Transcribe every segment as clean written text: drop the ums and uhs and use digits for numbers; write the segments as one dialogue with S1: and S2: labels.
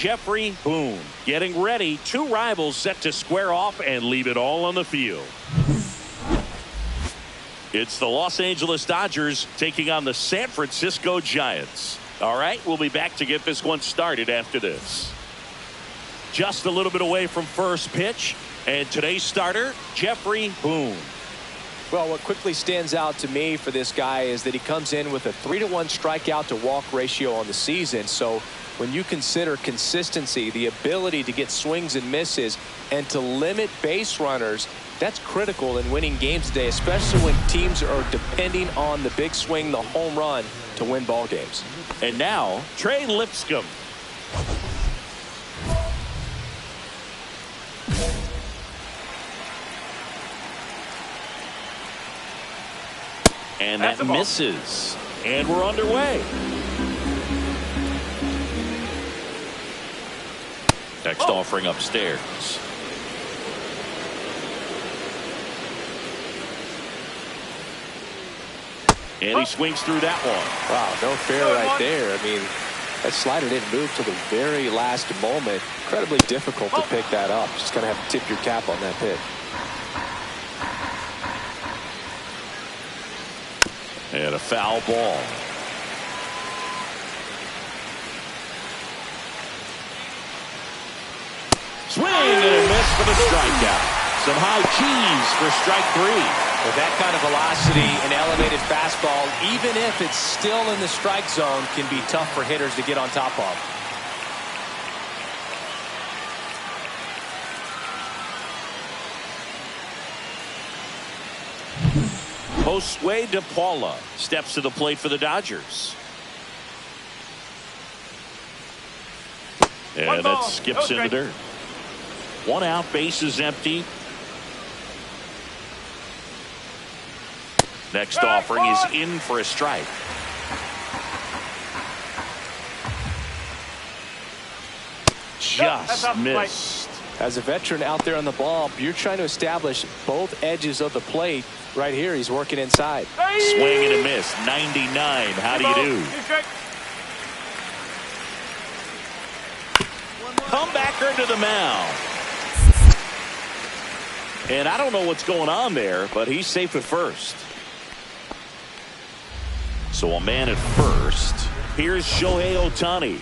S1: Jeffrey Boone getting ready. Two rivals set to square off and leave it all on the field. It's the Los Angeles Dodgers taking on the San Francisco Giants. All right, we'll be back to get this one started after this. Just a little bit away from first pitch. And today's starter, Jeffrey Boone.
S2: Well, what quickly stands out to me for this guy is that he comes in with a 3-to-1 strikeout to walk ratio on the season. So when you consider consistency, the ability to get swings and misses and to limit base runners, that's critical in winning games today, especially when teams are depending on the big swing, the home run, to win ball games.
S1: And now, Trey Lipscomb. And that misses. And we're underway. Next offering upstairs. And he swings through that one.
S2: Wow, no fair right there. I mean, that slider didn't move till the very last moment. Incredibly difficult to pick that up. Just going to have to tip your cap on that pitch.
S1: And a foul ball. Swing and a miss for the strikeout. Some high cheese for strike three.
S2: With that kind of velocity and elevated fastball, even if it's still in the strike zone, can be tough for hitters to get on top of.
S1: Josue De Paula steps to the plate for the Dodgers. And that skips in the dirt. One out, base is empty. Next offering is in for a strike. Just missed.
S2: As a veteran out there on the ball, you're trying to establish both edges of the plate. Right here, he's working inside.
S1: Swing and a miss. 99. How do you do? Comebacker to the mound. And I don't know what's going on there, but he's safe at first. So a man at first. Here's Shohei Ohtani.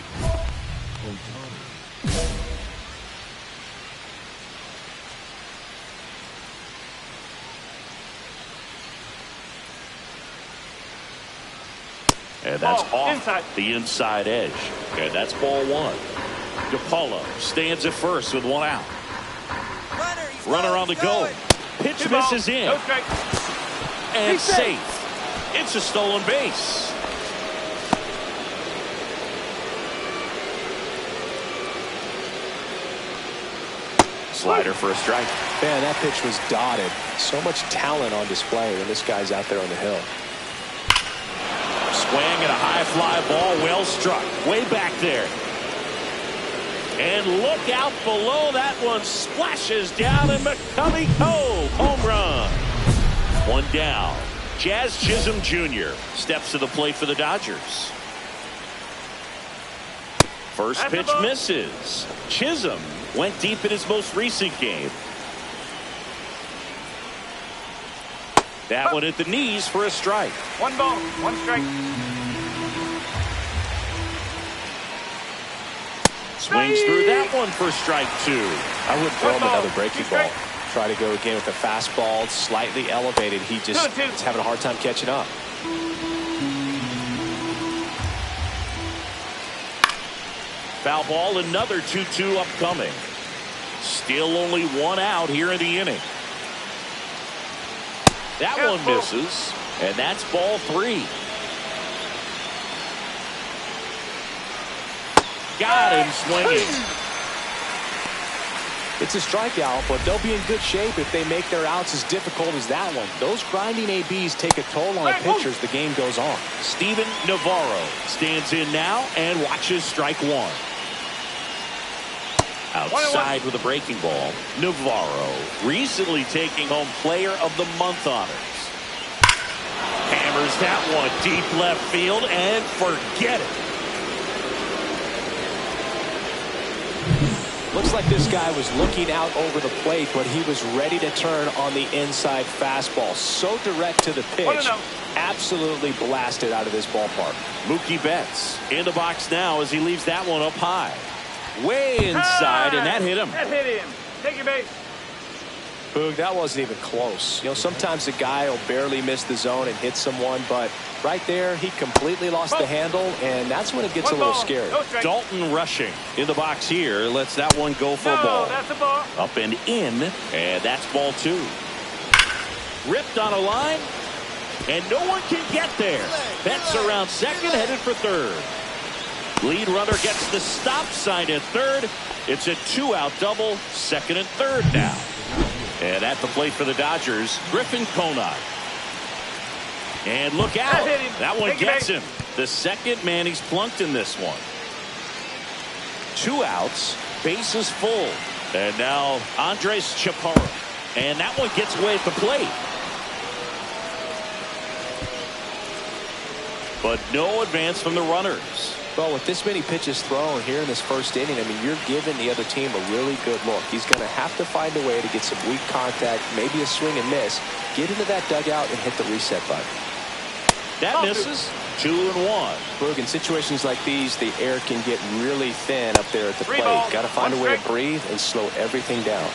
S1: And that's off the inside edge. And that's ball one. DePaula stands at first with one out. Runner on the go. Pitch misses in. And safe. It's a stolen base. Slider for a strike.
S2: Man, that pitch was dotted. So much talent on display when this guy's out there on the hill.
S1: Swing and a high fly ball, well struck, way back there. And look out below, that one splashes down in McCovey Cove. Home run. One down. Jazz Chisholm Jr. steps to the plate for the Dodgers. First pitch misses. Chisholm went deep in his most recent game. That one at the knees for a strike.
S3: One ball, one strike.
S1: Swings through that one for strike two.
S2: I wouldn't throw him another breaking ball. Try to go again with a fastball, slightly elevated. He just is having a hard time catching up.
S1: Foul ball, another 2-2 upcoming. Still only one out here in the inning. That one misses, and that's ball three. Got him swinging.
S2: It's a strikeout, but they'll be in good shape if they make their outs as difficult as that one. Those grinding ABs take a toll on a pitcher as the game goes on.
S1: Steven Navarro stands in now and watches strike one. Outside with a breaking ball. Navarro recently taking home Player of the Month honors. Hammers that one deep left field and forget it.
S2: Looks like this guy was looking out over the plate, but he was ready to turn on the inside fastball. So direct to the pitch. Absolutely blasted out of this ballpark.
S1: Mookie Betts in the box now as he leaves that one up high. Way inside, and that hit him.
S3: That hit him. Take your base.
S2: Boog, that wasn't even close. You know, sometimes a guy will barely miss the zone and hit someone, but right there, he completely lost the handle, and that's when it gets a little scary.
S1: Dalton rushing in the box here. Lets that one go for a ball.
S3: That's a ball.
S1: Up and in, and that's ball 2. Ripped on a line, and no one can get there. Betts around second, headed for third. Lead runner gets the stop sign at third. It's a 2-out double, second and third now. And at the plate for the Dodgers, Griffin Conine. And look out. That one gets him. The second man he's plunked in this one. 2 outs, bases full. And now Andres Chaparro. And that one gets away at the plate. But no advance from the runners.
S2: Well, with this many pitches thrown here in this first inning, I mean, you're giving the other team a really good look. He's going to have to find a way to get some weak contact, maybe a swing and miss, get into that dugout and hit the reset button.
S1: That misses. 2-1.
S2: Boog, in situations like these, the air can get really thin up there at the plate. Got to find a way to breathe and slow everything down.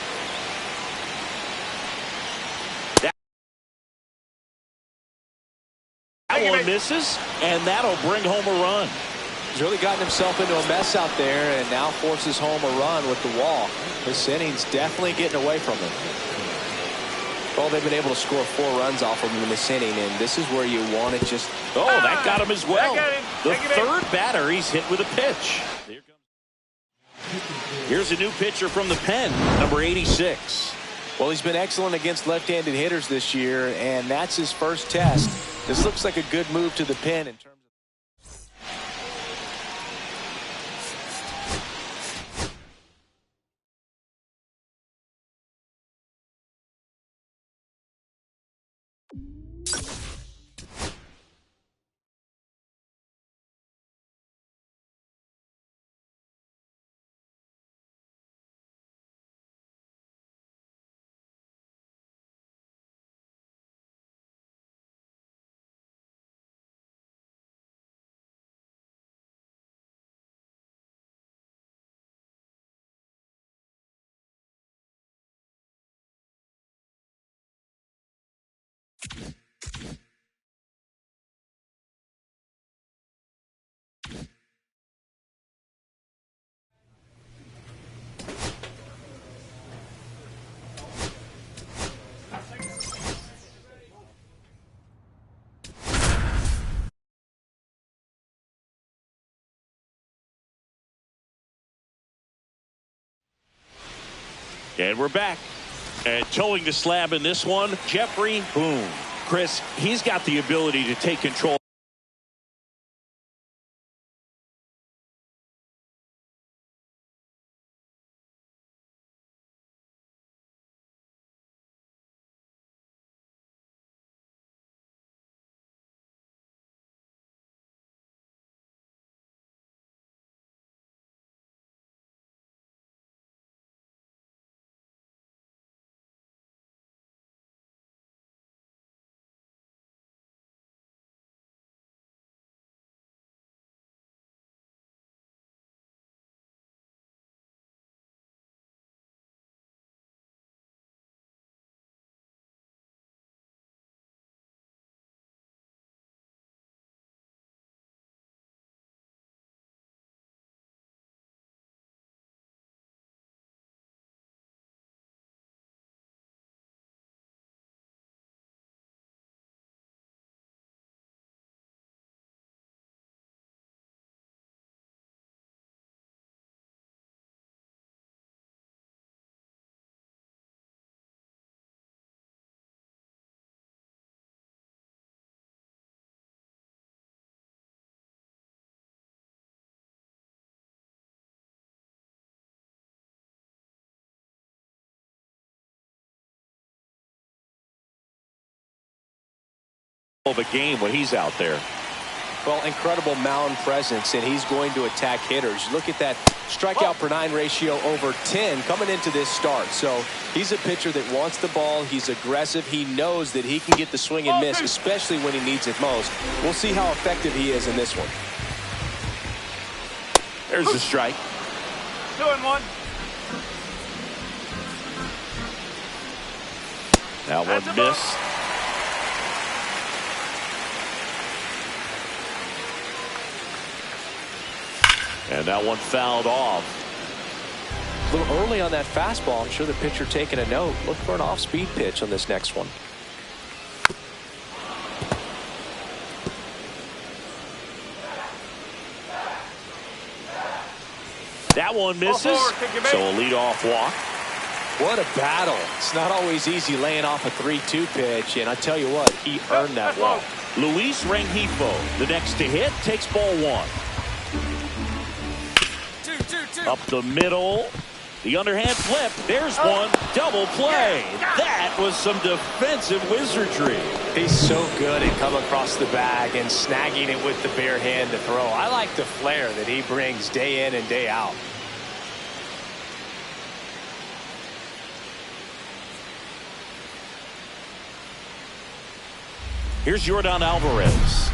S1: That one misses, and that'll bring home a run.
S2: He's really gotten himself into a mess out there and now forces home a run with the walk. This inning's definitely getting away from him. Well, they've been able to score 4 runs off of him in this inning, and this is where you want to just...
S1: Oh, that got him as well. The third batter he's hit with a pitch. Here's a new pitcher from the pen, number 86.
S2: Well, he's been excellent against left-handed hitters this year, and that's his first test. This looks like a good move to the pen in terms of...
S1: And we're back. And towing the slab in this one, Jeffrey Boone. Chris, he's got the ability to take control. Of a game when he's out there.
S2: Well, incredible mound presence, and he's going to attack hitters. Look at that strikeout per 9 ratio over 10 coming into this start. So he's a pitcher that wants the ball. He's aggressive. He knows that he can get the swing and miss, especially when he needs it most. We'll see how effective he is in this one.
S1: There's the strike.
S3: 2-1.
S1: That one missed. And that one fouled off.
S2: A little early on that fastball. I'm sure the pitcher taking a note. Look for an off-speed pitch on this next one.
S1: That one misses. So a leadoff walk.
S2: What a battle. It's not always easy laying off a 3-2 pitch, and I tell you what, he earned that walk.
S1: Luis Rengifo, the next to hit, takes ball 1. Up the middle. The underhand flip. There's one. Double play. That was some defensive wizardry.
S2: He's so good at coming across the bag and snagging it with the bare hand to throw. I like the flair that he brings day in and day out.
S1: Here's Yordan Alvarez.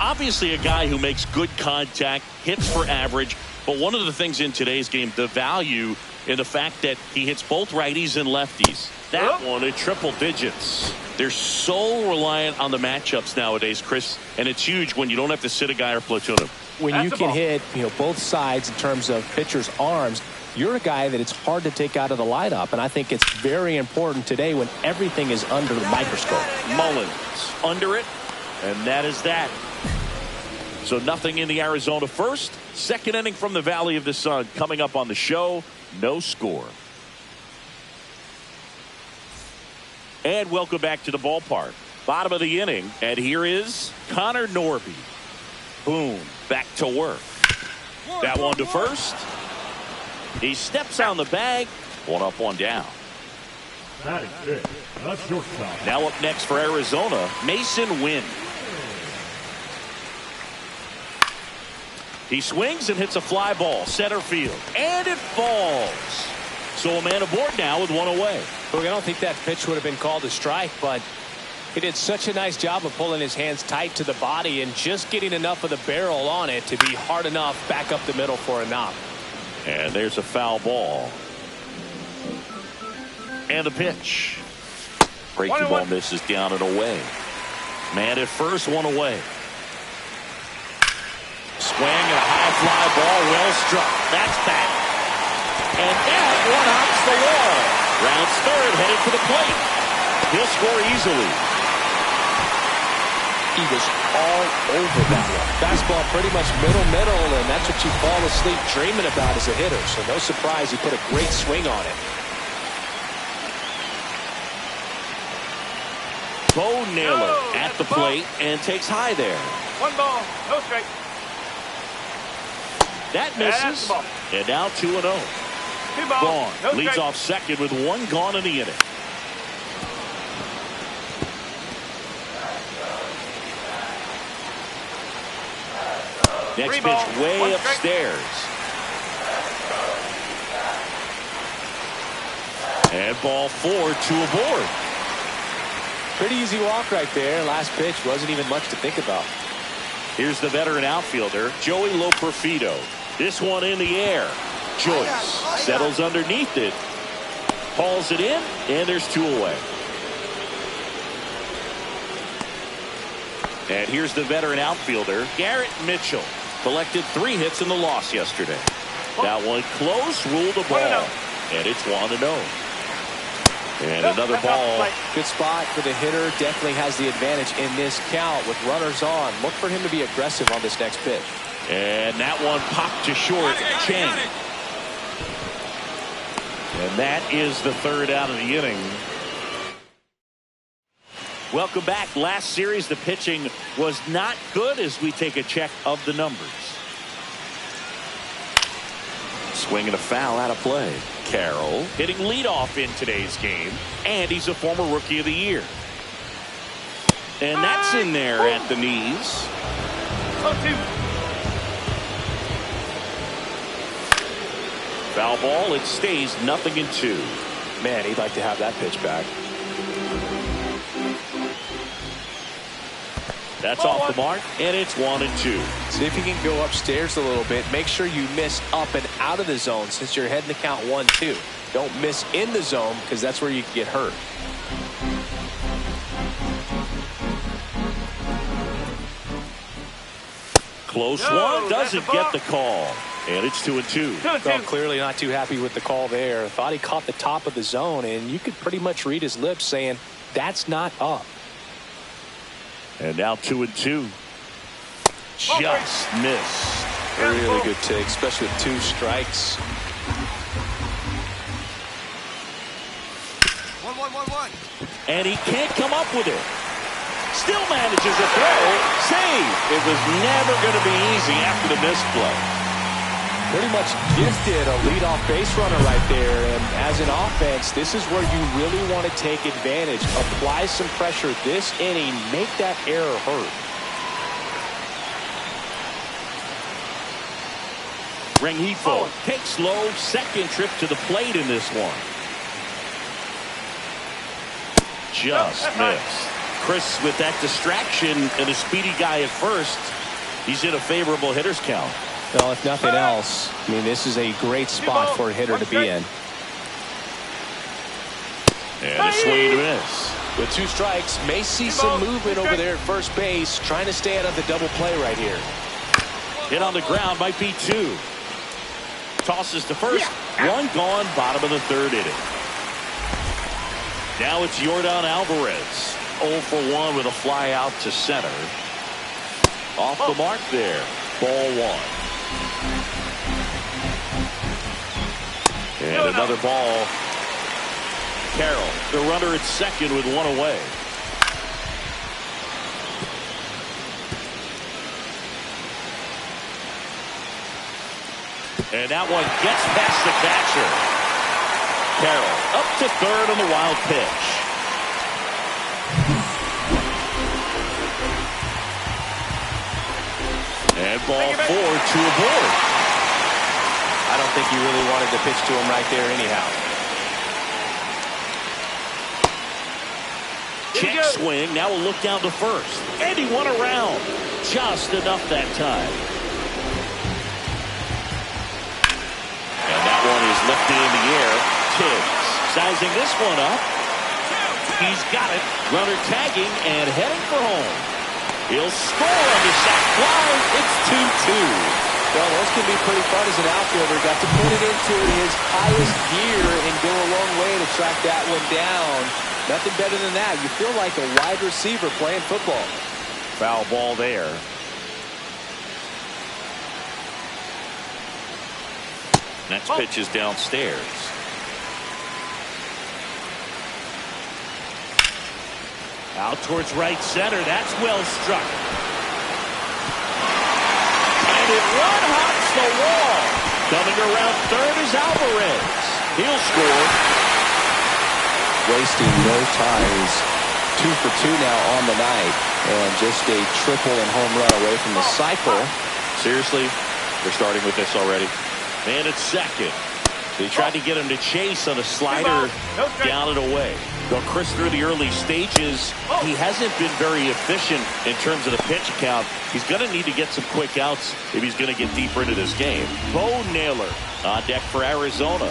S1: Obviously a guy who makes good contact, hits for average, but one of the things in today's game, the value in the fact that he hits both righties and lefties. That one at triple digits. They're so reliant on the matchups nowadays, Chris, and it's huge when you don't have to sit a guy or platoon him.
S2: When you can hit, both sides in terms of pitchers' arms, you're a guy that it's hard to take out of the lineup, and I think it's very important today when everything is under the microscope.
S1: Mullins under it, and that is that. So nothing in the Arizona first. Second inning from the Valley of the Sun coming up on the show. No score. And welcome back to the ballpark. Bottom of the inning, and here is Connor Norby. Boom, back to work. That one to first. He steps on the bag. 1 up, 1 down.
S4: That is it. That's shortstop.
S1: Now up next for Arizona, Mason Wynn. He swings and hits a fly ball, center field, and it falls. So a man aboard now with 1 away.
S2: Look, I don't think that pitch would have been called a strike, but he did such a nice job of pulling his hands tight to the body and just getting enough of the barrel on it to be hard enough back up the middle for a knock.
S1: And there's a foul ball. And the pitch. Breaking ball misses down and away. Man at first, 1 away. Swing and a high fly ball, well struck. That's back. And that one hops the wall. Rounds third, headed for the plate. He'll score easily.
S2: He was all over that one. Fastball pretty much middle, and that's what you fall asleep dreaming about as a hitter. So no surprise he put a great swing on it.
S1: Bo Naylor at the plate and takes high there.
S3: 1 ball, no strike.
S1: That misses. And now 2-0.
S3: 2 balls,
S1: Vaughn
S3: no
S1: leads
S3: strike.
S1: off second with 1 gone in the inning. Next pitch way upstairs. And ball 4, 2 aboard.
S2: Pretty easy walk right there. Last pitch wasn't even much to think about.
S1: Here's the veteran outfielder, Joey Loperfido. This one in the air. Joyce settles underneath it. Hauls it in, and there's 2 away. And here's the veteran outfielder, Garrett Mitchell. Collected 3 hits in the loss yesterday. That one close, ruled a ball. And it's 1-0. And another ball.
S2: Good spot for the hitter. Definitely has the advantage in this count with runners on. Look for him to be aggressive on this next pitch.
S1: And that one popped to short. Chang. And that is the 3rd out of the inning. Welcome back. Last series, the pitching was not good as we take a check of the numbers. Swing and a foul out of play. Carroll hitting leadoff in today's game, and he's a former Rookie of the Year. And that's in there at the knees.
S3: 0-2.
S1: Foul ball. It stays 0-2.
S2: Man, he'd like to have that pitch back.
S1: That's off the mark, and it's 1-2.
S2: See if you can go upstairs a little bit. Make sure you miss up and out of the zone since you're heading to count 1-2. Don't miss in the zone because that's where you can get hurt.
S1: Close one, doesn't get the call. And it's 2-2.
S2: Well, clearly not too happy with the call there. Thought he caught the top of the zone, and you could pretty much read his lips saying, that's not up.
S1: And now 2-2. Just missed.
S2: Really good take, especially with 2 strikes.
S3: 1-1-1-1.
S1: And he can't come up with it. Still manages a throw. Save. It was never going to be easy after the missed play.
S2: Pretty much gifted a leadoff base runner right there. And as an offense, this is where you really want to take advantage. Apply some pressure this inning. Make that error hurt.
S1: Rengifo takes low. Second trip to the plate in this one. Just missed. Chris with that distraction and a speedy guy at first. He's in a favorable hitter's count.
S2: Well, if nothing else, I mean, this is a great spot for a hitter to be in.
S1: And a swing and a miss.
S2: With 2 strikes, may see some movement over there at first base, trying to stay out of the double play right here.
S1: Hit on the ground, might be 2. Tosses to first. 1 gone, bottom of the 3rd inning. Now it's Yordan Alvarez. 0 for 1 with a fly out to center. Off the mark there. Ball 1. And another ball. Carroll, the runner at second with 1 away. And that one gets past the catcher. Carroll up to third on the wild pitch. And ball 4, 2 aboard.
S2: I don't think he really wanted to pitch to him right there anyhow.
S1: Check swing. Now we'll look down to first. And he won around. Just enough that time. And that one is lifted in the air. Tiggs sizing this one up. He's got it. Runner tagging and heading for home. He'll score on the sac fly. It's 2-2.
S2: Well, those can be pretty fun as an outfielder. Got to put it into his highest gear and go a long way to track that one down. Nothing better than that. You feel like a wide receiver playing football.
S1: Foul ball there. Next pitch is downstairs. Out towards right center. That's well struck. And it one-hops the wall. Coming around third is Alvarez. He'll score.
S2: Wasting no time. He's 2 for 2 now on the night. And just a triple and home run away from the cycle.
S1: Seriously? They're starting with this already? Man at second. They tried to get him to chase on a slider down and away. Well, Chris, through the early stages, he hasn't been very efficient in terms of the pitch count. He's going to need to get some quick outs if he's going to get deeper into this game. Bo Naylor on deck for Arizona.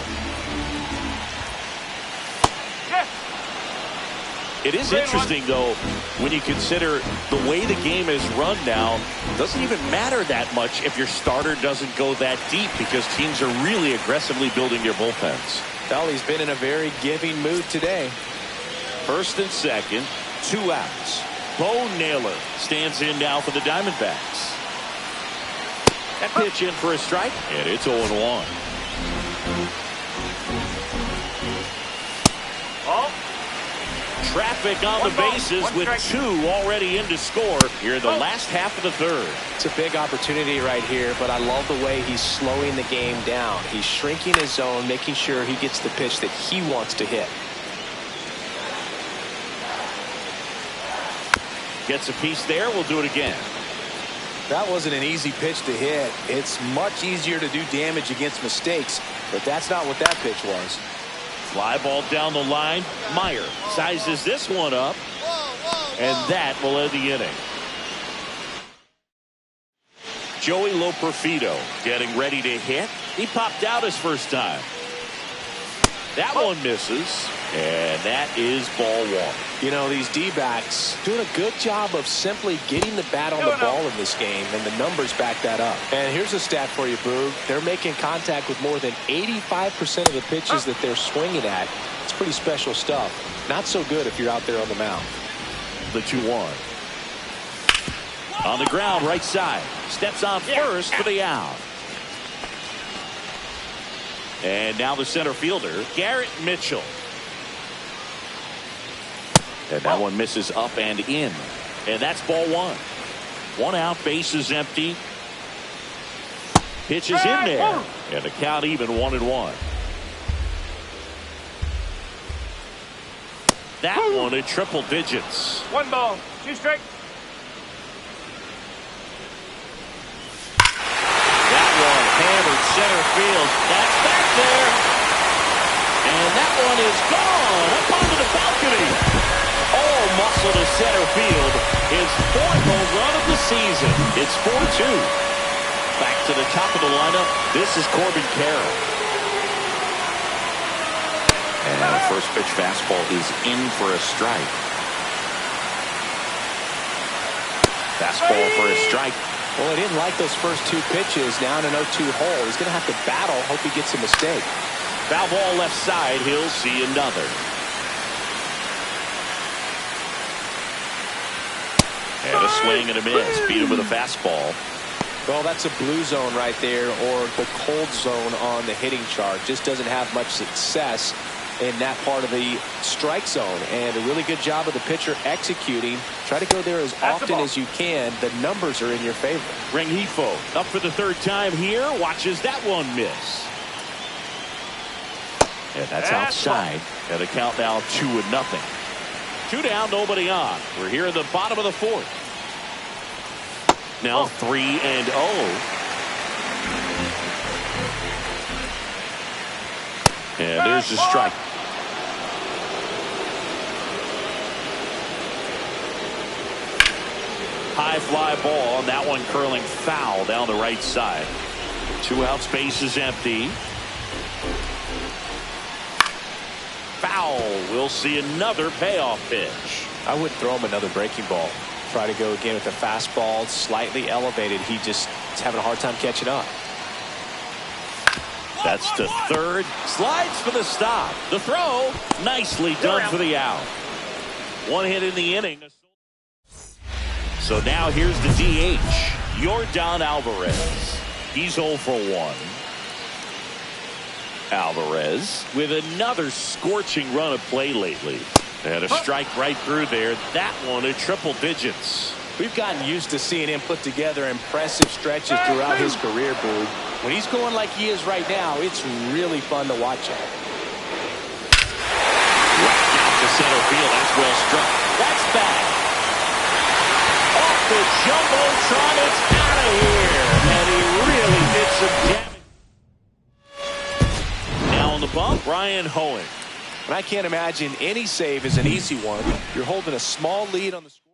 S1: It is interesting, though, when you consider the way the game is run now. It doesn't even matter that much if your starter doesn't go that deep because teams are really aggressively building their bullpens.
S2: Well, he's been in a very giving mood today.
S1: First and second, 2 outs. Bo Naylor stands in now for the Diamondbacks. That pitch in for a strike, and it's 0-1. Traffic on the bases with 2 already in to score here in the last half of the 3rd.
S2: It's a big opportunity right here, but I love the way he's slowing the game down. He's shrinking his zone, making sure he gets the pitch that he wants to hit.
S1: Gets a piece there. We'll do it again.
S2: That wasn't an easy pitch to hit. It's much easier to do damage against mistakes, but that's not what that pitch was.
S1: Fly ball down the line. Meyer sizes this one up, and that will end the inning. Joey Loperfido getting ready to hit. He popped out his first time. That one misses, and that is ball one.
S2: You know, these D-backs doing a good job of simply getting the bat on the ball in this game, and the numbers back that up. And here's a stat for you, Boog. They're making contact with more than 85% of the pitches that they're swinging at. It's pretty special stuff. Not so good if you're out there on the mound.
S1: The 2-1. On the ground, right side. Steps on first for the out. And now the center fielder, Garrett Mitchell. And that one misses up and in. And that's ball one. One out, base is empty. Pitch is in there. And the count even 1-1. That one in triple digits.
S3: 1 ball, 2 strike.
S1: That one hammered center field. That's back there. And that one is gone up onto the balcony. All muscle to center field. His 4th home run of the season. It's 4-2. Back to the top of the lineup. This is Corbin Carroll. And the first pitch fastball is in for a strike. Fastball for a strike.
S2: Well, he didn't like those first 2 pitches. Now in an 0-2 hole. He's going to have to battle. Hope he gets a mistake.
S1: Foul ball left side. He'll see another. And a swing and a miss. Beat him with a fastball.
S2: Well, that's a blue zone right there, or the cold zone on the hitting chart. Just doesn't have much success in that part of the strike zone. And a really good job of the pitcher executing. Try to go there as often as you can. The numbers are in your favor.
S1: Rengifo up for the 3rd time here. Watches that one miss. And that's outside. And the count now 2-0. 2 down, nobody on. We're here in the bottom of the 4th. Now 3-0. And there's the strike. High fly ball, and that one curling foul down the right side. 2 outs, base is empty. Foul. We'll see another payoff pitch.
S2: I wouldn't throw him another breaking ball. Try to go again with the fastball, slightly elevated. He just is having a hard time catching up.
S1: That's to 3rd. Slides for the stop. The throw. Nicely done for the out. 1 hit in the inning. So now here's the DH. Yordan Alvarez. He's 0 for 1. Alvarez with another scorching run of play lately. And a strike right through there. That one at triple digits.
S2: We've gotten used to seeing him put together impressive stretches throughout his career, Boo. When he's going like he is right now, it's really fun to watch him.
S1: Right out to center field. That's well struck. That's back. Off the jumbotron. It's out of here. And he really did some damage. Now on the bump, Ryan Hoeing.
S2: And I can't imagine any save is an easy one. You're holding a small lead on the score.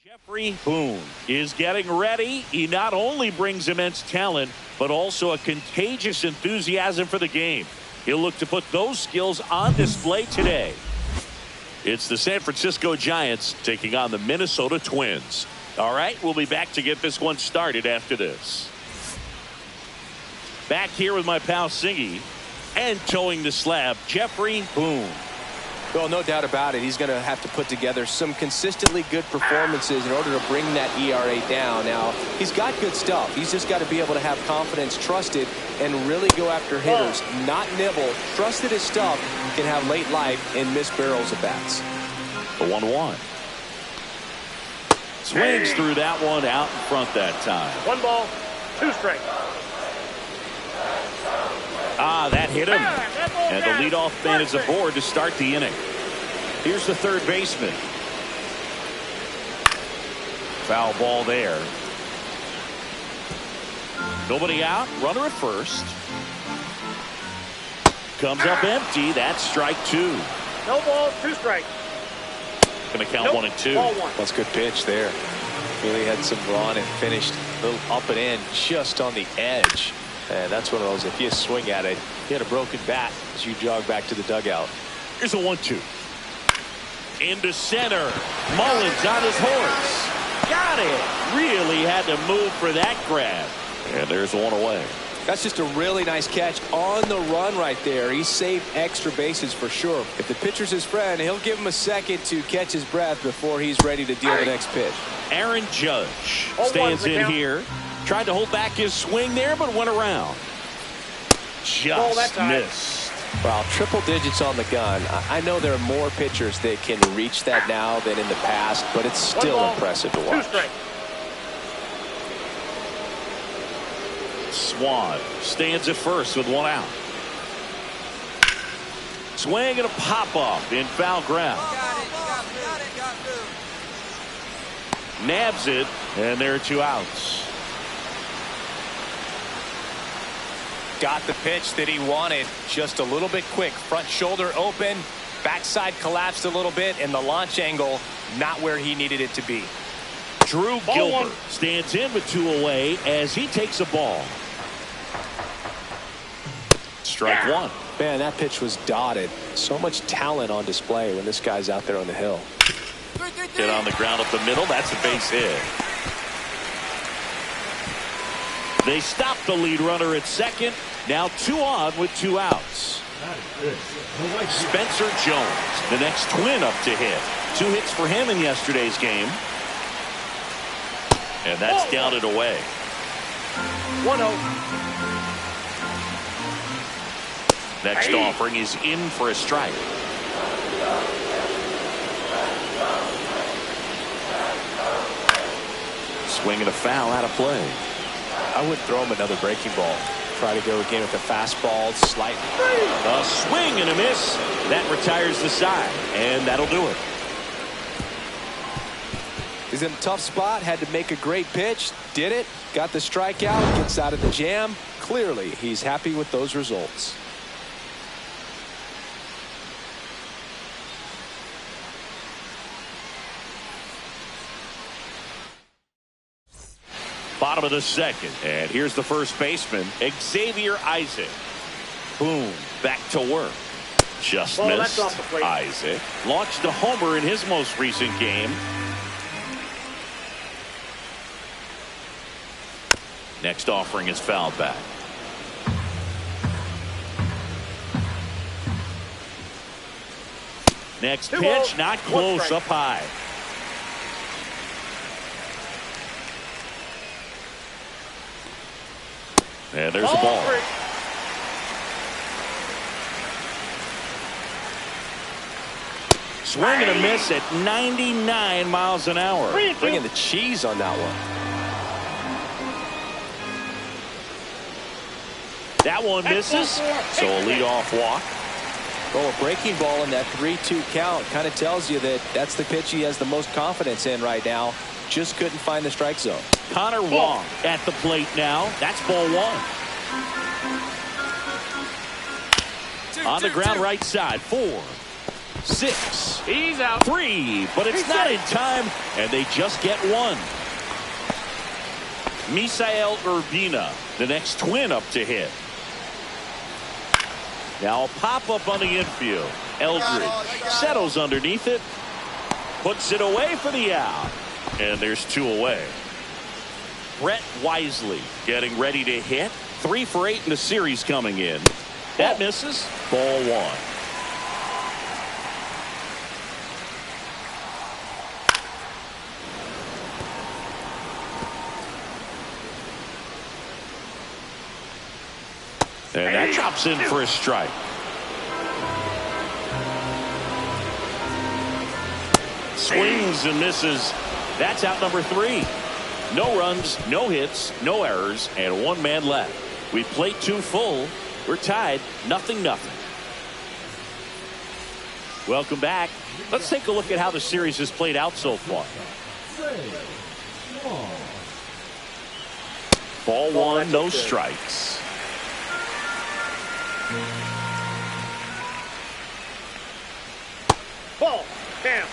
S1: Jeffrey Boone is getting ready. He not only brings immense talent, but also a contagious enthusiasm for the game. He'll look to put those skills on display today. It's the San Francisco Giants taking on the Minnesota Twins. All right, we'll be back to get this one started after this. Back here with my pal Singy, and towing the slab, Jeffrey Boone.
S2: Well, no doubt about it. He's going to have to put together some consistently good performances in order to bring that ERA down. Now, he's got good stuff. He's just got to be able to have confidence, trust it, and really go after hitters, not nibble. Trust that his stuff can have late life and miss barrels of bats.
S1: The 1-1. Swings through that one out in front that time.
S3: 1 ball, 2 strikes.
S1: That hit him. And the leadoff man is aboard to start the inning. Here's the third baseman. Foul ball there. Nobody out. Runner at first. Comes up empty. That's strike 2.
S3: No ball, 2 strikes.
S1: Going to count 1 and 2.
S3: Ball 1.
S2: That's a good pitch there. Really had some run and finished a little up and in just on the edge. And that's one of those, if you swing at it, you had a broken bat as you jog back to the dugout.
S1: Here's a 1-2. Into center. Mullins on his horse. Got it. Really had to move for that grab. And there's one away.
S2: That's just a really nice catch on the run right there. He saved extra bases for sure. If the pitcher's his friend, he'll give him a second to catch his breath before he's ready to deal the next pitch.
S1: Aaron Judge stands in here. Tried to hold back his swing there, but went around. Just missed.
S2: Well, triple digits on the gun. I know there are more pitchers that can reach that now than in the past, but it's still impressive to watch.
S3: 2 strikes.
S1: Swan stands at first with 1 out. Swing and a pop-off in foul ground. Nabs it, and there are 2 outs.
S2: Got the pitch that he wanted, just a little bit quick. Front shoulder open, backside collapsed a little bit, and the launch angle not where he needed it to be.
S1: Drew Gilbert stands in with 2 away as he takes a ball. Strike 1.
S2: Man, that pitch was dotted. So much talent on display when this guy's out there on the hill.
S1: Hit on the ground up the middle. That's a base hit. They stop the lead runner at second. Now 2 on with 2 outs. Spencer Jones, the next Twin up to hit. 2 hits for him in yesterday's game. And that's down and away.
S3: 1-0.
S1: Next offering is in for a strike. Swing and a foul out of play.
S2: I would throw him another breaking ball. Try to go again with the fastball slightly.
S1: A swing and a miss. That retires the side, and that'll do it.
S2: He's in a tough spot, had to make a great pitch, did it, got the strikeout, gets out of the jam. Clearly, he's happy with those results.
S1: Bottom of the second, and here's the first baseman, Xavier Isaac. Boom, back to work. Just missed. Isaac launched a homer in his most recent game. Next offering is fouled back. Next pitch, not close, up high. And there's the ball. Swing and a miss at 99 miles an hour.
S2: Bringing the cheese on that one.
S1: That one misses, so a leadoff walk.
S2: Well, a breaking ball in that 3-2 count kind of tells you that that's the pitch he has the most confidence in right now. Just couldn't find the strike zone.
S1: Connor Wong at the plate now. That's ball 1. On the ground right side. 4. 6.
S3: He's out.
S1: 3, but it's not in time, and they just get 1. Misael Urbina, the next twin up to hit. Now a pop-up on the infield. Eldridge settles underneath it, puts it away for the out, and there's 2 away. Brett Wisely getting ready to hit. 3 for 8 in the series coming in. That misses. Ball 1. And that drops in for a strike. Swings and misses. That's out number 3. No runs, no hits, no errors, and 1 man left. We played 2 full. We're tied 0-0. Welcome back. Let's take a look at how the series has played out so far. Ball 1, no strikes.
S3: Ball. Bam.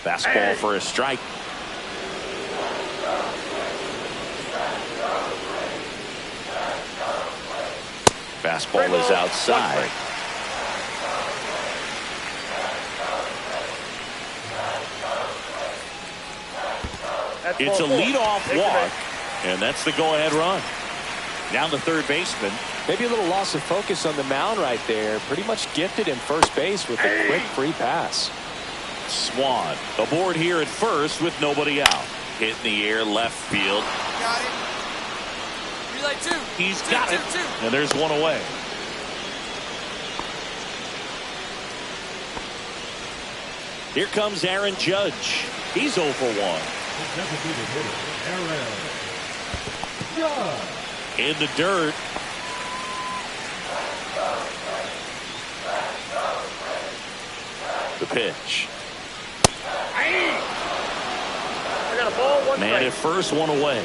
S1: Fastball for a strike. Fastball is outside. It's a leadoff walk, and that's the go-ahead run. Now the third baseman.
S2: Maybe a little loss of focus on the mound right there. Pretty much gifted in first base with a quick free pass.
S1: Swan aboard here at first with nobody out. Hit in the air left field.
S5: Got it. Relay 2.
S1: He's got it. And there's 1 away. Here comes Aaron Judge. He's 0 for 1. In the dirt. The pitch.
S3: I got a ball, 1
S1: Man at
S3: strike.
S1: first, 1 away.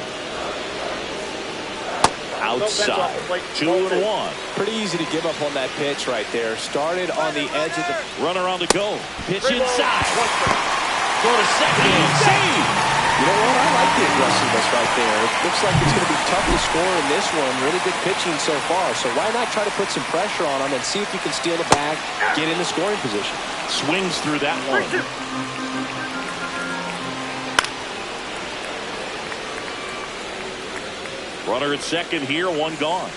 S1: Outside. 2-1.
S2: Pretty easy to give up on that pitch right there. Started on the edge of the
S1: Runner on the go. Pitch
S3: Three balls,
S1: inside.
S3: 1 strike.
S1: Go to second. Save.
S2: You know what? I like the aggressiveness right there. It looks like it's going to be tough to score in this one. Really good pitching so far. So why not try to put some pressure on him and see if you can steal the bag, get in the scoring position.
S1: Swings through that one. Runner at second here, 1 gone.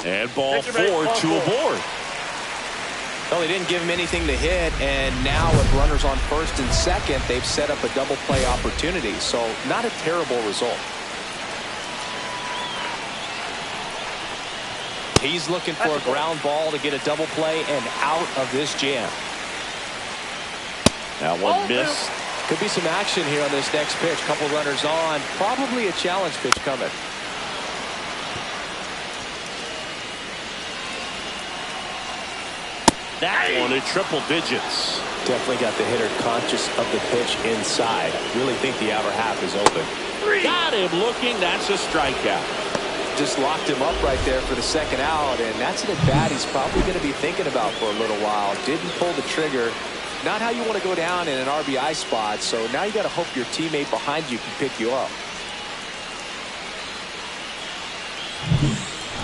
S1: And ball 4, 2 aboard.
S2: Well, they didn't give him anything to hit, and now with runners on first and second, they've set up a double play opportunity. So not a terrible result. He's looking for a ground ball to get a double play and out of this jam.
S1: That one missed.
S2: Could be some action here on this next pitch. Couple runners on. Probably a challenge pitch coming.
S1: That one at triple digits.
S2: Definitely got the hitter conscious of the pitch inside. Really think the outer half is open.
S1: Got him looking. That's a strikeout.
S2: Just locked him up right there for the second out, and that's an at-bat he's probably going to be thinking about for a little while. Didn't pull the trigger. Not how you want to go down in an RBI spot, so now you got to hope your teammate behind you can pick you up.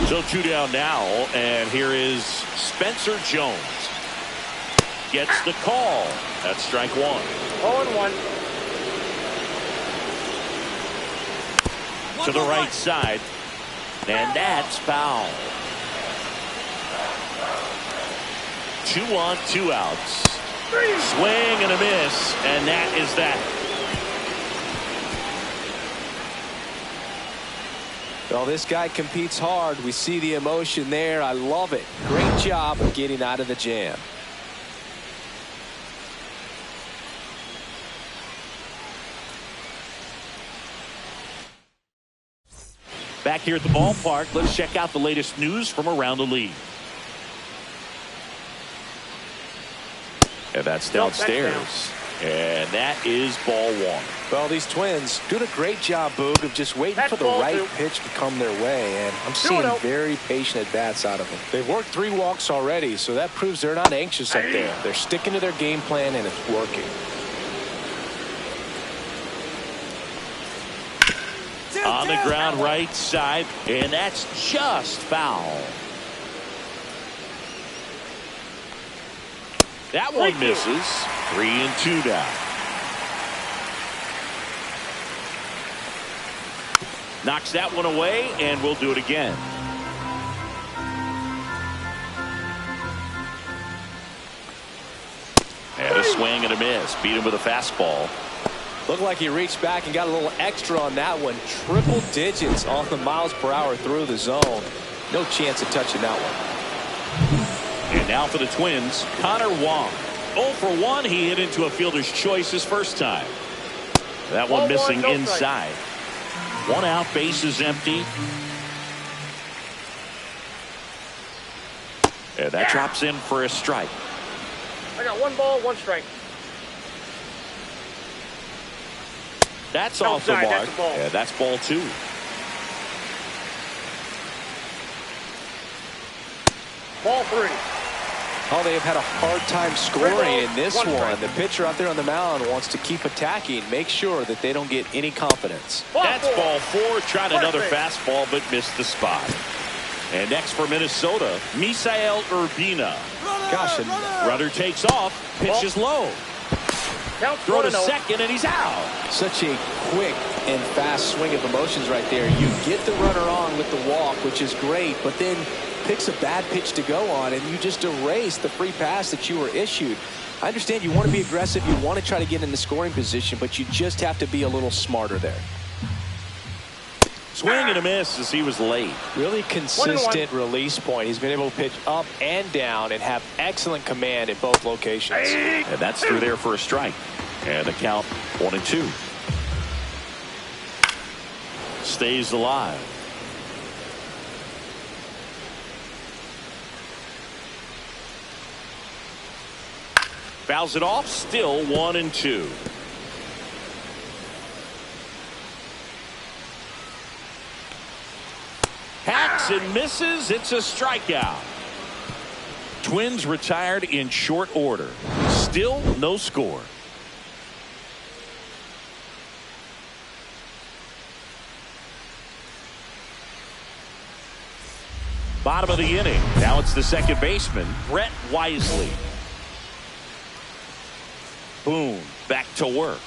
S1: So 2 down now, and here is Spencer Jones. Gets the call. That's strike 1.
S3: 0-1.
S1: To the right side. And that's foul. 2 on, 2 outs. Swing and a miss, and that is that.
S2: Well, this guy competes hard. We see the emotion there. I love it. Great job of getting out of the jam.
S1: Back here at the ballpark, let's check out the latest news from around the league. And that's downstairs. And that is ball one.
S2: Well, these Twins doing a great job, Boog, of just waiting for the right pitch to come their way, and I'm seeing very patient at-bats out of them. They've worked 3 walks already, so that proves they're not anxious up there. They're sticking to their game plan, and it's working.
S1: On the ground right side, and that's just foul. That one misses. 3-2 down. Knocks that one away, and we'll do it again. And a swing and a miss. Beat him with a fastball.
S2: Looked like he reached back and got a little extra on that one. Triple digits on the miles per hour through the zone. No chance of touching that one.
S1: And now for the Twins, Connor Wong. 0 for 1. He hit into a fielder's choice his first time. That one missing inside. 1 out, bases empty. And that drops in for a strike.
S3: I got 1 ball, 1 strike.
S1: That's off the mark. Yeah, that's ball 2.
S3: Ball 3.
S2: Oh, they have had a hard time scoring in this one. The pitcher out there on the mound wants to keep attacking, make sure that they don't get any confidence.
S1: That's ball 4. Tried another fastball, but missed the spot. And next for Minnesota, Misael Urbina.
S2: Gosh,
S1: runner takes off. Pitch is low. Throw to second, and he's out.
S2: Such a quick and fast swing of emotions right there. You get the runner on with the walk, which is great, but then picks a bad pitch to go on, and you just erase the free pass that you were issued. I understand you want to be aggressive, you want to try to get in the scoring position, but you just have to be a little smarter there.
S1: Swing and a miss as he was late.
S2: Really consistent release point. He's been able to pitch up and down and have excellent command in both locations.
S1: And that's through there for a strike. And the count 1-2. Stays alive. Fouls it off. Still 1-2. Hacks and misses. It's a strikeout. Twins retired in short order. Still no score. Bottom of the inning. Now it's the second baseman, Brett Wisely. Boone back to work.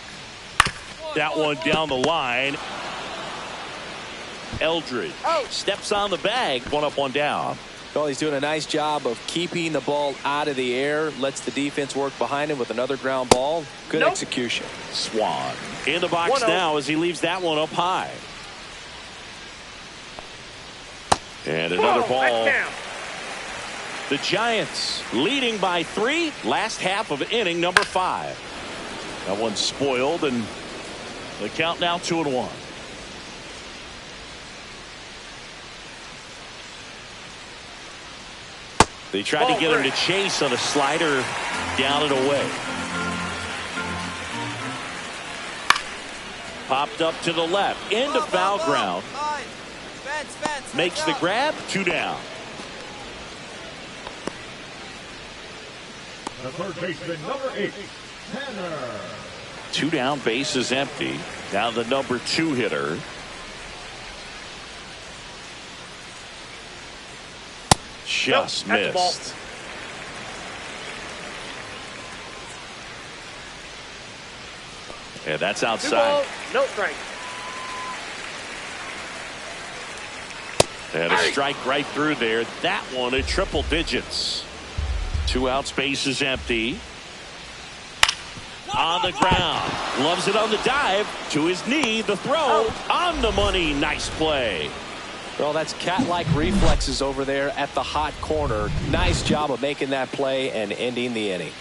S1: That one down the line. Eldridge steps on the bag. 1 up, 1 down.
S2: Well, he's doing a nice job of keeping the ball out of the air. Lets the defense work behind him with another ground ball. Good execution.
S1: Swan in the box now as he leaves that one up high. And another ball. The Giants leading by 3. Last half of inning number 5. That one's spoiled, and the count now 2-1. They tried to get him to chase on a slider, down and away. Popped up to the left, into foul ground. Makes the grab, 2 down.
S4: The third baseman, number 8, Tanner.
S1: 2 down, base is empty. Now the number 2 hitter. Just missed. Yeah, that's outside.
S3: No strike.
S1: And a strike right through there. That one at triple digits. 2 outs, base is empty. On the ground. Loves it on the dive. To his knee. The throw. On the money. Nice play.
S2: Well, that's cat-like reflexes over there at the hot corner. Nice job of making that play and ending the inning.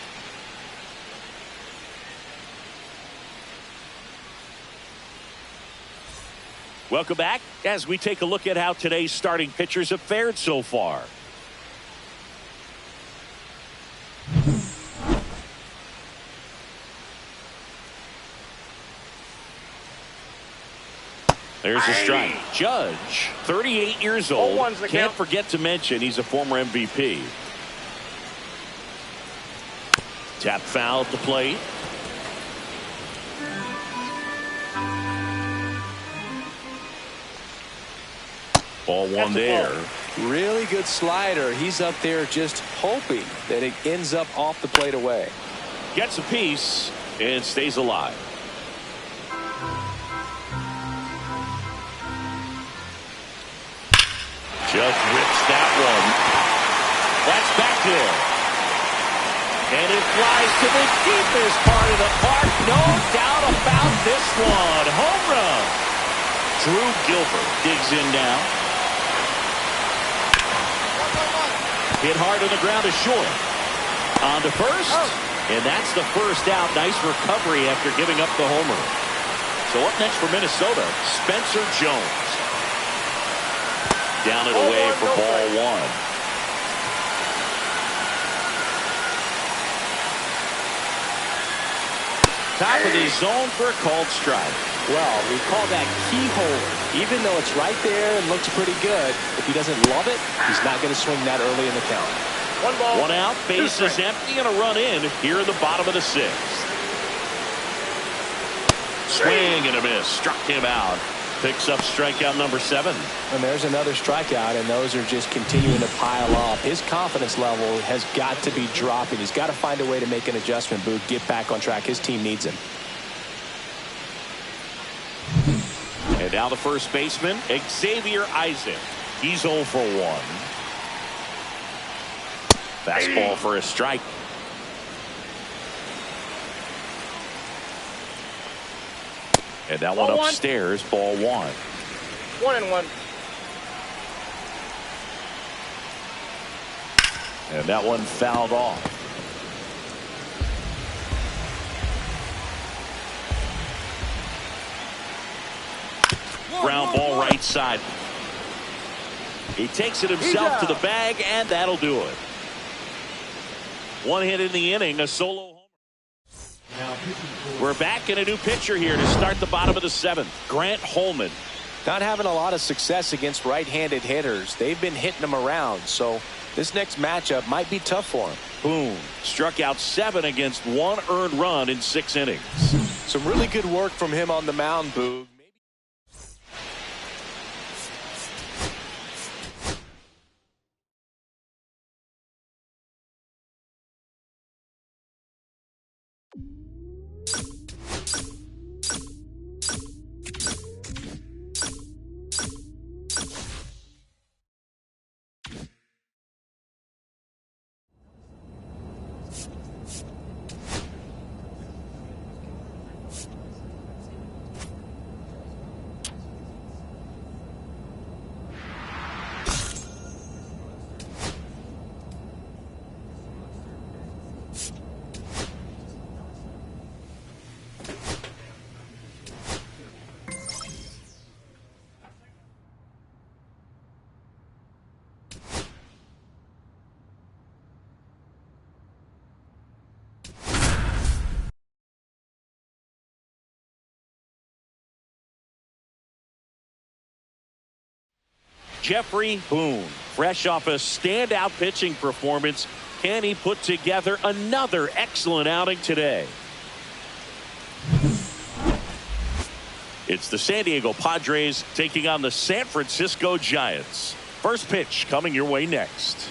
S1: Welcome back as we take a look at how today's starting pitchers have fared so far. There's a strike. Judge, 38 years old. Can't forget to mention he's a former MVP. Tap foul at the plate. Ball one there.
S2: Really good slider. He's up there just hoping that it ends up off the plate away.
S1: Gets a piece and stays alive. Just rips that one. That's back there. And it flies to the deepest part of the park. No doubt about this one. Home run. Drew Gilbert digs in now. Hit hard on the ground to short. On to first. And that's the first out. Nice recovery after giving up the homer. So up next for Minnesota, Spencer Jones. Down and away for ball one. Top of the zone for a called strike.
S2: Well, we call that keyhole. Even though it's right there and looks pretty good, if he doesn't love it, he's not going to swing that early in the count.
S3: One ball.
S1: One out, base is empty, and a run in here in the bottom of the sixth. Swing and a miss. Struck him out. Picks up strikeout number 7.
S2: And there's another strikeout, and those are just continuing to pile up. His confidence level has got to be dropping. He's got to find a way to make an adjustment, Boog. Get back on track. His team needs him.
S1: And now the first baseman, Xavier Isaac. He's 0 for 1. Fastball for a strike. And that one upstairs, ball 1.
S3: 1-1.
S1: And that one fouled off. Ground ball right side. He takes it himself to the bag, and that'll do it. One hit in the inning, a solo homer. We're back in a new pitcher here to start the bottom of the 7th. Grant Holman.
S2: Not having a lot of success against right-handed hitters. They've been hitting them around, so this next matchup might be tough for him.
S1: Boom. Struck out 7 against 1 earned run in 6 innings.
S2: Some really good work from him on the mound, Boog.
S1: Jeffrey Boone, fresh off a standout pitching performance. Can he put together another excellent outing today? It's the San Diego Padres taking on the San Francisco Giants. First pitch coming your way next.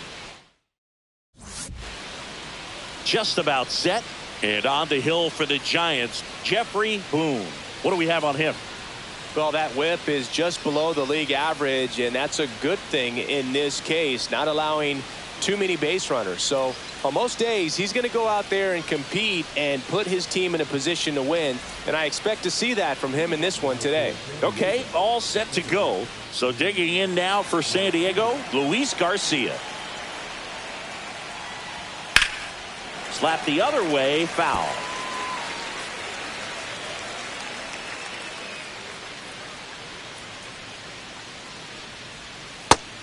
S1: Just about set, and on the hill for the Giants, Jeffrey Boone. What do we have on him?
S2: Well, that whip is just below the league average, and that's a good thing in this case, not allowing too many base runners. So on most days, he's going to go out there and compete and put his team in a position to win, and I expect to see that from him in this one today.
S1: Okay, all set to go. So digging in now for San Diego, Luis Garcia. Slap the other way, foul.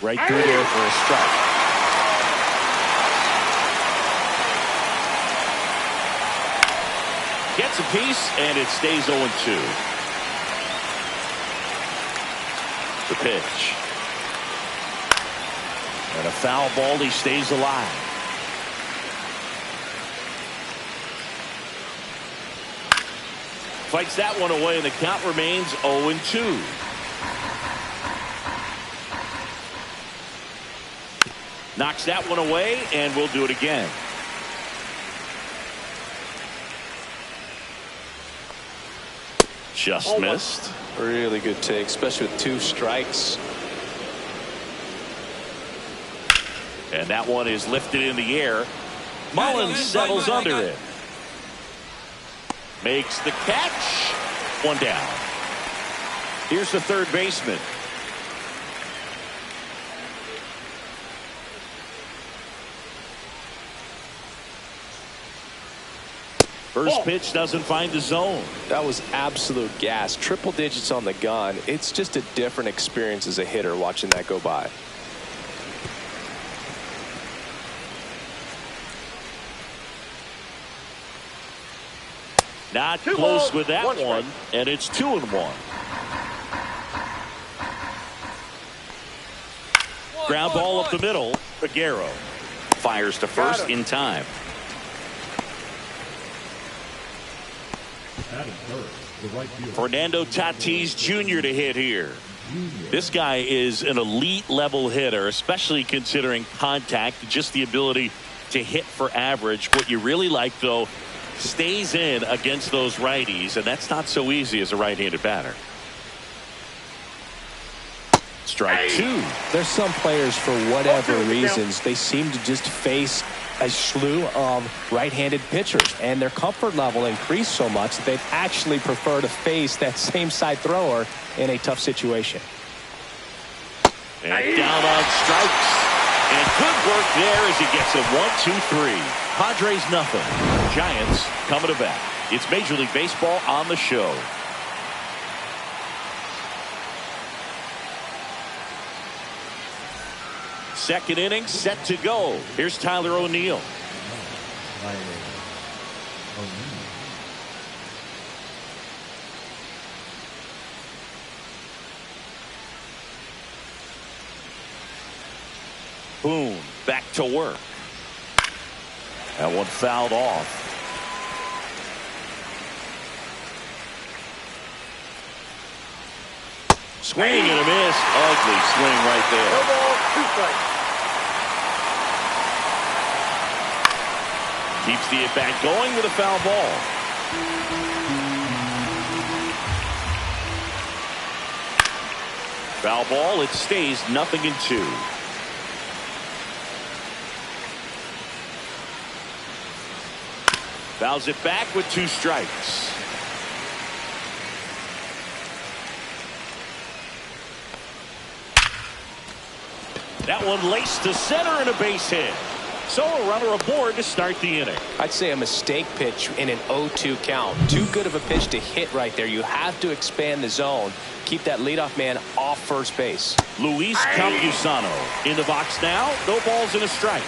S1: Right through there for a strike. Gets a piece, and it stays 0-2. The pitch. And a foul ball. He stays alive. Fights that one away, and the count remains 0-2. Knocks that one away, and we'll do it again. Just missed.
S2: Really good take, especially with 2 strikes.
S1: And that one is lifted in the air. Mullins settles under it. Makes the catch. One down. Here's the third baseman. First pitch doesn't find the zone.
S2: That was absolute gas. Triple digits on the gun. It's just a different experience as a hitter watching that go by.
S1: Not close with that one, and it's 2-1. Ground ball up the middle. Aguero fires to first in time. Fernando Tatis Jr. to hit here. This guy is an elite level hitter, especially considering contact, just the ability to hit for average. What you really like, though, stays in against those righties, and that's not so easy as a right-handed batter. Strike 2.
S2: There's some players, for whatever reasons, they seem to just face a slew of right-handed pitchers, and their comfort level increased so much that they'd actually prefer to face that same side thrower in a tough situation.
S1: And down on strikes. And good work there as he gets it 1-2-3. Padres nothing. Giants coming to bat. It's Major League Baseball on the show. Second inning set to go. Here's Tyler O'Neill. Boone back to work. That one fouled off. Swing and a miss. Ugly swing right there.
S3: No ball, 2 strikes.
S1: Keeps the at-bat going with a foul ball. Foul ball. It stays 0-2. Fouls it back with 2 strikes. That one laced to center and a base hit. So a runner aboard to start the inning.
S2: I'd say a mistake pitch in an 0-2 count. Too good of a pitch to hit right there. You have to expand the zone. Keep that leadoff man off first base.
S1: Luis Campusano in the box now. No balls and a strike.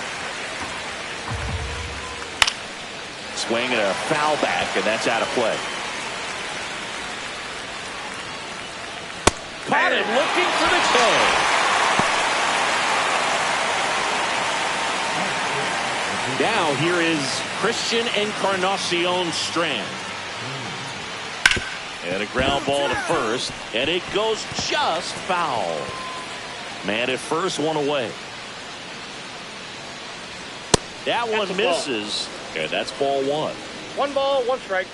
S1: Swing and a foul back, and that's out of play. Caught him looking for the K. Now here is Christian Encarnacion Strand. And a ground ball to first, and it goes just foul. Man at first, one away. That one misses. And that's ball 1.
S3: 1 ball, 1 strike.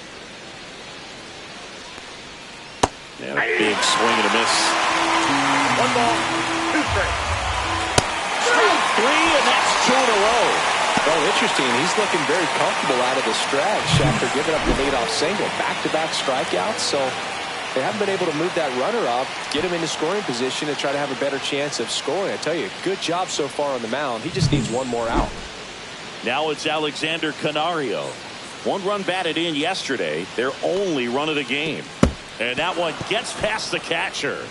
S1: And a big swing and a miss.
S3: 1 ball, 2 strikes.
S1: Strike 3, and that's 2 in a row.
S2: Oh, interesting. He's looking very comfortable out of the stretch after giving up the leadoff single. Back-to-back strikeouts, so they haven't been able to move that runner up, get him into scoring position, and try to have a better chance of scoring. I tell you, good job so far on the mound. He just needs 1 more out.
S1: Now it's Alexander Canario. 1 run batted in yesterday. Their only run of the game. And that one gets past the catcher.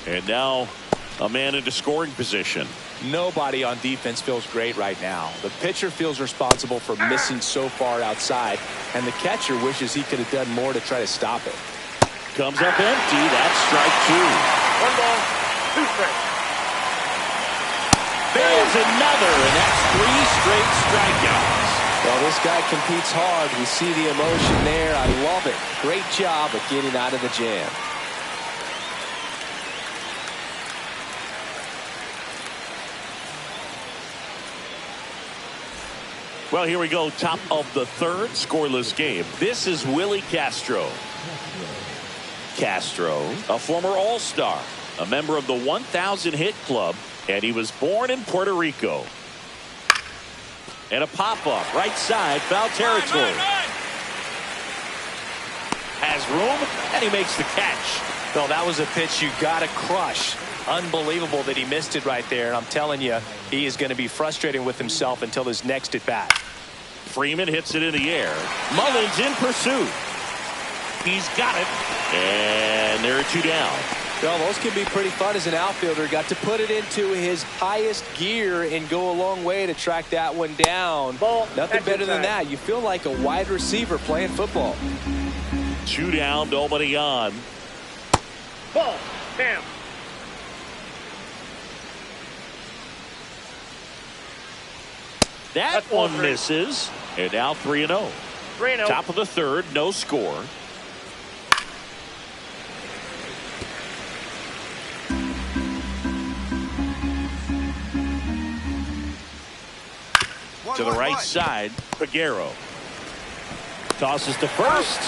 S1: And now a man into scoring position.
S2: Nobody on defense feels great right now. The pitcher feels responsible for missing so far outside, and the catcher wishes he could have done more to try to stop it.
S1: comes up empty. That's strike 2.
S3: 1 ball, 2 strikes.
S1: There's another, and that's 3 straight strikeouts.
S2: Well, this guy competes hard. We see the emotion there. I love it. Great job of getting out of the jam.
S1: Well, here we go. Top of the third, scoreless game. This is Willie Castro. Castro, a former All-Star, a member of the 1,000 hit club, and he was born in Puerto Rico. And a pop-up, right side, foul territory. Has room, and he makes the catch.
S2: Well, that was a pitch you got to crush. Unbelievable that he missed it right there. And I'm telling you, he is going to be frustrated with himself until his next at bat.
S1: Freeman hits it in the air. Mullins in pursuit. He's got it. And there are 2 down.
S2: Well, those can be pretty fun as an outfielder. Got to put it into his highest gear and go a long way to track that one down.
S3: Ball,
S2: nothing better than
S3: inside.
S2: that. You feel like a wide receiver playing football.
S1: 2 down, nobody on.
S3: Ball, Cam.
S1: That
S3: That's ball
S1: one
S3: 3.
S1: misses. And now 3-0.
S3: 3-0.
S1: Top of the third, no score. To the right side, Peguero. Tosses to first.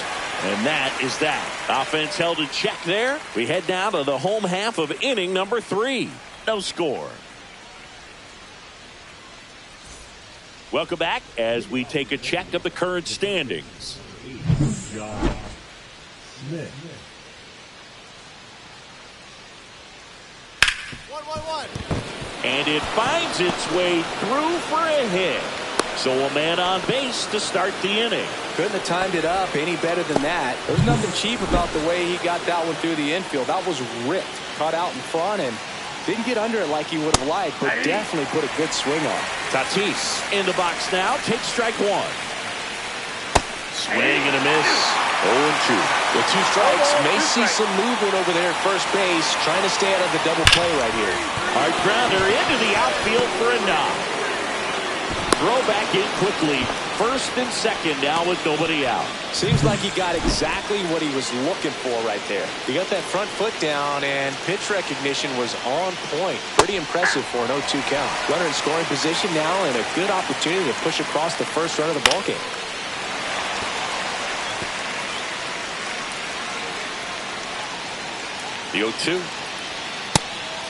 S1: And that is that. Offense held in check there. We head now to the home half of inning number 3. No score. Welcome back as we take a check of the current standings.
S4: John Smith.
S5: 1-1-1.
S1: And it finds its way through for a hit. So a man on base to start the inning.
S2: Couldn't have timed it up any better than that. There's nothing cheap about the way he got that one through the infield. That was ripped. Caught out in front and didn't get under it like he would have liked, but definitely put a good swing on.
S1: Tatis in the box now. Takes strike 1. Swing and a miss. 0-2.
S2: With 2 strikes, may see some movement over there at first base, trying to stay out of the double play right here.
S1: Hard grounder into the outfield for a knock. Throw back in quickly. First and second now with nobody out.
S2: Seems like he got exactly what he was looking for right there. He got that front foot down, and pitch recognition was on point. Pretty impressive for an 0-2 count. Runner in scoring position now, and a good opportunity to push across the first run of the ballgame.
S1: The 0-2.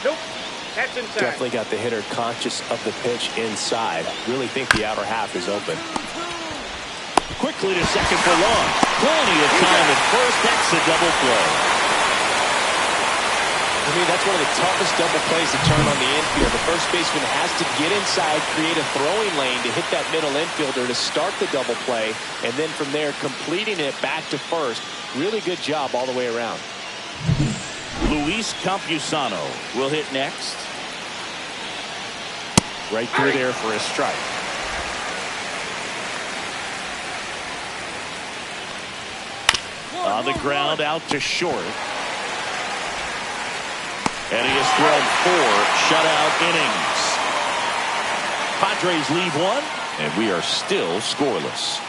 S3: Nope. That's inside.
S2: Definitely got the hitter conscious of the pitch inside. Really think the outer half is open.
S1: Quickly to second for 1. Plenty of time at first. That's a double play.
S2: I mean, that's one of the toughest double plays to turn on the infield. The first baseman has to get inside, create a throwing lane to hit that middle infielder to start the double play, and then from there completing it back to first. Really good job all the way around.
S1: Luis Campusano will hit next. Right through there for a strike. On the ground out to short. And he has thrown 4 shutout innings. Padres leave 1, and we are still scoreless.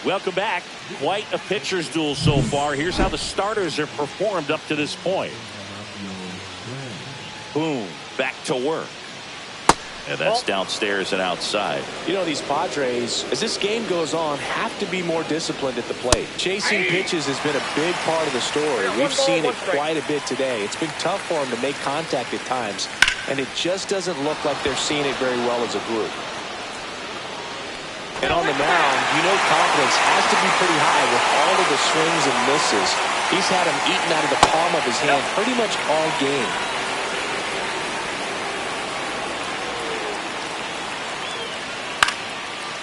S1: Welcome back. Quite a pitcher's duel so far. Here's how the starters have performed up to this point. Boom, back to work. And that's downstairs and outside.
S2: You know, these Padres, as this game goes on, have to be more disciplined at the plate. Chasing pitches has been a big part of the story. We've seen it quite a bit today. It's been tough for them to make contact at times, and it just doesn't look like they're seeing it very well as a group. And on the mound, you know confidence has to be pretty high with all of the swings and misses. He's had them eaten out of the palm of his hand pretty much all game.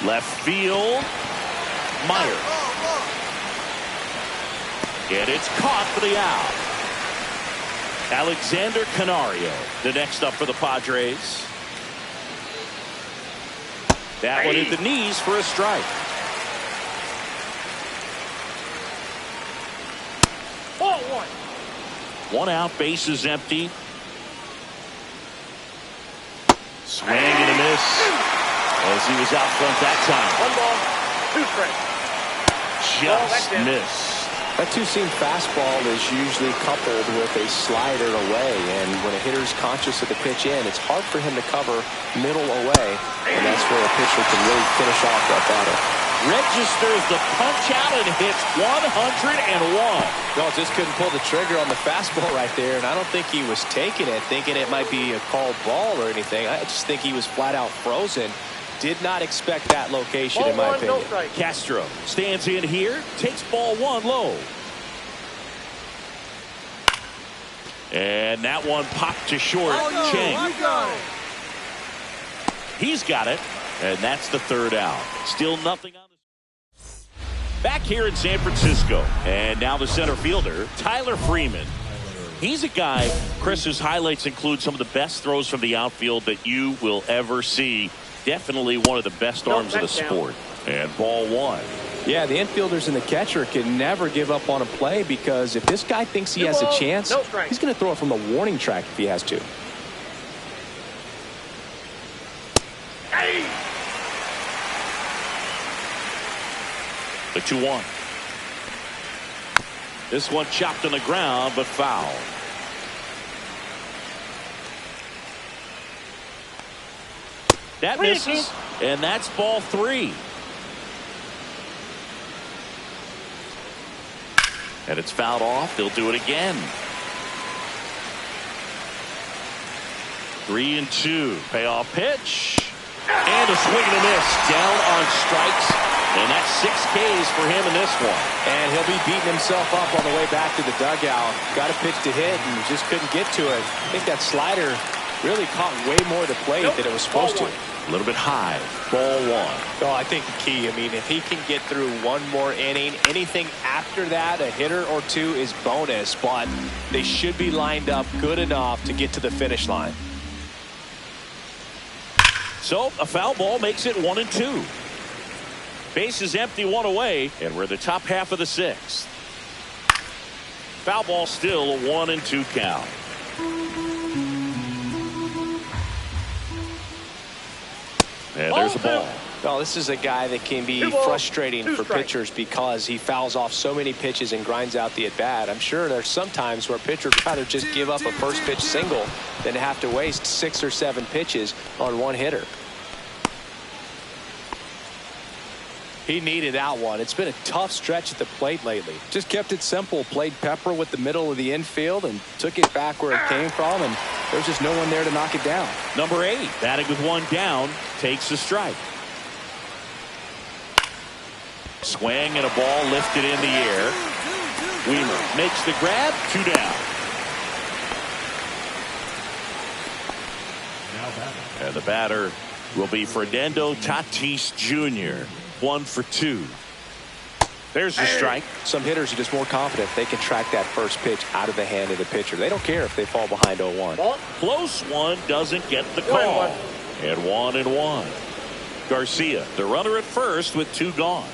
S1: Left field, Meyer. And it's caught for the out. Alexander Canario, the next up for the Padres. That one at the knees for a strike. 1 out, bases empty. Swing and a miss as he was out front that time.
S3: 1 ball, 2 strikes.
S1: Just missed.
S2: That two-seam fastball is usually coupled with a slider away, and when a hitter's conscious of the pitch in, it's hard for him to cover middle away, and that's where a pitcher can really finish off that batter.
S1: Registers the punch out and hits 101.
S2: No, just couldn't pull the trigger on the fastball right there, and I don't think he was taking it, thinking it might be a called ball or anything. I just think he was flat out frozen. Did not expect that location, in my opinion.
S1: Castro stands in here, takes ball 1 low. And that one popped to short. Chang. He's got it, and that's the 3rd out. Still nothing on the... Back here in San Francisco, and now the center fielder, Tyler Freeman. He's a guy, Chris's highlights include some of the best throws from the outfield that you will ever see. Definitely one of the best arms of the sport. And ball 1.
S2: Yeah, the infielders and the catcher can never give up on a play, because if this guy thinks he has a chance, he's going to throw it from the warning track if he has to.
S1: The 2-1. This one chopped on the ground, but foul. That misses, and that's ball 3. And it's fouled off. They'll do it again. 3-2. Payoff pitch. And a swing and a miss. Down on strikes. And that's 6 Ks for him in this one.
S2: And he'll be beating himself up on the way back to the dugout. Got a pitch to hit and just couldn't get to it. I think that slider really caught way more to plate than it was supposed to.
S1: A little bit high. Ball 1.
S2: Oh, I think the key, I mean, if he can get through 1 more inning, anything after that, a hitter or 2 is bonus, but they should be lined up good enough to get to the finish line.
S1: So a foul ball makes it 1-2. Base is empty, 1 away, and we're the top half of the 6th. Foul ball still a 1-2 count. And there's a ball.
S2: Well, this is a guy that can be frustrating for pitchers because he fouls off so many pitches and grinds out the at-bat. I'm sure there's some times where pitchers would rather just give up a first pitch single than have to waste 6 or 7 pitches on 1 hitter. He needed that one. It's been a tough stretch at the plate lately. Just kept it simple. Played pepper with the middle of the infield and took it back where it came from, and there's just no one there to knock it down.
S1: Number 8, batting with 1 down, takes a strike. Swing and a ball lifted in the air. Wheeler makes the grab. 2 down. And the batter will be Fernando Tatis Jr. 1 for 2. There's a strike.
S2: Some hitters are just more confident they can track that first pitch out of the hand of the pitcher. They don't care if they fall behind 0-1.
S1: Close one, doesn't get the call. And 1-1. Garcia, the runner at first with 2 gone.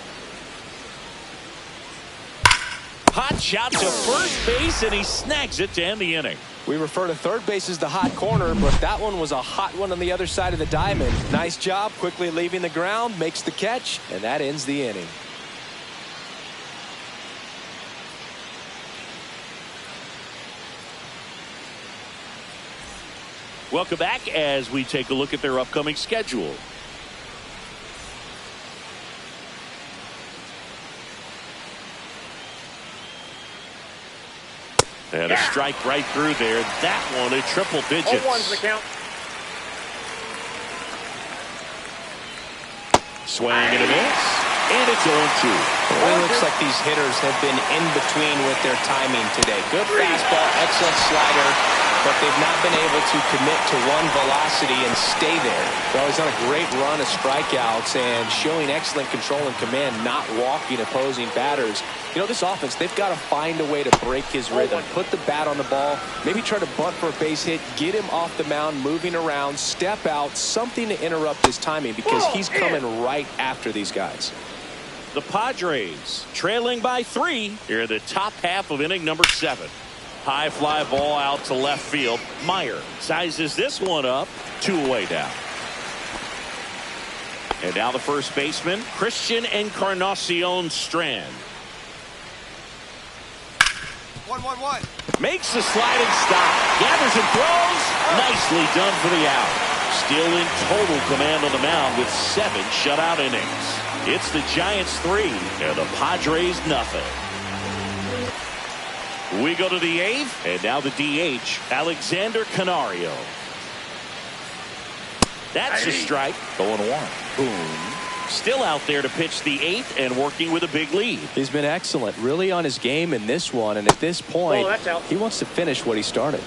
S1: Hot shot to first base, and he snags it to end the inning.
S2: We refer to third base as the hot corner, but that one was a hot one on the other side of the diamond. Nice job, quickly leaving the ground, makes the catch, and that ends the inning.
S1: Welcome back as we take a look at their upcoming schedule. And a strike right through there. That one a triple digits.
S3: 0-1's the count.
S1: Swing and a miss. And it's 0-2.
S2: It looks like these hitters have been in between with their timing today. Good fastball, excellent slider, but they've not been able to commit to one velocity and stay there. Well, he's on a great run of strikeouts and showing excellent control and command, not walking opposing batters. You know, this offense, they've got to find a way to break his rhythm, put the bat on the ball, maybe try to bunt for a base hit, get him off the mound, moving around, step out, something to interrupt his timing because he's coming right after these guys.
S1: The Padres trailing by 3 here in the top half of inning number 7. High fly ball out to left field. Meyer sizes this one up. 2 away now. And now the first baseman, Christian Encarnacion Strand.
S5: 1-1-1.
S1: Makes the sliding stop. Gathers and throws. Nicely done for the out. Still in total command on the mound with 7 shutout innings. It's the Giants 3 and the Padres nothing. We go to the 8th, and now the DH, Alexander Canario. That's a strike. 0-1. Boom. Still out there to pitch the 8th and working with a big lead.
S2: He's been excellent, really on his game in this one, and at this point, he wants to finish what he started.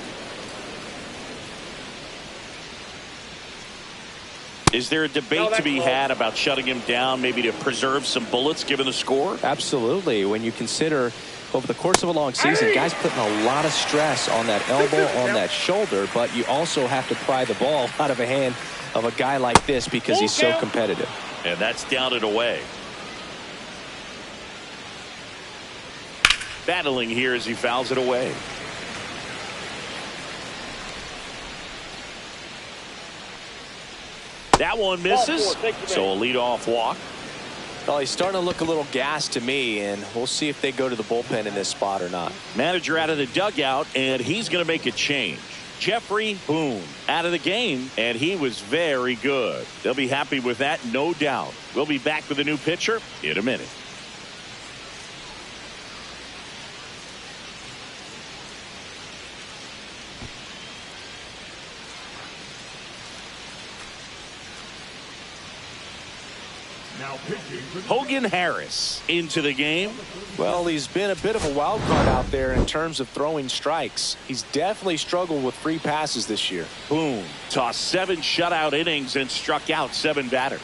S1: Is there a debate to be had about shutting him down, maybe to preserve some bullets given the score?
S2: Absolutely. When you consider over the course of a long season, guys putting a lot of stress on that elbow, on that shoulder, but you also have to pry the ball out of a hand of a guy like this because he's so competitive.
S1: And that's down and away. Battling here as he fouls it away. That one misses, so a leadoff walk.
S2: Well, he's starting to look a little gassed to me, and we'll see if they go to the bullpen in this spot or not.
S1: Manager out of the dugout, and he's going to make a change. Jeffrey Boone out of the game, and he was very good. They'll be happy with that, no doubt. We'll be back with a new pitcher in a minute. Hogan Harris into the game.
S2: Well, he's been a bit of a wild card out there in terms of throwing strikes. He's definitely struggled with free passes this year.
S1: Boom. Tossed 7 shutout innings and struck out 7 batters.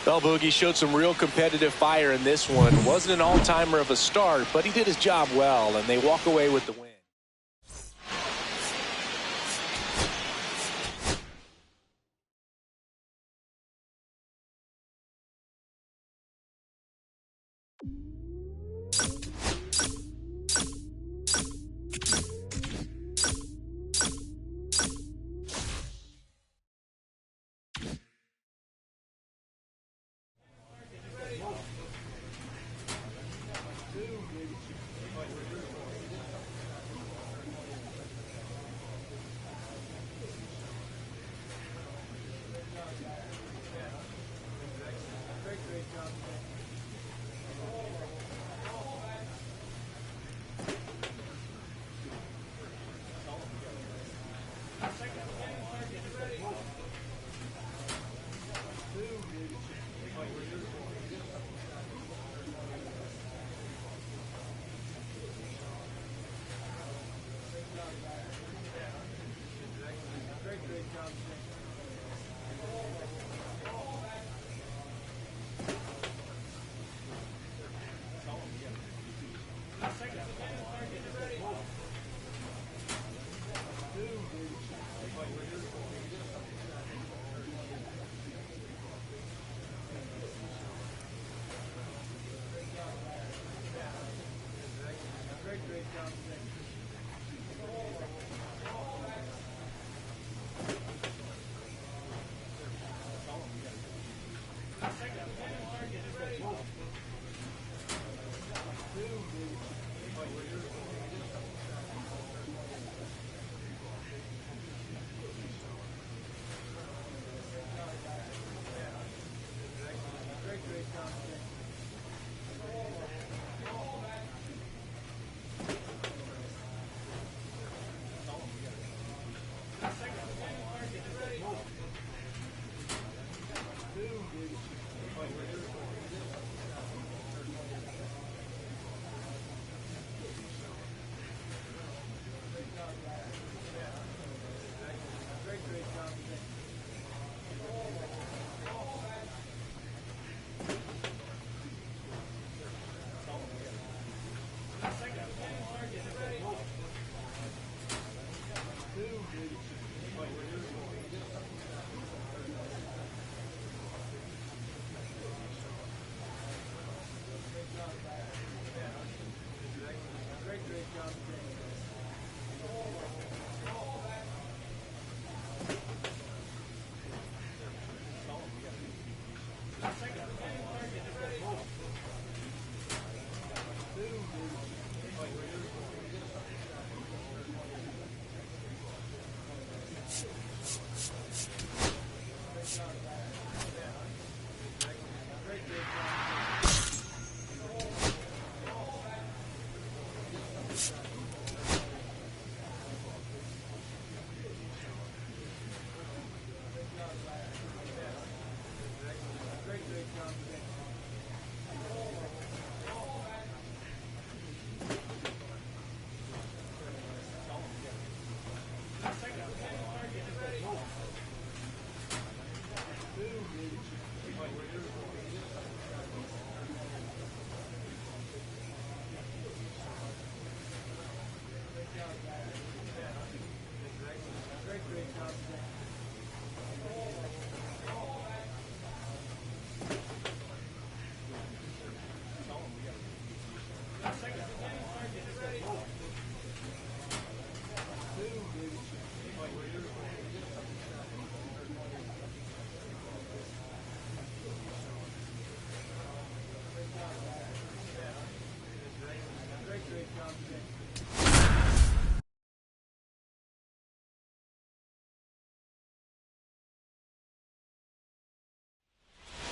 S2: Well, Boogie showed some real competitive fire in this one. Wasn't an all-timer of a start, but he did his job well, and they walk away with the win.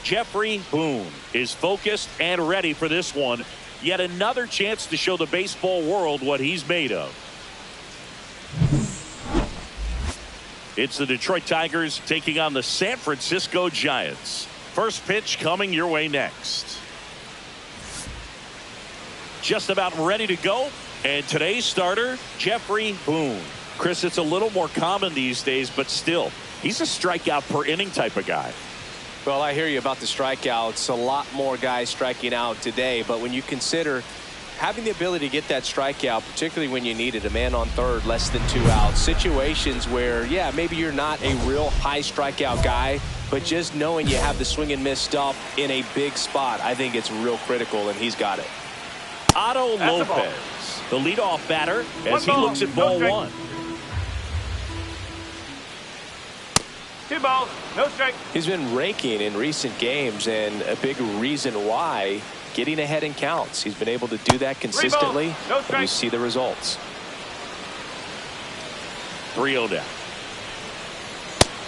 S1: Jeffrey Boone is focused and ready for this one. Yet another chance to show the baseball world what he's made of. It's the Detroit Tigers taking on the San Francisco Giants. First pitch coming your way next. Just about ready to go. And today's starter, Jeffrey Boone. Chris, it's a little more common these days, but still, he's a strikeout per inning type of guy.
S2: Well, I hear you about the strikeouts. A lot more guys striking out today. But when you consider having the ability to get that strikeout, particularly when you need it, a man on third, less than 2 outs, situations where, yeah, maybe you're not a real high strikeout guy, but just knowing you have the swing and miss stuff in a big spot, I think it's real critical, and he's got it.
S1: Otto Lopez, the leadoff batter, as he looks at ball one.
S3: 2 balls, no strike.
S2: He's been raking in recent games, and a big reason why, getting ahead in counts. He's been able to do that consistently,
S3: no
S2: and you see the results.
S1: 3-0 down.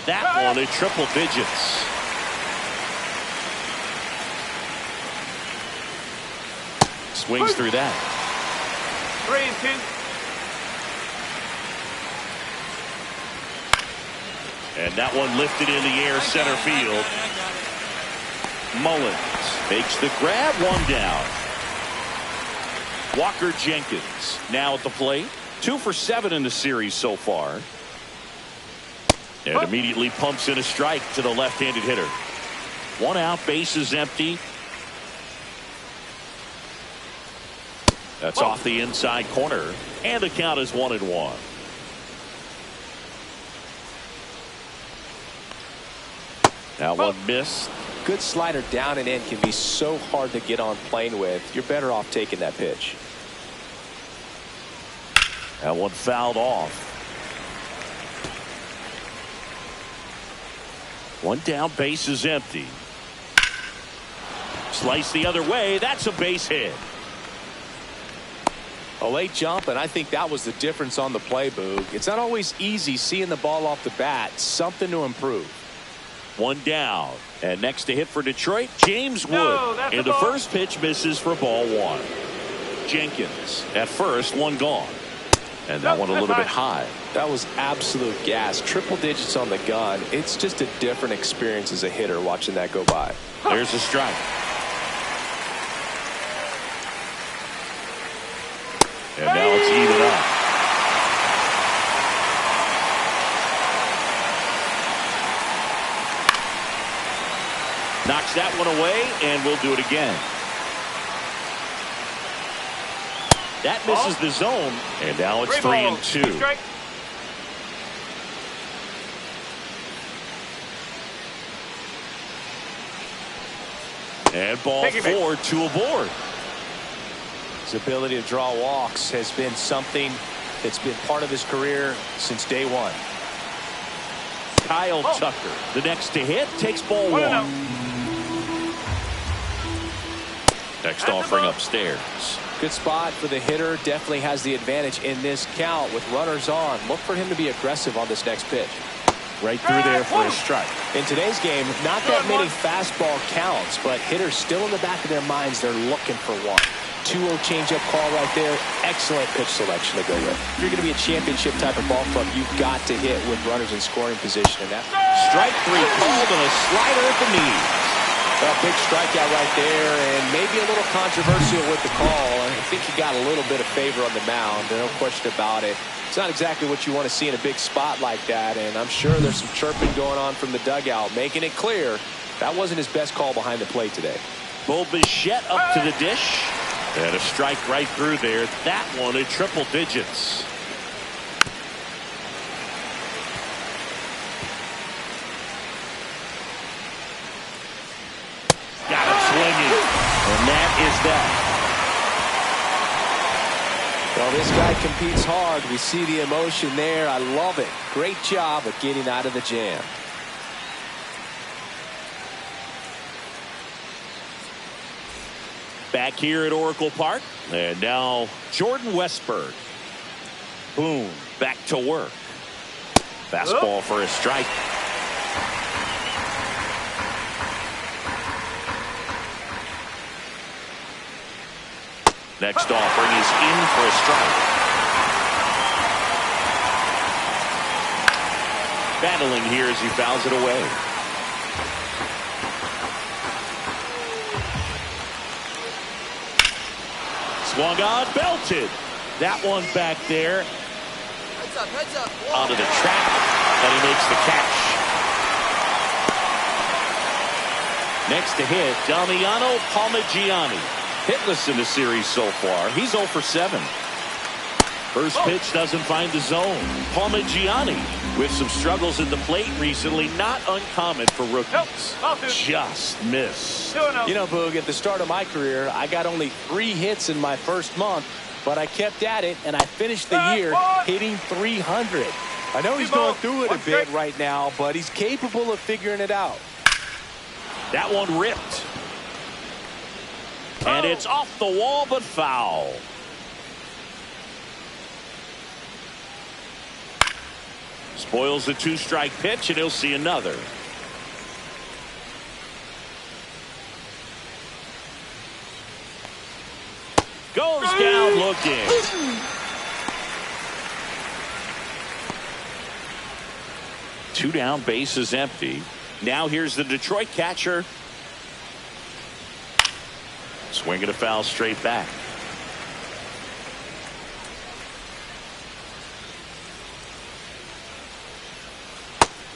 S1: That one in triple digits. Swings through that.
S3: 3-2.
S1: And that one lifted in the air, center field. Mullins makes the grab, 1 down. Walker Jenkins now at the plate. 2 for 7 in the series so far. And immediately pumps in a strike to the left-handed hitter. 1 out, base is empty. That's off the inside corner. And the count is 1-1. Now one missed.
S2: Good slider down and in can be so hard to get on plane with. You're better off taking that pitch.
S1: That one fouled off. 1 down, base is empty. Slice the other way. That's a base hit.
S2: A late jump, and I think that was the difference on the play, Boog. It's not always easy seeing the ball off the bat. Something to improve.
S1: 1 down. And next to hit for Detroit, James Wood. And the first pitch misses for ball 1. Jenkins at first, 1 gone. And that one a little bit high.
S2: That was absolute gas. Triple digits on the gun. It's just a different experience as a hitter watching that go by.
S1: There's a strike. And now it's even up. Knocks that one away, and we'll do it again. That misses the zone, and now it's 3-2. And ball 4, 2 aboard.
S2: His ability to draw walks has been something that's been part of his career since day 1.
S1: Kyle Tucker, the next to hit, takes ball 1. Next offering upstairs.
S2: Good spot for the hitter. Definitely has the advantage in this count with runners on. Look for him to be aggressive on this next pitch.
S1: Right through there for a strike.
S2: In today's game, not that many fastball counts, but hitters still in the back of their minds, they're looking for one. 2-0 changeup call right there. Excellent pitch selection to go with. If you're going to be a championship type of ball club, you've got to hit with runners in scoring position. And that
S1: strike 3 called and a slider at the knee.
S2: A big strikeout right there, and maybe a little controversial with the call. I think he got a little bit of favor on the mound, no question about it. It's not exactly what you want to see in a big spot like that, and I'm sure there's some chirping going on from the dugout, making it clear that wasn't his best call behind the plate today.
S1: Bo Bichette up to the dish, and a strike right through there. That one in triple digits. Got it swinging, and that is that.
S2: Well, this guy competes hard. We see the emotion there. I love it. Great job of getting out of the jam.
S1: Back here at Oracle Park, and now Jordan Westburg. Boom, back to work. Fastball for a strike. Next offering is in for a strike. Battling here as he fouls it away. Swung on, belted. That one back there.
S5: Heads up.
S1: Onto the track, and he makes the catch. Next to hit, Damiano Palmigiani. Hitless in the series so far. He's 0 for 7. First pitch doesn't find the zone. Palmigiani with some struggles at the plate recently. Not uncommon for rookies. Just miss.
S2: You know, Boog, at the start of my career, I got only 3 hits in my first month, but I kept at it, and I finished the year hitting 300. I know he's going through it a bit right now, but he's capable of figuring it out.
S1: That one ripped. And it's off the wall, but foul. Spoils the 2-strike pitch, and he'll see another. Goes down looking. Two down, base is empty. Now here's the Detroit catcher. Swinging a foul straight back.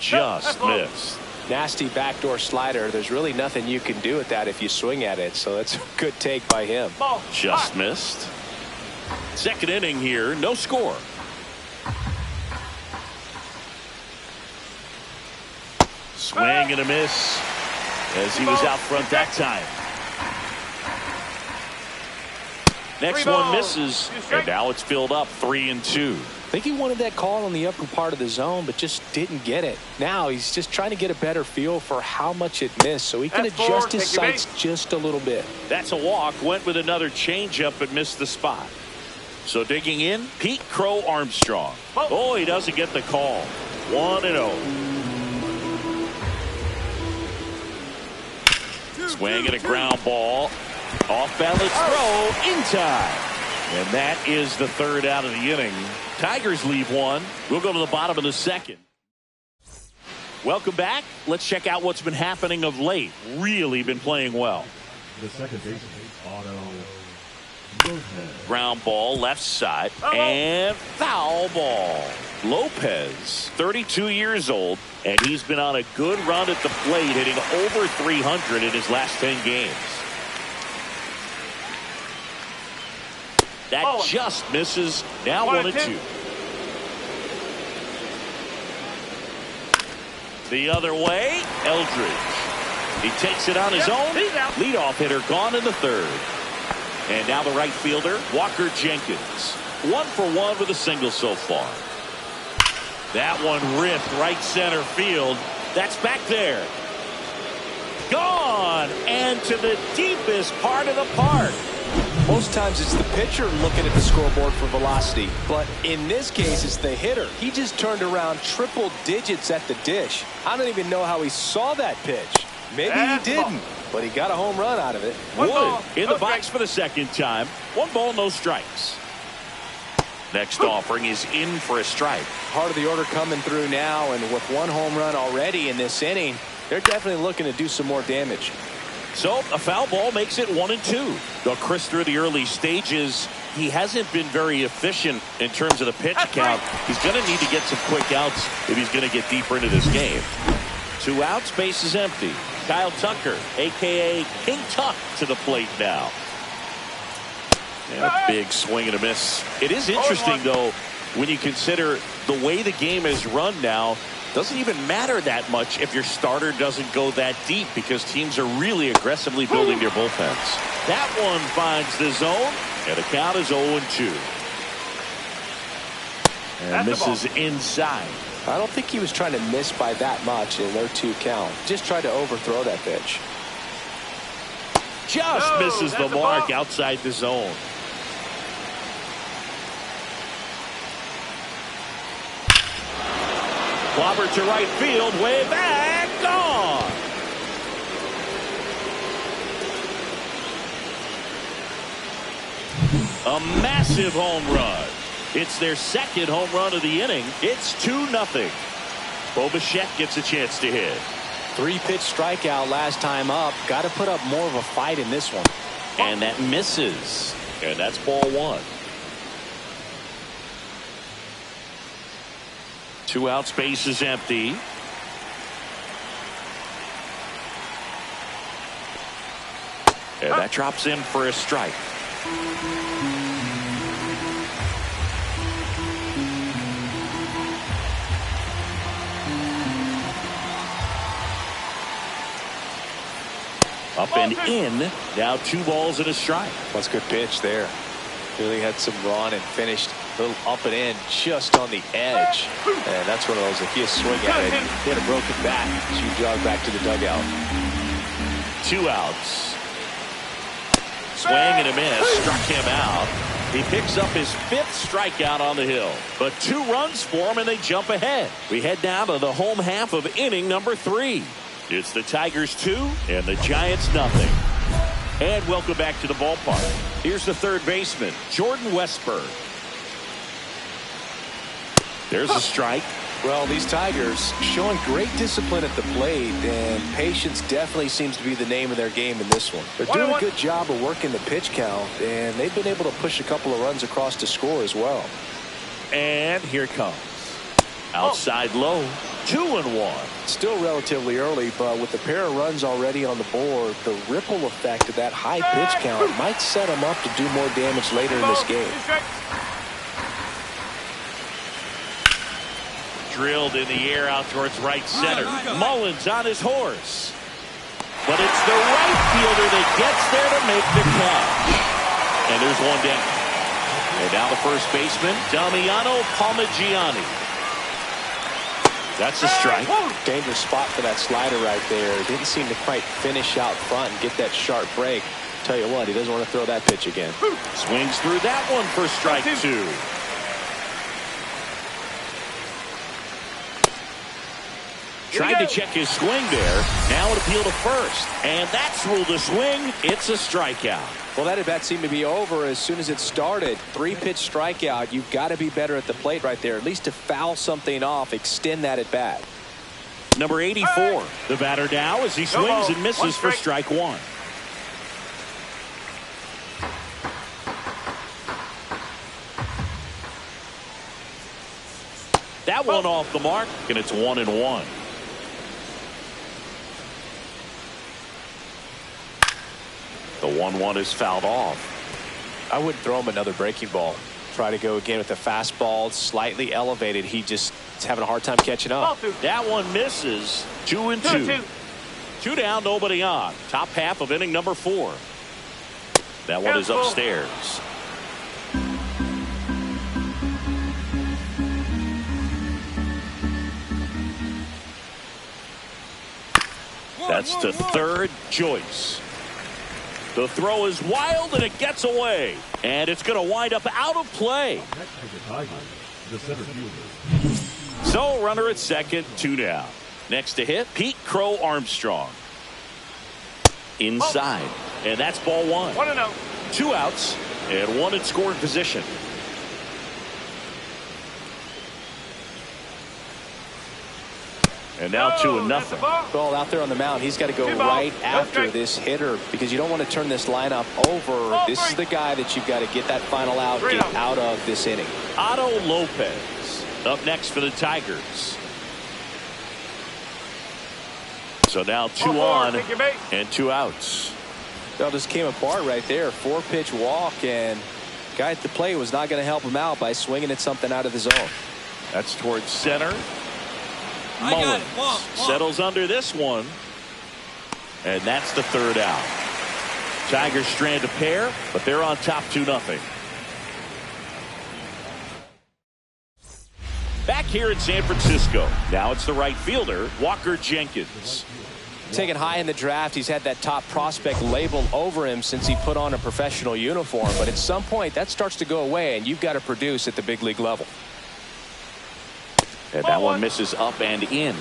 S1: Just missed.
S2: Nasty backdoor slider. There's really nothing you can do with that if you swing at it, so that's a good take by him.
S1: Just missed. Second inning here, no score. Swing and a miss as he was out front that time. Next one misses, and now it's filled up 3-2.
S2: I think he wanted that call on the upper part of the zone, but just didn't get it. Now he's just trying to get a better feel for how much it missed so he can adjust his sights just a little bit.
S1: That's a walk. Went with another changeup but missed the spot. So digging in, Pete Crow Armstrong. Oh, he doesn't get the call. 1-0. Swing and a ground ball. Off balance throw in time. And that is the third out of the inning. Tigers leave one. We'll go to the bottom of the second. Welcome back. Let's check out what's been happening of late. Really been playing well.
S4: The second baseman, Otto Lopez.
S1: Ground ball left side and foul ball. Lopez, 32 years old, and he's been on a good run at the plate, hitting over 300 in his last 10 games. That just misses. Now 1-2. The other way, Eldridge. He takes it on his own. Leadoff hitter gone in the third. And now the right fielder, Walker Jenkins. 1 for 1 with a single so far. That one ripped right center field. That's back there. Gone and to the deepest part of the park.
S2: Most times it's the pitcher looking at the scoreboard for velocity, but in this case it's the hitter. He just turned around triple digits at the dish. I don't even know how he saw that pitch. Maybe he didn't, but he got a home run out of it.
S1: Wood in the box for the second time. 1 ball, no strikes. Next offering is in for a strike.
S2: Part of the order coming through now, and with 1 home run already in this inning, they're definitely looking to do some more damage.
S1: So a foul ball makes it 1-2. Though Chris, through the early stages, he hasn't been very efficient in terms of the pitch count. He's going to need to get some quick outs if he's going to get deeper into this game. 2 outs, base is empty. Kyle Tucker, a.k.a. King Tuck, to the plate now. And a big swing and a miss. It is interesting, though, when you consider the way the game is run now. Doesn't even matter that much if your starter doesn't go that deep because teams are really aggressively building their bullpens. That one finds the zone, and the count is 0-2. And misses inside.
S2: I don't think he was trying to miss by that much in their 2 count. Just tried to overthrow that pitch.
S1: Just misses the mark outside the zone. Clobber to right field, way back, gone. A massive home run. It's their second home run of the inning. It's 2-0. Bo Bichette gets a chance to hit.
S2: 3-pitch strikeout last time up. Got to put up more of a fight in this one.
S1: And that misses. And that's ball 1. 2 outs, base is empty. And that drops in for a strike. Up and in. Now 2 balls and a strike.
S2: That's a good pitch there. Really had some run and finished a little up and in just on the edge. And that's one of those, if you swing at it, he had a broken back as you jog back to the dugout.
S1: 2 outs. Swing and a miss. Struck him out. He picks up his 5th strikeout on the hill. But 2 runs for him and they jump ahead. We head down to the home half of inning number 3. It's the Tigers 2 and the Giants nothing. And welcome back to the ballpark. Here's the third baseman, Jordan Westburg. There's a strike.
S2: Well, these Tigers showing great discipline at the plate, and patience definitely seems to be the name of their game in this one. They're doing a good job of working the pitch count, and they've been able to push a couple of runs across to score as well.
S1: And here it comes. Outside low, 2-1.
S2: Still relatively early, but with the pair of runs already on the board, the ripple effect of that high pitch count might set them up to do more damage later in this game.
S1: Drilled in the air out towards right center. Mullins on his horse. But it's the right fielder that gets there to make the catch. And there's one down. And now the first baseman, Damiano Palmigiani. That's a strike.
S2: Dangerous spot for that slider right there. Didn't seem to quite finish out front and get that sharp break. Tell you what, he doesn't want to throw that pitch again.
S1: Swings through that one for strike 2. Tried to check his swing there. Now an appeal to first. And that's ruled a swing. It's a strikeout.
S2: Well, that at bat seemed to be over as soon as it started. 3-pitch strikeout. You've got to be better at the plate right there. At least to foul something off, extend that at bat.
S1: Number 84. The batter now as he swings and misses for strike 1. That one off the mark, and it's 1-1. The 1-1 is fouled off.
S2: I wouldn't throw him another breaking ball. Try to go again with the fastball, slightly elevated. He just is having a hard time catching up.
S1: That one misses. 2-2. 2 down, nobody on. Top half of inning number 4. That one is upstairs. That's to third, Joyce. The throw is wild and it gets away. And it's going to wind up out of play. So runner at second, 2 down. Next to hit, Pete Crow Armstrong. Inside. And that's ball 1.
S3: 1-0.
S1: 2 outs and 1 in scoring position. And now 2-0.
S2: Well, out there on the mound, he's got to go right after this hitter because you don't want to turn this lineup over. This is the guy that you've got to get that final out, get out of this inning.
S1: Otto Lopez up next for the Tigers. So now 2 on and 2 outs.
S2: Well, just came apart right there. 4-pitch walk, and guy at the plate was not going to help him out by swinging at something out of the zone.
S1: That's towards center. Mullins settles under this one. And that's the 3rd out. Tigers strand a pair, but they're on top 2-0. Back here in San Francisco. Now it's the right fielder, Walker Jenkins.
S2: Taken high in the draft, he's had that top prospect label over him since he put on a professional uniform. But at some point, that starts to go away, and you've got to produce at the big league level.
S1: And that one misses up and in.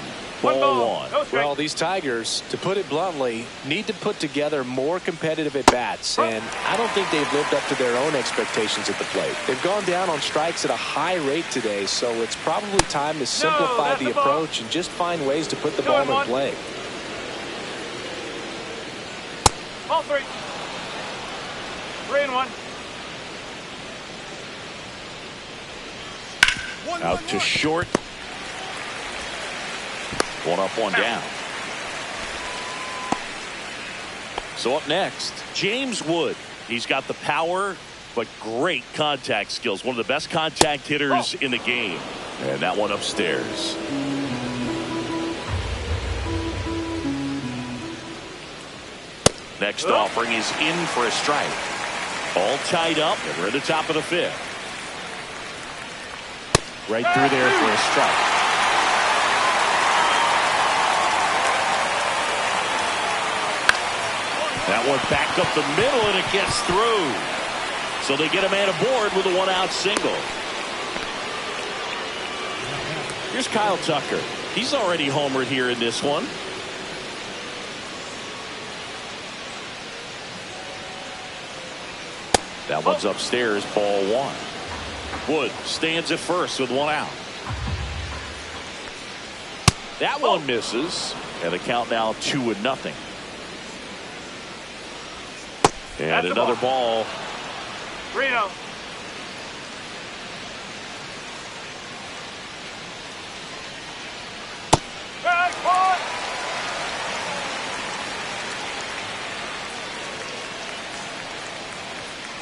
S1: Ball one.
S3: No strike.
S2: Well, these Tigers, to put it bluntly, need to put together more competitive at-bats, and I don't think they've lived up to their own expectations at the plate. They've gone down on strikes at a high rate today, so it's probably time to simplify the approach and just find ways to put the ball in play.
S3: Ball three. 3-1.
S1: Out to short. One up, one down. So up next, James Wood. He's got the power, but great contact skills. One of the best contact hitters in the game. And that one upstairs. Next offering is in for a strike. All tied up, and we're at the top of the fifth.
S2: Right through there for a strike.
S1: That one backed up the middle, and it gets through. So they get a man aboard with a one-out single. Here's Kyle Tucker. He's already homered here in this one. That one's upstairs, ball one. Wood stands at first with one out. That one misses, and the count now 2-0. And another ball.
S3: 3-0.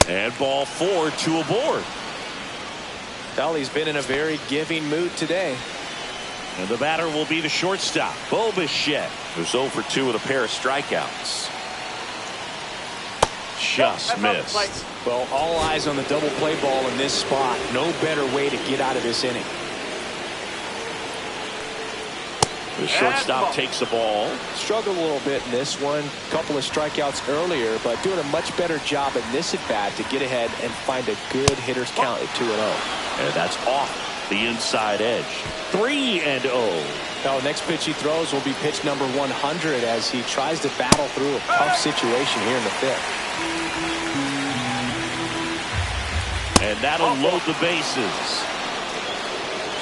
S1: And ball four, two aboard.
S2: Well, he's been in a very giving mood today.
S1: And the batter will be the shortstop, Bo Bichette, who's 0 for 2 with a pair of strikeouts. Just missed.
S2: Well, all eyes on the double play ball in this spot. No better way to get out of this inning.
S1: The shortstop takes the ball.
S2: Struggled a little bit in this one. Couple of strikeouts earlier, but doing a much better job in this at-bat to get ahead and find a good hitter's count at 2-0.
S1: And that's off the inside edge. 3-0.
S2: Now, next pitch he throws will be pitch number 100 as he tries to battle through a tough situation here in the fifth.
S1: And that'll load the bases.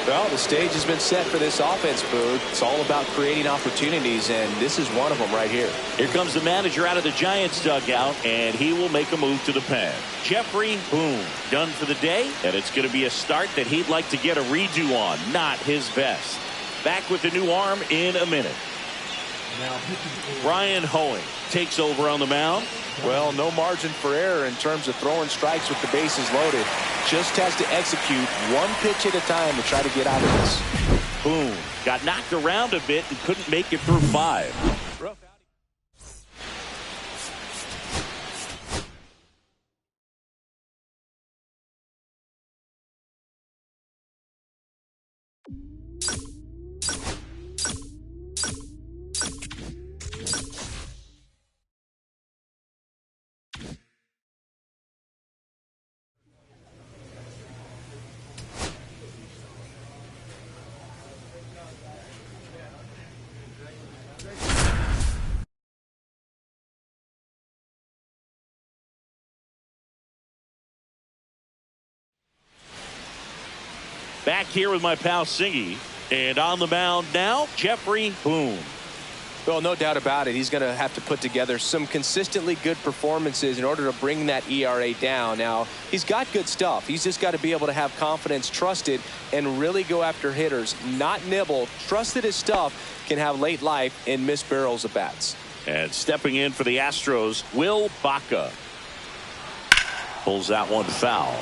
S2: Well, the stage has been set for this offense, Boog. It's all about creating opportunities, and this is one of them right here.
S1: Here comes the manager out of the Giants dugout, and he will make a move to the pen. Jeffrey Boone done for the day, and it's going to be a start that he'd like to get a redo on. Not his best. Back with the new arm in a minute. Brian Hoeing takes over on the mound.
S2: Well, no margin for error in terms of throwing strikes with the bases loaded. Just has to execute one pitch at a time to try to get out of this.
S1: Boone got knocked around a bit and couldn't make it through 5. Back here with my pal Singy, and on the mound now, Jeffrey Boone.
S2: Well, no doubt about it. He's going to have to put together some consistently good performances in order to bring that ERA down. Now, he's got good stuff. He's just got to be able to have confidence, trust it, and really go after hitters, not nibble. Trust that his stuff can have late life and miss barrels of bats.
S1: And stepping in for the Astros, Will Baca. Pulls that one foul.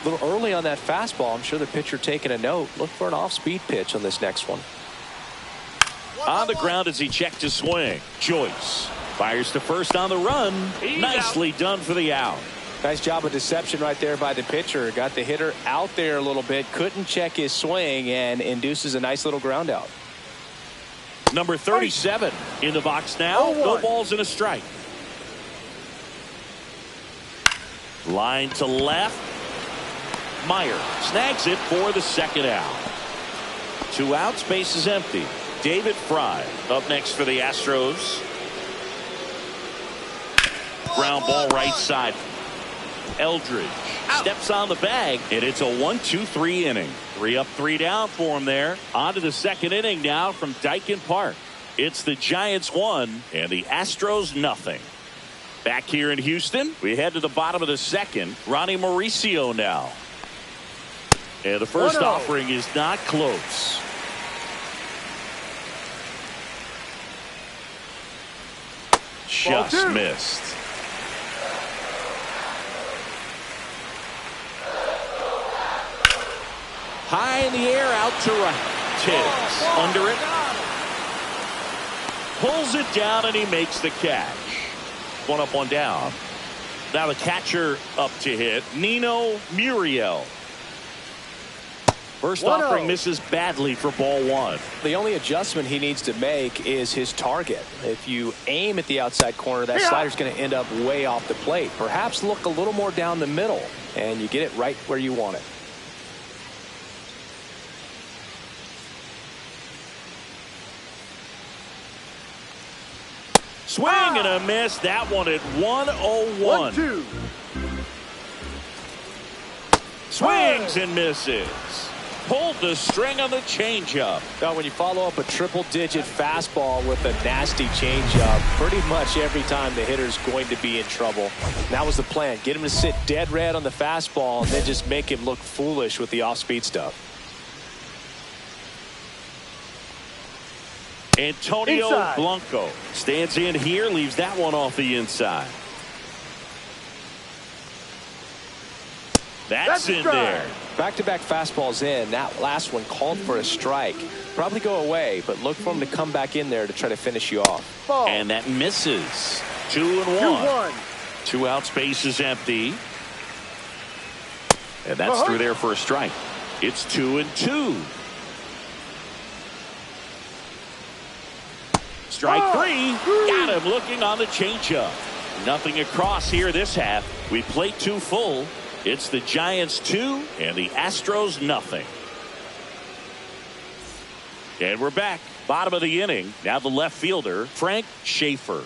S2: A little early on that fastball. I'm sure the pitcher taking a note. Look for an off-speed pitch on this next one.
S1: On the ground as he checked his swing. Joyce fires to first on the run. Nicely done for the out.
S2: Nice job of deception right there by the pitcher. Got the hitter out there a little bit. Couldn't check his swing and induces a nice little ground out.
S1: Number 37 in the box now. No balls and a strike. Line to left. Meyer snags it for the second out. Two outs, base is empty. David Fry up next for the Astros. Ground ball right side. Eldridge steps on the bag, and it's a 1-2-3 inning. 3 up, 3 down for him there. On to the second inning now from Dyken Park. It's the Giants 1 and the Astros nothing. Back here in Houston, we head to the bottom of the second. Ronnie Mauricio now. And the first offering is not close. Just missed. High in the air, out to right. Tibbs under it. Pulls it down, and he makes the catch. 1 up, 1 down. Now the catcher up to hit, Nino Muriel. First offering misses badly for ball 1.
S2: The only adjustment he needs to make is his target. If you aim at the outside corner, that slider's going to end up way off the plate. Perhaps look a little more down the middle, and you get it right where you want it.
S1: Swing and a miss. That one at 1-0-1.
S3: 1-2.
S1: Swings and misses. Pulled the string on the changeup.
S2: Now, when you follow up a triple-digit fastball with a nasty changeup, pretty much every time the hitter's going to be in trouble. That was the plan. Get him to sit dead red on the fastball and then just make him look foolish with the off-speed stuff.
S1: Antonio Blanco stands in here, leaves that one off the inside. That's in there.
S2: Back-to-back fastballs in. That last one called for a strike. Probably go away, but look for him to come back in there to try to finish you off.
S1: And that misses. 2-1. 2 outs, base is empty. And that's through there for a strike. It's 2-2. Strike 3. Got him looking on the changeup. Nothing across here this half. We play 2 full. It's the Giants 2 and the Astros nothing. And we're back. Bottom of the inning. Now the left fielder, Frank Schaefer.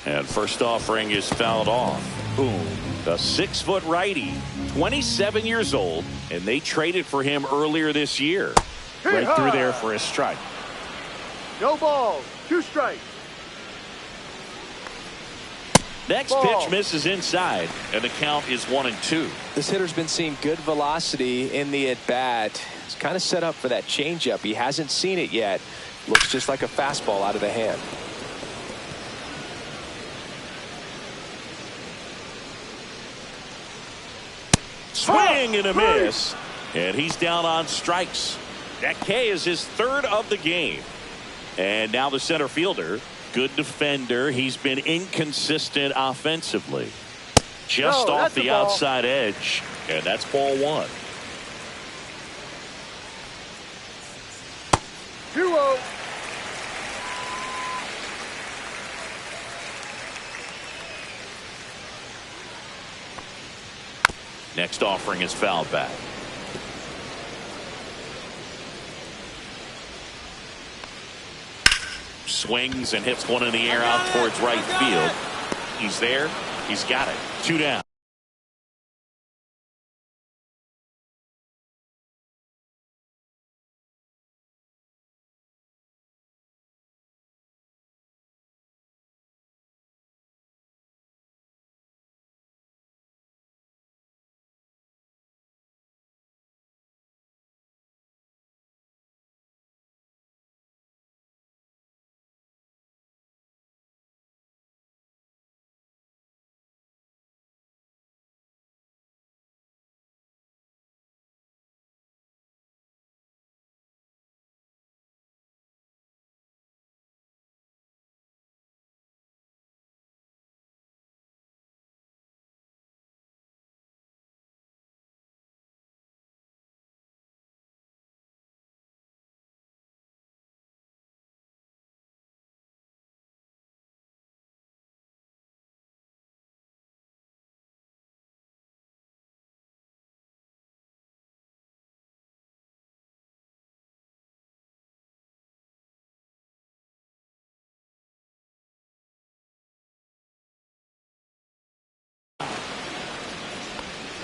S1: And first offering is fouled off. Boom. The 6-foot righty, 27 years old, and they traded for him earlier this year. Right through there for a strike.
S3: No balls. 2 strikes.
S1: Next pitch misses inside, and the count is 1-2.
S2: This hitter's been seeing good velocity in the at-bat. He's kind of set up for that changeup. He hasn't seen it yet. Looks just like a fastball out of the hand.
S1: Swing and a miss, and he's down on strikes. That K is his 3rd of the game. And now the center fielder, good defender. He's been inconsistent offensively. Just off the outside edge, and that's ball 1.
S3: 2-0.
S1: Next offering is fouled back. Swings and hits one in the air out towards right field. He's there. He's got it. 2 down.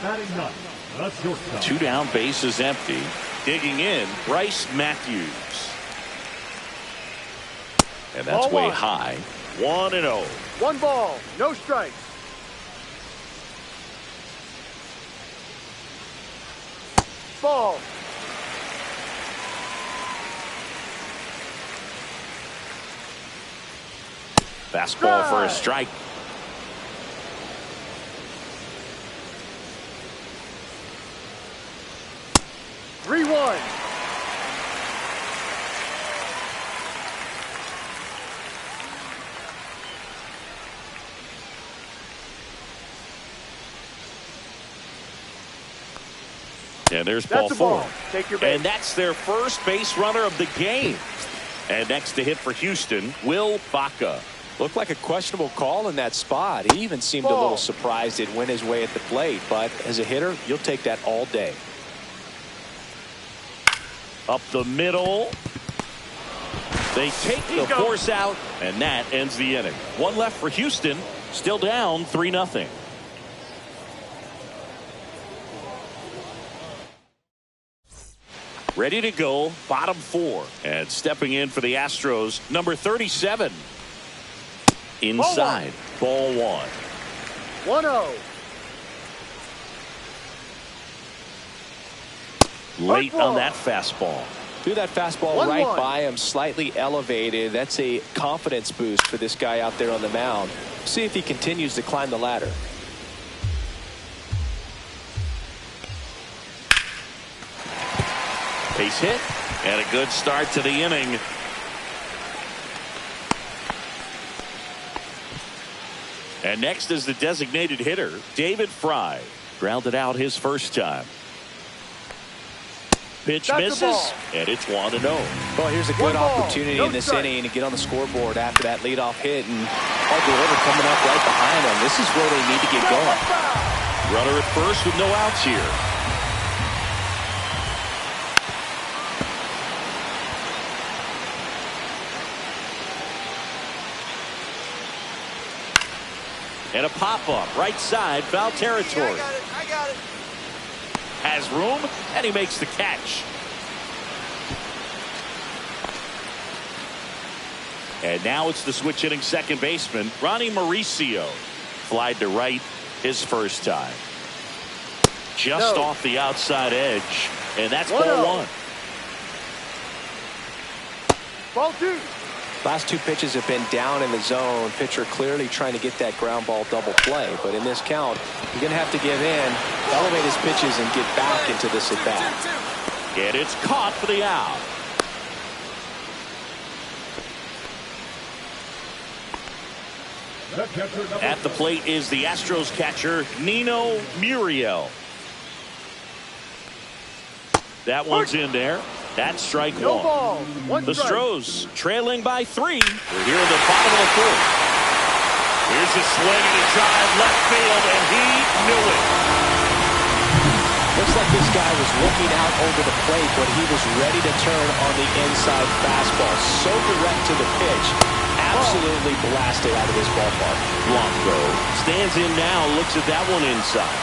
S4: Batting ninth, the shortstop.
S1: 2 down, bases empty. Digging in, Bryce Matthews. And that's
S3: Ball
S1: way
S3: one.
S1: high. 1-0.
S3: 1 ball, no strikes. Ball.
S1: Fastball for a strike.
S3: Three one.
S1: And there's
S3: That's
S1: ball
S3: a
S1: 4.
S3: ball. Take your base.
S1: And that's their first base runner of the game. And next to hit for Houston, Will Baca.
S2: Looked like a questionable call in that spot. He even seemed a little surprised it went his way at the plate. But as a hitter, you'll take that all day.
S1: Up the middle. They take the force out, and that ends the inning. 1 left for Houston. Still down 3-0. Ready to go, bottom 4. And stepping in for the Astros, number 37. Inside, ball 1.
S3: 1-0.
S1: Late on that fastball.
S2: Threw that fastball
S3: 1-1.
S2: right by him, slightly elevated. That's a confidence boost for this guy out there on the mound. See if he continues to climb the ladder.
S1: Base hit, and a good start to the inning. And next is the designated hitter, David Fry. Grounded out his first time. Pitch
S3: That's
S1: misses, and it's 1-0.
S2: Well, here's a good opportunity in this inning to get on the scoreboard after that leadoff hit, and all the order coming up right behind them. This is where they need to get going.
S1: Runner at first with no outs here. And a pop-up, right side, foul territory.
S5: I got it.
S1: Has room, and he makes the catch. And now it's the switch hitting second baseman, Ronnie Mauricio. Flied to right his first time. Just off the outside edge, and that's ball 1.
S3: Ball 2.
S2: Last 2 pitches have been down in the zone. Pitcher clearly trying to get that ground ball double play. But in this count, you're going to have to give in, elevate his pitches, and get back into this at bat.
S1: And it's caught for the out. At the plate is the Astros catcher, Nino Muriel. That one's in there. That's strike 1.
S3: No ball. 1
S1: The
S3: strike.
S1: Astros trailing by 3. We're here in the bottom of the 4th. Here's a swing and a drive left field, and he knew it.
S2: Looks like this guy was looking out over the plate, but he was ready to turn on the inside fastball. So direct to the pitch. Absolutely blasted out of this ballpark.
S1: Blanco stands in now, looks at that one inside.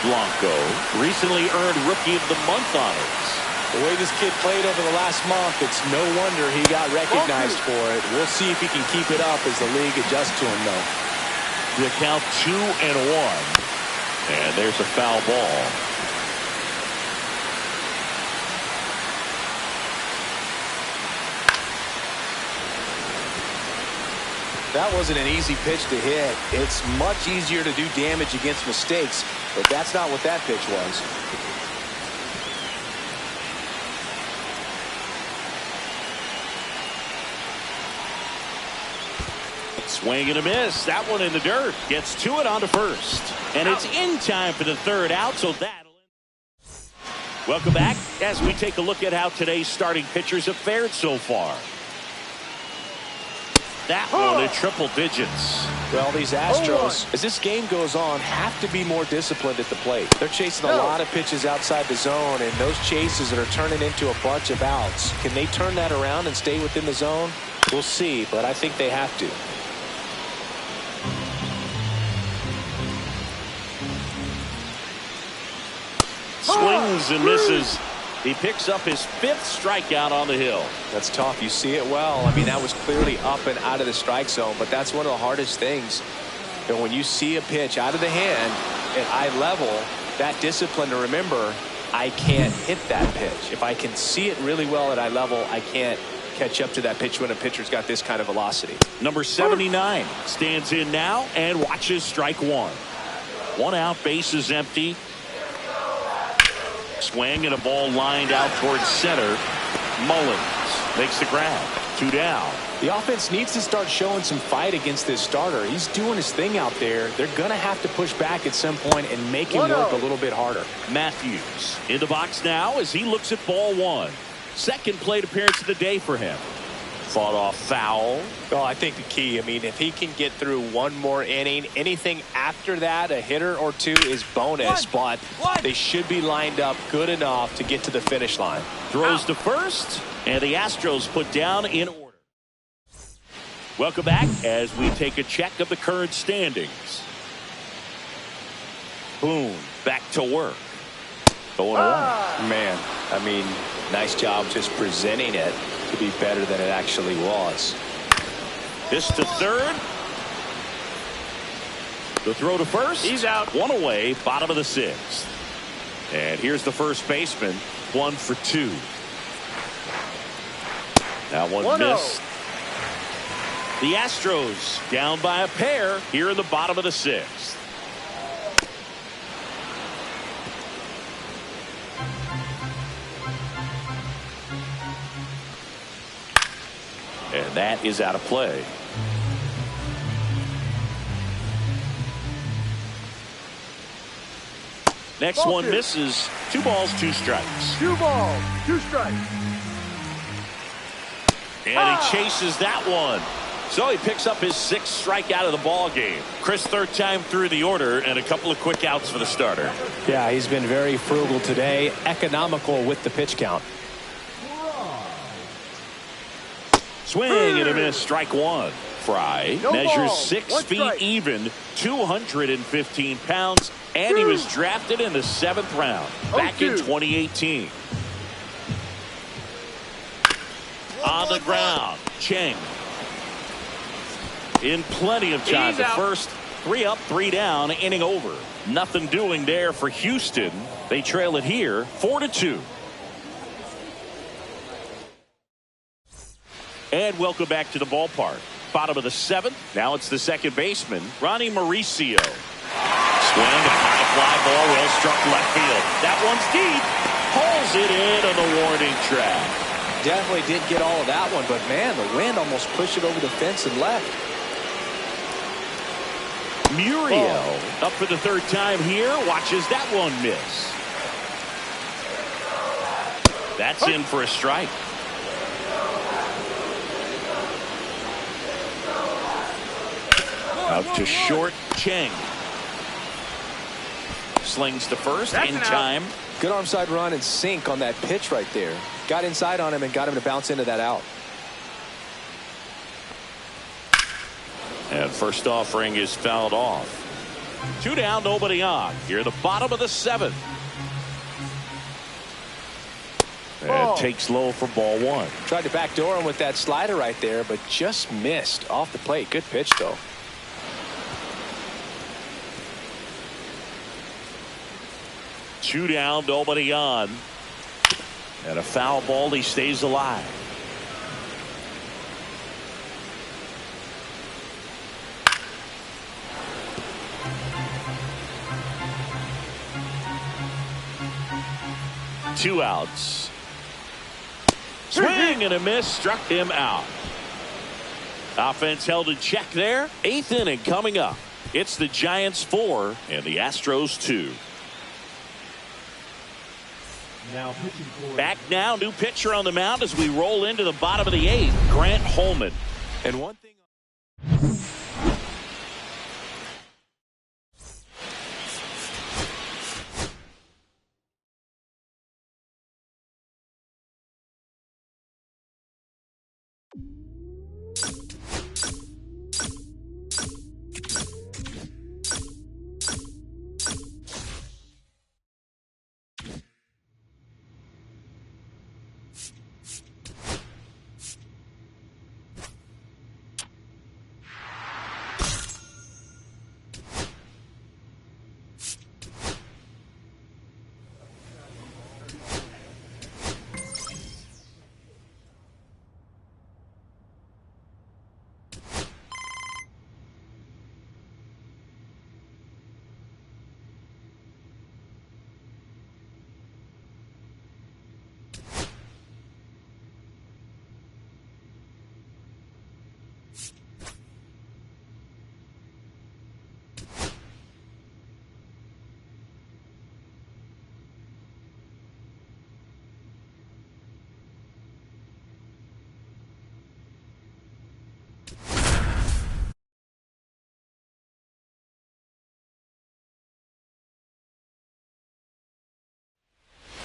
S1: Blanco recently earned Rookie of the Month honors.
S2: The way this kid played over the last month, it's no wonder he got recognized for it. We'll see if he can keep it up as the league adjusts to him, though.
S1: The count 2-1. And there's a foul ball.
S2: That wasn't an easy pitch to hit. It's much easier to do damage against mistakes, but that's not what that pitch was.
S1: Swing and a miss. That one in the dirt. Gets to it onto first. And it's in time for the 3rd out, so that'll end. Welcome back as we take a look at how today's starting pitchers have fared so far. That one at triple digits.
S2: Well, these Astros, as this game goes on, have to be more disciplined at the plate. They're chasing a lot of pitches outside the zone, and those chases that are turning into a bunch of outs. Can they turn that around and stay within the zone? We'll see, but I think they have to.
S1: Swings and misses. He picks up his 5th strikeout on the hill.
S2: That's tough. You see it well. I mean, that was clearly up and out of the strike zone, but that's one of the hardest things. You know, when you see a pitch out of the hand at eye level, that discipline to remember, I can't hit that pitch. If I can see it really well at eye level, I can't catch up to that pitch when a pitcher's got this kind of velocity.
S1: Number 79 stands in now and watches strike one. 1 out, base is empty. Swing and a ball lined out towards center. Mullins makes the grab. 2 down.
S2: The offense needs to start showing some fight against this starter. He's doing his thing out there. They're going to have to push back at some point and make him work a little bit harder.
S1: Matthews in the box now as he looks at ball one. 2nd plate appearance of the day for him. Fought off foul.
S2: Well, I think the key, I mean, if he can get through one more inning, anything after that, a hitter or two is bonus, but they should be lined up good enough to get to the finish line.
S1: Throws to first, and the Astros put down in order. Welcome back as we take a check of the current standings. Boone back to work. 0-1.
S2: Man, I mean, nice job just presenting it to be better than it actually was.
S1: This to third. The throw to first.
S3: He's out.
S1: 1 away, bottom of the 6th. And here's the first baseman. 1 for 2. That one missed. The Astros down by a pair here in the bottom of the 6th. And that is out of play. Next one misses. 2 balls, 2 strikes.
S3: 2 balls, 2 strikes.
S1: And he chases that one. So he picks up his 6th strikeout of the ball game. Chris, 3rd time through the order and a couple of quick outs for the starter.
S2: Yeah, he's been very frugal today, economical with the pitch count.
S1: Swing and a miss, strike 1. Fry measures 6 feet even, 215 pounds, and he was drafted in the 7th round back in 2018. On the ground, Cheng. In plenty of time. The first 3 up, 3 down, inning over. Nothing doing there for Houston. They trail it here 4-2. And welcome back to the ballpark. Bottom of the 7th. Now it's the 2nd baseman, Ronnie Mauricio. Swing, a high fly ball, well struck left field. That one's deep. Pulls it in on the warning track.
S2: Definitely did get all of that one, but man, the wind almost pushed it over the fence and left.
S1: Muriel up for the 3rd time here. Watches that one miss. That's in for a strike. Out to short, Cheng. Slings to first in time.
S2: Good arm side run and sink on that pitch right there. Got inside on him and got him to bounce into that out.
S1: And first offering is fouled off. 2 down, nobody on. Here at the bottom of the 7th. And takes low for ball 1.
S2: Tried to backdoor him with that slider right there, but just missed off the plate. Good pitch, though.
S1: Two down, nobody on. And a foul ball, he stays alive. Two outs. Swing and a miss, struck him out. Offense held in check there. 8th inning coming up. It's the Giants 4 and the Astros 2.
S4: Now pitching for
S1: Back now, new pitcher on the mound as we roll into the bottom of the 8th, Grant Holman.
S2: And one thing.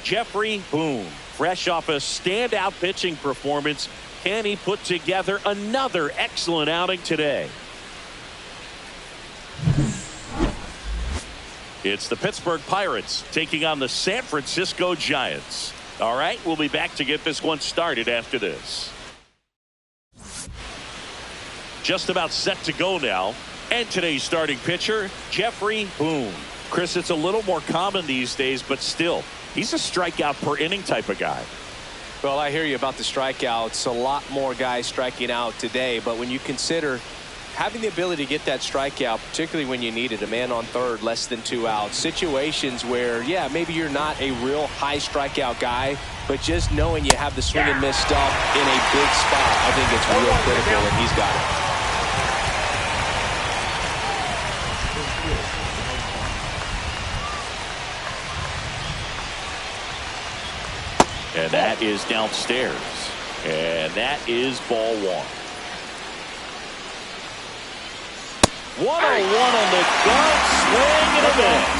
S1: Jeffrey Boone, fresh off a standout pitching performance. Can he put together another excellent outing today? It's the Pittsburgh Pirates taking on the San Francisco Giants. All right, we'll be back to get this one started after this. Just about set to go now. And today's starting pitcher, Jeffrey Boone. Chris, it's a little more common these days, but still, he's a strikeout per inning type of guy.
S2: Well, I hear you about the strikeouts. A lot more guys striking out today, but when you consider having the ability to get that strikeout, particularly when you need it, a man on third, less than 2 outs, situations where, yeah, maybe you're not a real high strikeout guy, but just knowing you have the swing and miss stuff in a big spot, I think it's real critical, and he's got it.
S1: And that is downstairs. And that is ball 1. 1-0-1 on the gun. Swing and a miss.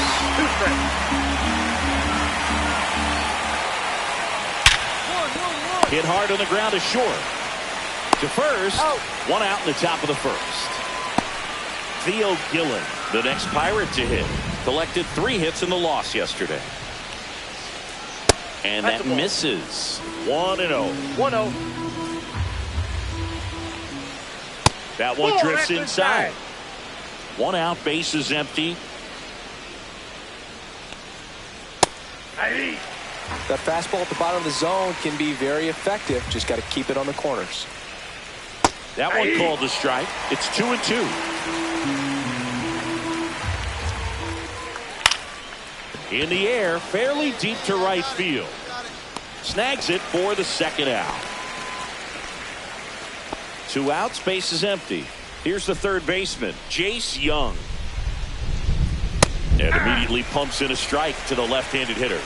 S1: Hit hard on the ground to short. To first. 1 out in the top of the first. Theo Gillen, the next Pirate to hit. Collected 3 hits in the loss yesterday. And that misses. 1-0.
S3: 1-0.
S1: That one drifts inside. 1 out, base is empty.
S2: That fastball at the bottom of the zone can be very effective. Just got to keep it on the corners.
S1: That one called a strike. It's 2-2. In the air, fairly deep to right field. Snags it for the second out. 2 outs, base is empty. Here's the third baseman, Jace Young. And immediately pumps in a strike to the left-handed hitter.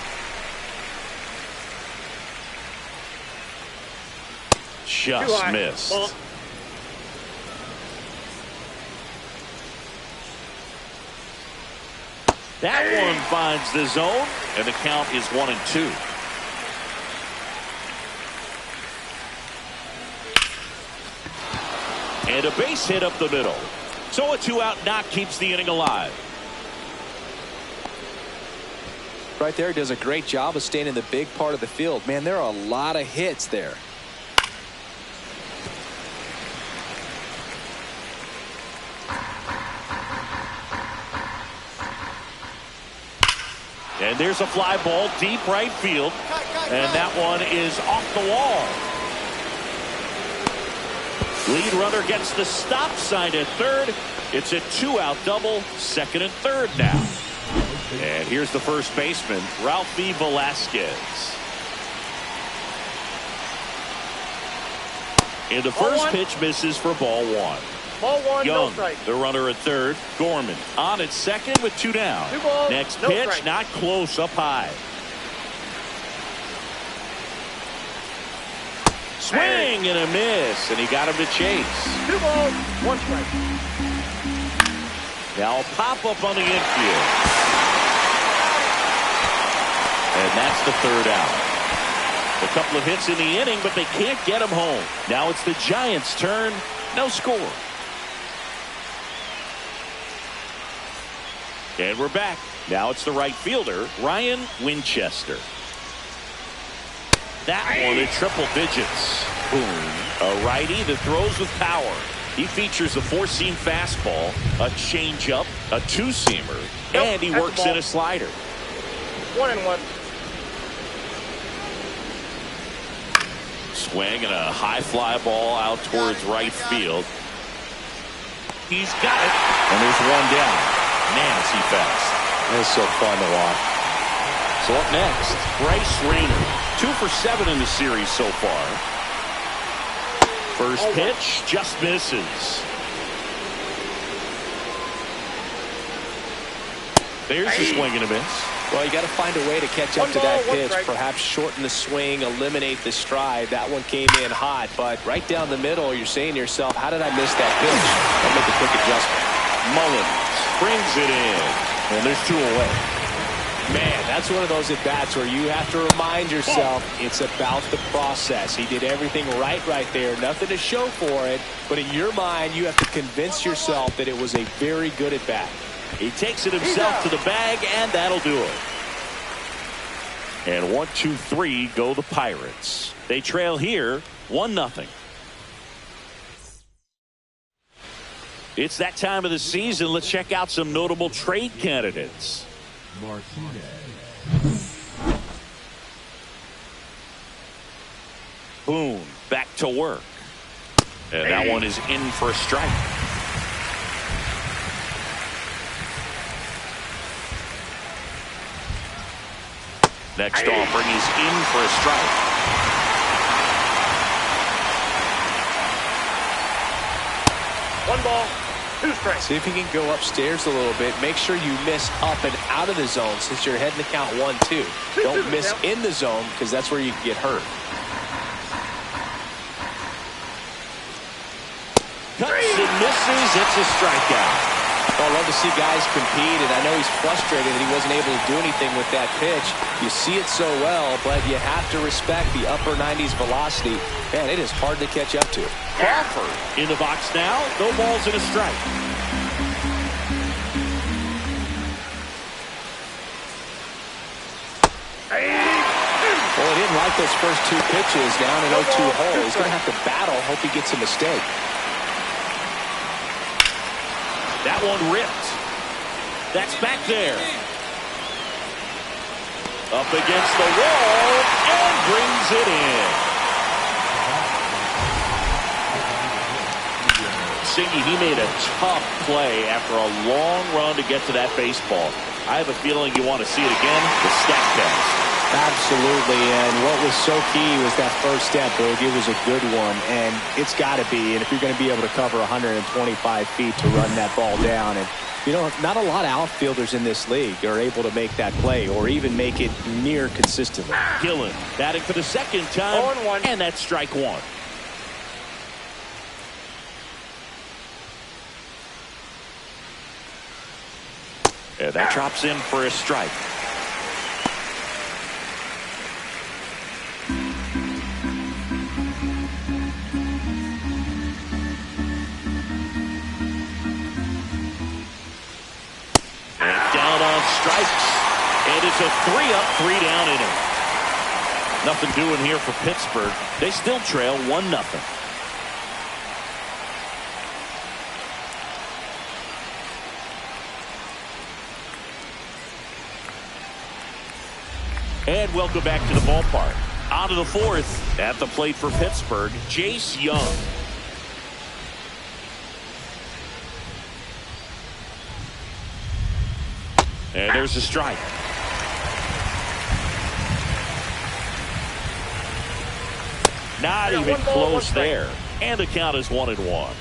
S1: Just missed. That one finds the zone, and the count is 1-2. And a base hit up the middle. So a 2-out knock keeps the inning alive.
S2: Right there, does a great job of staying in the big part of the field. Man, there are a lot of hits there.
S1: And there's a fly ball deep right field. And that one is off the wall. Lead runner gets the stop sign at third. It's a 2-out double, second and third now. And here's the first baseman, Ralphie Velasquez. And the first pitch misses for ball 1.
S3: Ball 1,
S1: Young,
S3: no strike.
S1: the runner at third. Gorman on at second with 2 down.
S3: 2 balls,
S1: Next
S3: no
S1: pitch,
S3: strike.
S1: not close, up high. Swing and a miss, and he got him to chase.
S3: 2 balls, 1 strike.
S1: Now a pop-up on the infield. And that's the third out. A couple of hits in the inning, but they can't get him home. Now it's the Giants' turn. No score. And we're back. Now it's the right fielder, Ryan Winchester. That one in triple digits. Boom. A righty that throws with power. He features a 4-seam fastball, a changeup, a 2-seamer, and he works in a slider.
S3: 1-1.
S1: Swing and a high fly ball out towards right field. He's got it. And there's 1 down. Man, is he fast.
S2: It's so fun to watch.
S1: So up next, Bryce Rayner. 2 for 7 in the series so far. First pitch just misses. There's the swing and a miss.
S2: Well, you got to find a way to catch up to that pitch. Perhaps shorten the swing, eliminate the stride. That one came in hot, but right down the middle, you're saying to yourself, how did I miss that pitch? I'll make a quick adjustment.
S1: Mullins brings it in, and there's 2 away.
S2: Man, that's one of those at-bats where you have to remind yourself it's about the process. He did everything right there. Nothing to show for it. But in your mind, you have to convince yourself that it was a very good at-bat.
S1: He takes it himself to the bag, and that'll do it. And 1, 2, 3 go the Pirates. They trail here 1-0. It's that time of the season. Let's check out some notable trade candidates. Boone back to work. And that one is in for a strike. Next offering is in for a strike.
S3: One ball, 2 strikes.
S2: See if you can go upstairs a little bit. Make sure you miss up and out of the zone since you're heading to count 1-2. Don't miss in the zone because that's where you can get hurt.
S1: Cuts and misses. It's a strikeout.
S2: Well, I love to see guys compete, and I know he's frustrated that he wasn't able to do anything with that pitch. You see it so well, but you have to respect the upper 90s velocity. Man, it is hard to catch up to.
S1: Crawford in the box now. No balls and a strike.
S2: Well, he didn't like those first 2 pitches down an 0-2 hole. He's going to have to battle. Hope he gets a mistake.
S1: That one ripped. That's back there. Up against the wall and brings it in. Singy, he made a tough play after a long run to get to that baseball. I have a feeling you want to see it again. The stat test.
S2: Absolutely, and what was so key was that first step, Boog. It was a good one, and it's got to be. And if you're going to be able to cover 125 feet to run that ball down, and you know, not a lot of outfielders in this league are able to make that play or even make it near consistently.
S1: Gillen batting for the second time,
S3: 0-1.
S1: and that's strike 1. And that drops in for a strike. Strikes, and it's a 3-up, 3-down inning. Nothing doing here for Pittsburgh. They still trail 1-0. And welcome back to the ballpark. Out of the 4th, at the plate for Pittsburgh, Jace Young. And there's a strike. Not even close there. And the count is 1-1.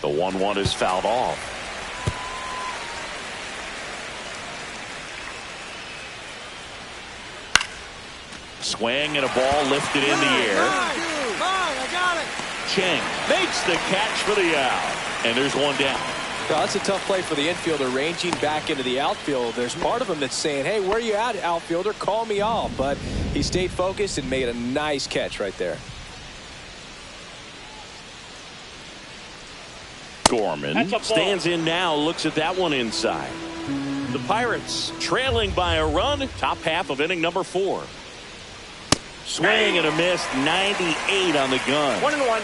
S1: The 1-1 is fouled off. Swing and a ball lifted in the air.
S5: I got it.
S1: Cheng makes the catch for the out. And there's one down.
S2: Well, that's a tough play for the infielder, ranging back into the outfield. There's part of him that's saying, hey, where you at, outfielder? Call me off. But he stayed focused and made a nice catch right there.
S1: Gorman stands in now, looks at that one inside. The Pirates trailing by a run, top half of inning number 4. Swing and a miss, 98 on the gun.
S3: 1-1.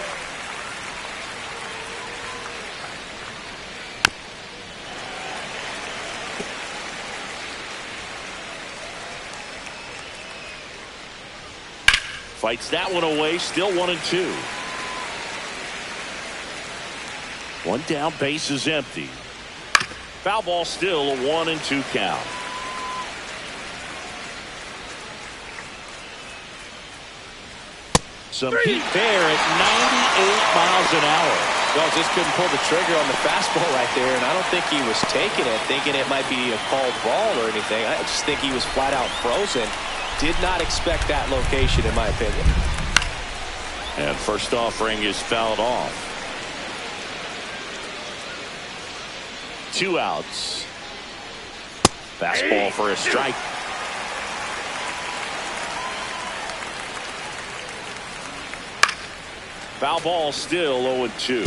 S1: Fights that one away, still 1-2. One down, base is empty. Foul ball, still a 1-2 count. Some heat there at 98 miles an hour.
S2: Well, just couldn't pull the trigger on the fastball right there, and I don't think he was taking it, thinking it might be a called ball or anything. I just think he was flat out frozen. Did not expect that location, in my opinion.
S1: And first offering is fouled off. 2 outs. Fastball for a strike. Foul ball, still 0-2.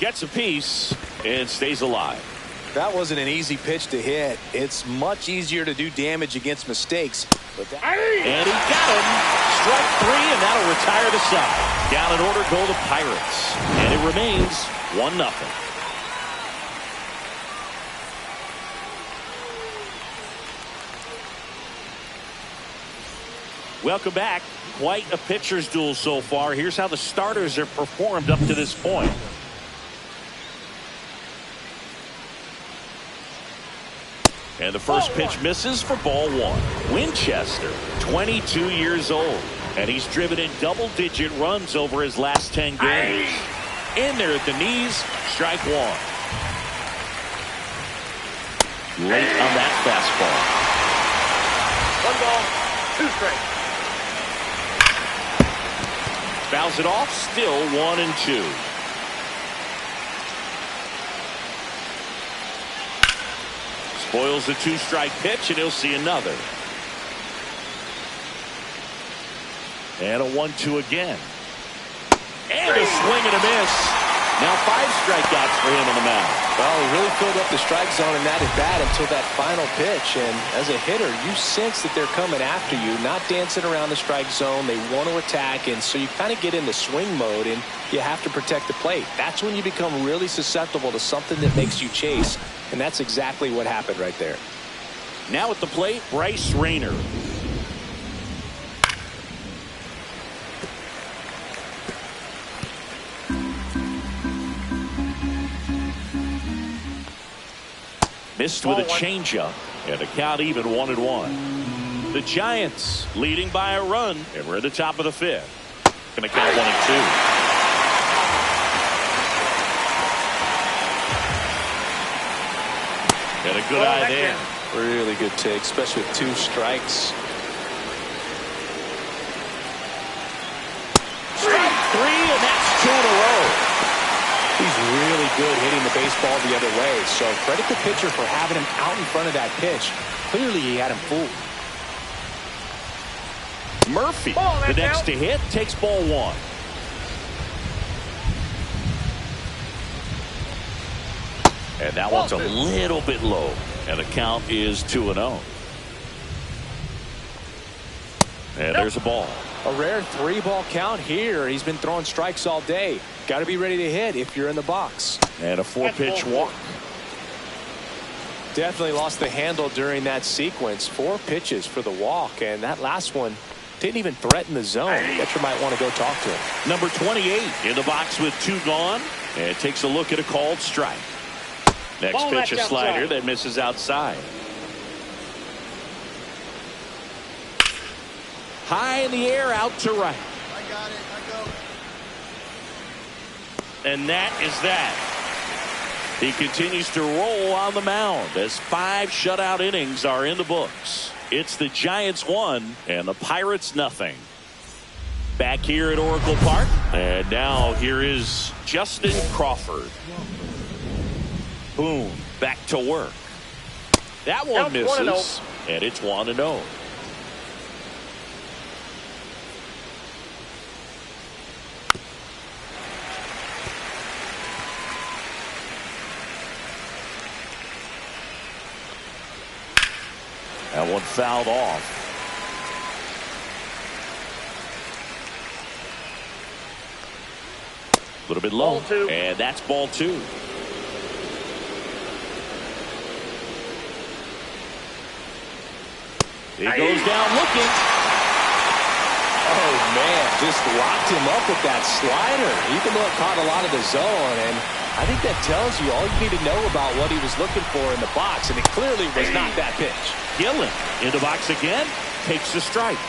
S1: Gets a piece and stays alive.
S2: That wasn't an easy pitch to hit. It's much easier to do damage against mistakes.
S1: And he got him. Strike 3, and that'll retire the side. Down in order go the Pirates. And it remains 1-0. Welcome back. Quite a pitcher's duel so far. Here's how the starters have performed up to this point. And the first pitch misses for ball 1. Winchester, 22 years old, and he's driven in double-digit runs over his last 10 games. In there at the knees, strike 1. Late on that fastball.
S3: 1 ball, 2 strikes.
S1: Fouls it off, still 1-2. Spoils the 2-strike pitch, and he'll see another. And a 1-2 again. And a swing and a miss. Now 5 strikeouts for him on the mound.
S2: Well, he really filled up the strike zone in that at bat until that final pitch. And as a hitter, you sense that they're coming after you, not dancing around the strike zone. They want to attack, and so you kind of get into swing mode, and you have to protect the plate. That's when you become really susceptible to something that makes you chase, and that's exactly what happened right there.
S1: Now at the plate, Bryce Rayner. Missed with a changeup, and the count even 1-1. The Giants leading by a run, and we're at the top of the 5th. Going to count 1-2. And a good eye there.
S2: Really good take, especially with 2 strikes.
S1: Strike 3, and that's 2 in a row.
S2: He's really good hitting the baseball the other way, so credit the pitcher for having him out in front of that pitch. Clearly he had him fooled.
S1: Murphy, the next to hit, takes ball 1. And that one's a little bit low, and the count is 2-0. And there's a ball.
S2: A rare 3-ball count here. He's been throwing strikes all day. Got to be ready to hit if you're in the box.
S1: And a 4-pitch walk.
S2: Definitely lost the handle during that sequence. 4 pitches for the walk, and that last one didn't even threaten the zone. Catcher might want to go talk to him.
S1: Number 28 in the box with 2 gone, and takes a look at a called strike. Next pitch, a slider that misses outside. High in the air, out to right.
S5: I got it. I go.
S1: And that is that. He continues to roll on the mound as 5 shutout innings are in the books. It's the Giants 1 and the Pirates nothing. Back here at Oracle Park, and now here is Justin Crawford. Boom, back to work. That one misses, and it's 1-0. That one fouled off. A little bit low, and that's ball 2. He goes down looking.
S2: Oh, man, just locked him up with that slider. Even though it caught a lot of the zone, and I think that tells you all you need to know about what he was looking for in the box, and it clearly was not that pitch.
S1: Gillen in the box again, takes the strike.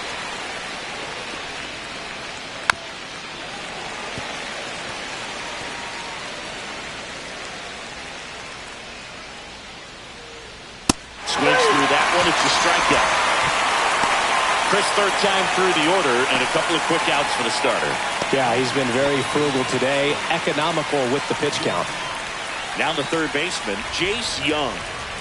S1: Swings through that one, it's a strikeout. Chris, third time through the order and a couple of quick outs for the starter.
S2: Yeah, he's been very frugal today, economical with the pitch count.
S1: Now the third baseman, Jace Young.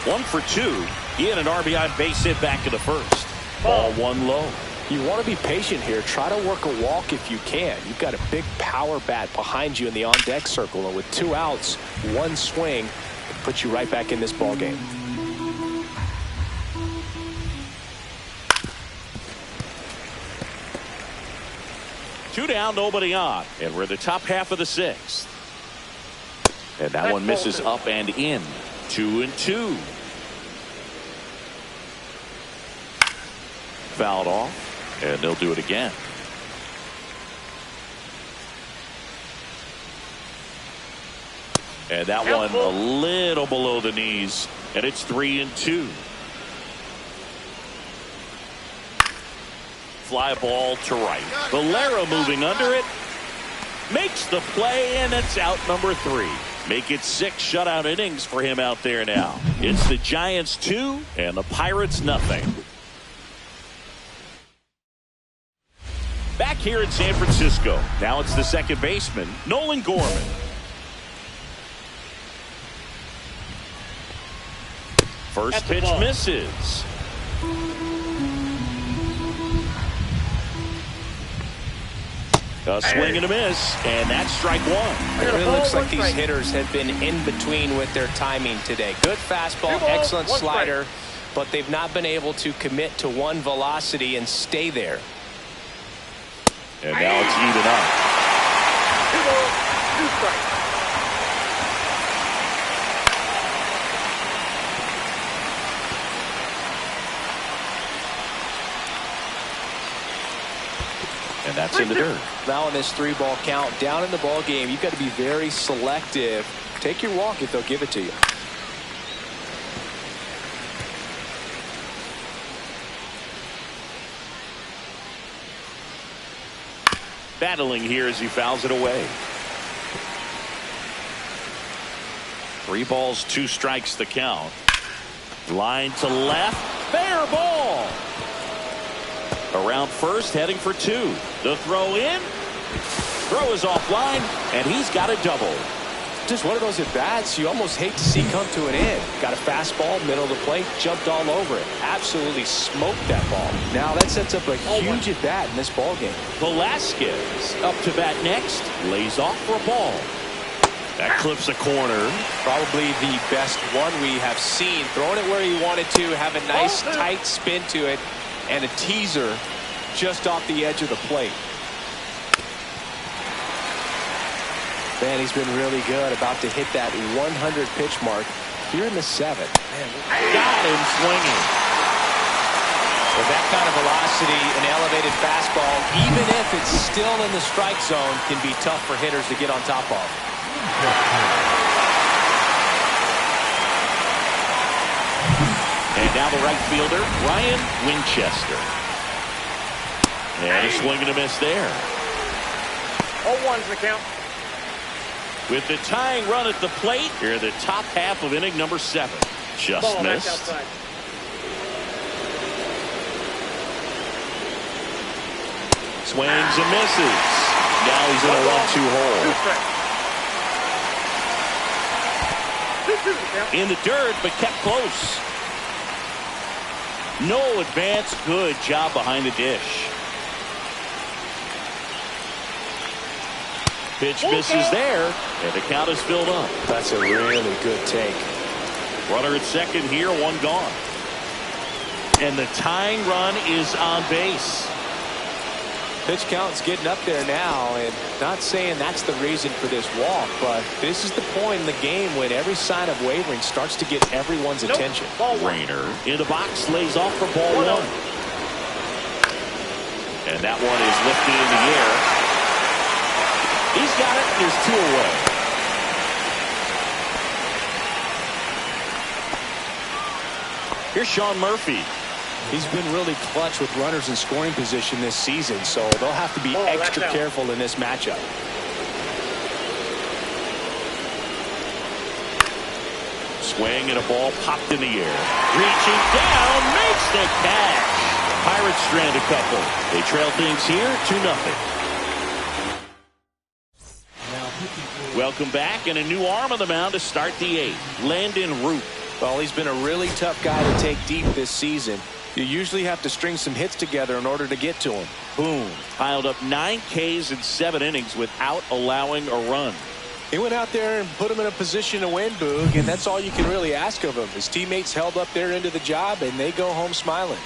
S1: 1 for 2. He had an RBI base hit back in the first. Ball 1 low.
S2: You want to be patient here. Try to work a walk if you can. You've got a big power bat behind you in the on-deck circle, and with 2 outs, 1 swing, it puts you right back in this ball game.
S1: Two down, nobody on, and we're the top half of the 6th. And that one misses up and in. 2-2. Fouled off, and they'll do it again. And that one a little below the knees, and it's 3-2. Fly ball to right. Valera moving under it. Makes the play, and it's out number 3. Make it 6 shutout innings for him out there now. It's the Giants 2 and the Pirates nothing. Back here in San Francisco. Now it's the second baseman, Nolan Gorman. First pitch misses. A swing and a miss, and that's strike 1.
S2: It really looks like these hitters have been in between with their timing today. Good fastball, excellent slider, but they've not been able to commit to one velocity and stay there.
S1: And now it's even up.
S3: 2 balls, 2 strikes.
S1: And that's in the dirt.
S2: Now in this 3-ball count, down in the ball game, you've got to be very selective. Take your walk if they'll give it to you.
S1: Battling here as he fouls it away. 3 balls, 2 strikes the count. Line to left. Fair ball. Around first, heading for 2. The throw in. Throw is offline, and he's got a double.
S2: Just one of those at-bats you almost hate to see come to an end. Got a fastball, middle of the plate, jumped all over it. Absolutely smoked that ball. Now that sets up a huge at-bat in this ball game.
S1: Velasquez up to bat next. Lays off for a ball. That clips a corner.
S2: Probably the best one we have seen. Throwing it where he wanted to, have a nice tight spin to it, and a teaser just off the edge of the plate. Man, he's been really good. About to hit that 100 pitch mark here in the 7th.
S1: Got him swinging.
S2: With that kind of velocity, an elevated fastball, even if it's still in the strike zone, can be tough for hitters to get on top of.
S1: And now the right fielder, Ryan Winchester. And a swing and a miss there.
S3: 0-1's the count.
S1: With the tying run at the plate, here the top half of inning number 7. Just
S3: Ball, that's
S1: missed.
S3: outside.
S1: Swings and misses. Now he's in a 1-2 hole.
S3: 2 strikes. 2-2 the count.
S1: In the dirt, but kept close. No advance. Good job behind the dish. Pitch misses there, and the count is filled up.
S2: That's a really good take.
S1: Runner at second here, 1 gone. And the tying run is on base.
S2: Pitch count's getting up there now, and not saying that's the reason for this walk, but this is the point in the game when every sign of wavering starts to get everyone's attention.
S1: Rainer in the box, lays off for ball 1. And that one is lifted in the air. He's got it. There's 2 away. Here's Sean Murphy.
S2: He's been really clutch with runners in scoring position this season, so they'll have to be extra careful in this matchup. Swing and a ball popped in the air. Reaching down, makes the catch.
S1: Pirates strand a couple. They trail things here 2-0. Welcome back, and a new arm on the mound to start the 8th. Landon Root.
S2: Well, he's been a really tough guy to take deep this season. You usually have to string some hits together in order to get to him.
S1: Boom. Piled up 9 Ks in 7 innings without allowing a run.
S2: He went out there and put him in a position to win, Boog, and that's all you can really ask of him. His teammates held up their end of the job, and they go home smiling.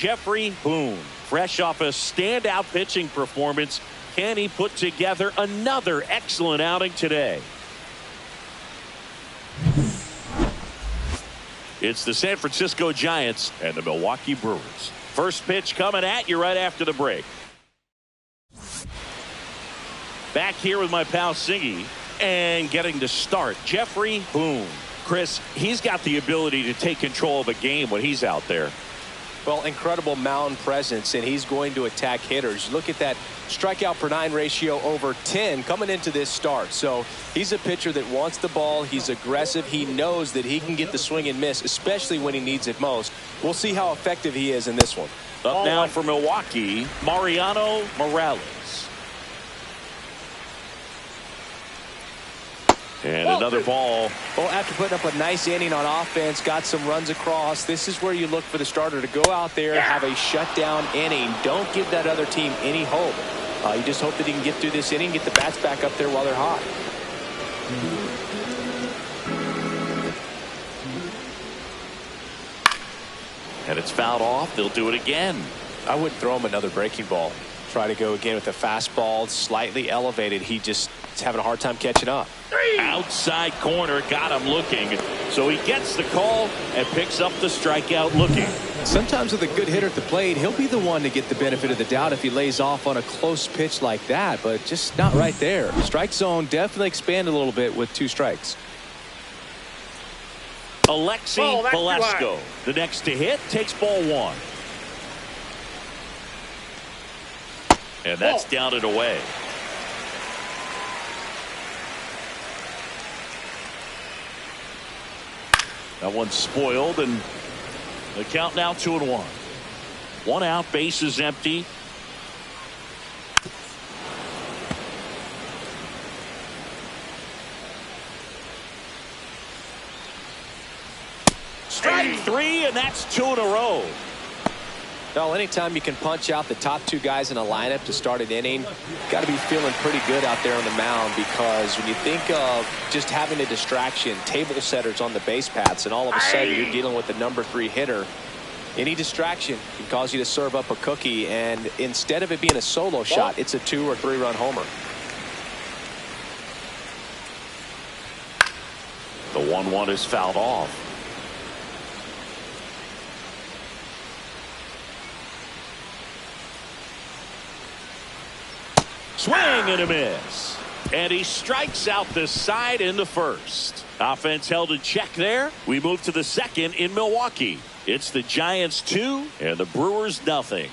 S1: Jeffrey Boone, fresh off a standout pitching performance. Can he put together another excellent outing today? It's the San Francisco Giants and the Milwaukee Brewers. First pitch coming at you right after the break. Back here with my pal Singy, and getting to start, Jeffrey Boone. Chris, he's got the ability to take control of a game when he's out there.
S2: Well, incredible mound presence, and he's going to attack hitters. Look at that strikeout per 9 ratio over 10 coming into this start. So he's a pitcher that wants the ball. He's aggressive. He knows that he can get the swing and miss, especially when he needs it most. We'll see how effective he is in this one.
S1: Up now for Milwaukee, Mariano Morales. And another ball.
S2: Well, after putting up a nice inning on offense, got some runs across, this is where you look for the starter to go out there, have a shutdown inning. Don't give that other team any hope. You just hope that he can get through this inning, get the bats back up there while they're hot.
S1: And it's fouled off. They'll do it again.
S2: I wouldn't throw him another breaking ball. Try to go again with a fastball, slightly elevated. He just is having a hard time catching up.
S1: Outside corner, got him looking. So he gets the call and picks up the strikeout looking.
S2: Sometimes with a good hitter at the plate, he'll be the one to get the benefit of the doubt if he lays off on a close pitch like that, but just not right there. Strike zone definitely expanded a little bit with 2 strikes.
S1: Alexi Velasco, the next to hit, takes ball 1. And that's down and away. That one's spoiled, and the count now 2-1. 1 out, bases empty. Strike 3, and that's 2 in a row.
S2: Well, anytime you can punch out the top 2 guys in a lineup to start an inning, got to be feeling pretty good out there on the mound, because when you think of just having a distraction, table setters on the base paths, and all of a sudden you're dealing with the number 3 hitter, any distraction can cause you to serve up a cookie, and instead of it being a solo shot, it's a 2 or 3 run homer.
S1: The 1-1 is fouled off. Swing and a miss. And he strikes out the side in the first. Offense held in check there. We move to the second in Milwaukee. It's the Giants 2 and the Brewers nothing.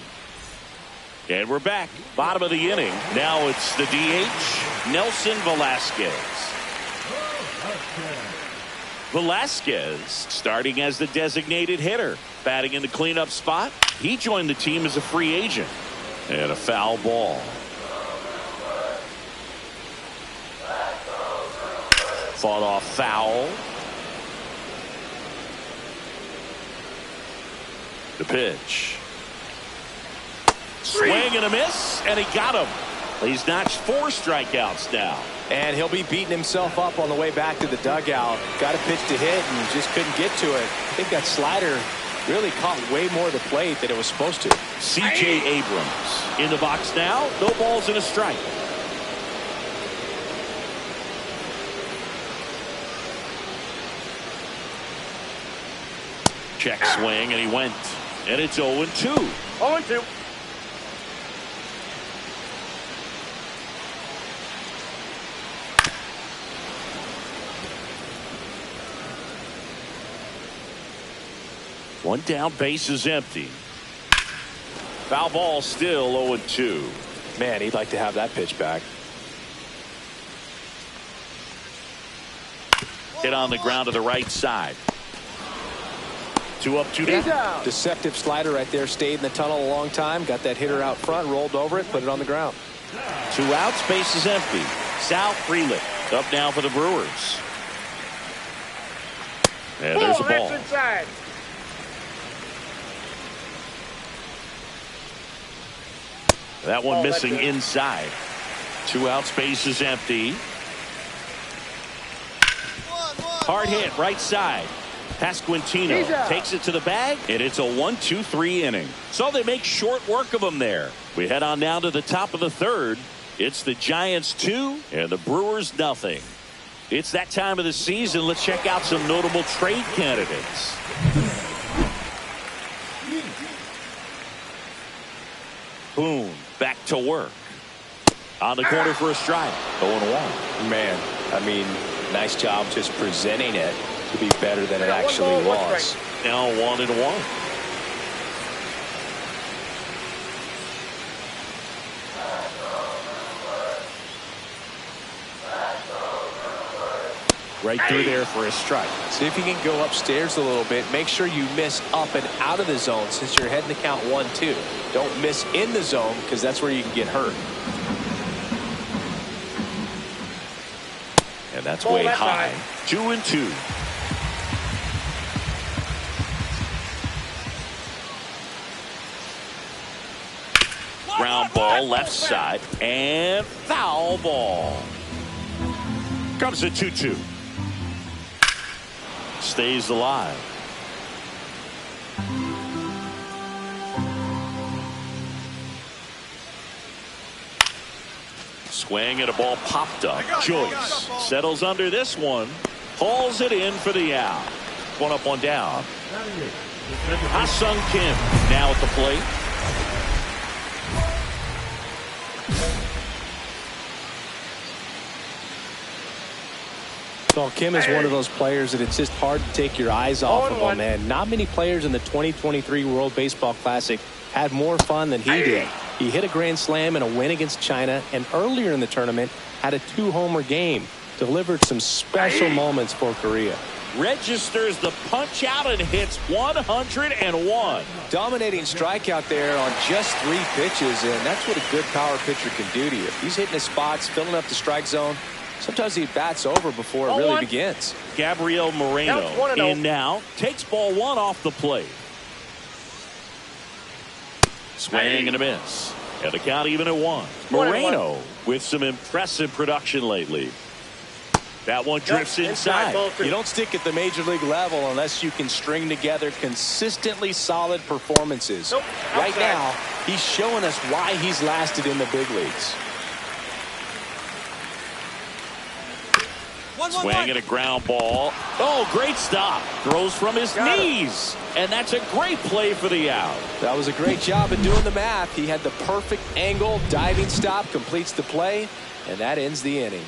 S1: And we're back. Bottom of the inning. Now it's the DH, Nelson Velasquez. Velasquez starting as the designated hitter, batting in the cleanup spot. He joined the team as a free agent. And a foul ball. Fought off foul. The pitch. Swing and a miss, and he got him. He's notched 4 strikeouts now.
S2: And he'll be beating himself up on the way back to the dugout. Got a pitch to hit and just couldn't get to it. I think that slider really caught way more of the plate than it was supposed to.
S1: C.J. Abrams in the box now. No balls and a strike. Check swing, and he went. And it's 0-2.
S3: 0-2.
S1: One down, base is empty. Foul ball, still 0-2.
S2: Man, he'd like to have that pitch back.
S1: Hit on the ground to the right side. 2 up, 2 down.
S2: Deceptive slider right there. Stayed in the tunnel a long time. Got that hitter out front, rolled over it, put it on the ground.
S1: 2 outs, base is empty. Sal Frelick up now for the Brewers. And there's a ball.
S3: Inside.
S1: That one missing inside. 2 outs, base is empty. Hard hit, right side. Pasquantino takes it to the bag, and it's a 1-2-3 inning. So they make short work of him there. We head on down to the top of the 3rd. It's the Giants 2 and the Brewers nothing. It's that time of the season. Let's check out some notable trade candidates. Boone back to work. On the corner for a strike. 0-1.
S2: Man, I mean, nice job just presenting it to be better than it actually was.
S1: Now 1-1. Right through there for a strike.
S2: See if you can go upstairs a little bit. Make sure you miss up and out of the zone since you're heading to count 1-2. Don't miss in the zone because that's where you can get hurt.
S1: And that's way high. 2-2. Ground ball left side and foul ball. Comes a 2-2. Stays alive. Swing and a ball popped up. Joyce settles under this one. Hauls it in for the out. 1 up, 1 down. Ha-Sung Kim now at the plate.
S2: Well, Kim is one of those players that it's just hard to take your eyes off of him, man. Not many players in the 2023 World Baseball Classic had more fun than he did. He hit a grand slam in a win against China, and earlier in the tournament had a 2-homer game. Delivered some special moments for Korea.
S1: Registers the punch out and hits 101.
S2: Dominating strikeout there on just 3 pitches, and that's what a good power pitcher can do to you. He's hitting his spots, filling up the strike zone. Sometimes he bats over before it really begins.
S1: Gabriel Moreno in now. Takes ball 1 off the plate. Swing and a miss. And the count even at 1. Moreno with some impressive production lately. That one drifts inside.
S2: You don't stick at the major league level unless you can string together consistently solid performances. Right now, he's showing us why he's lasted in the big leagues.
S1: Swing and a ground ball. Oh, great stop. Throws from his knees. And that's a great play for the out.
S2: That was a great job of doing the math. He had the perfect angle. Diving stop completes the play. And that ends the inning.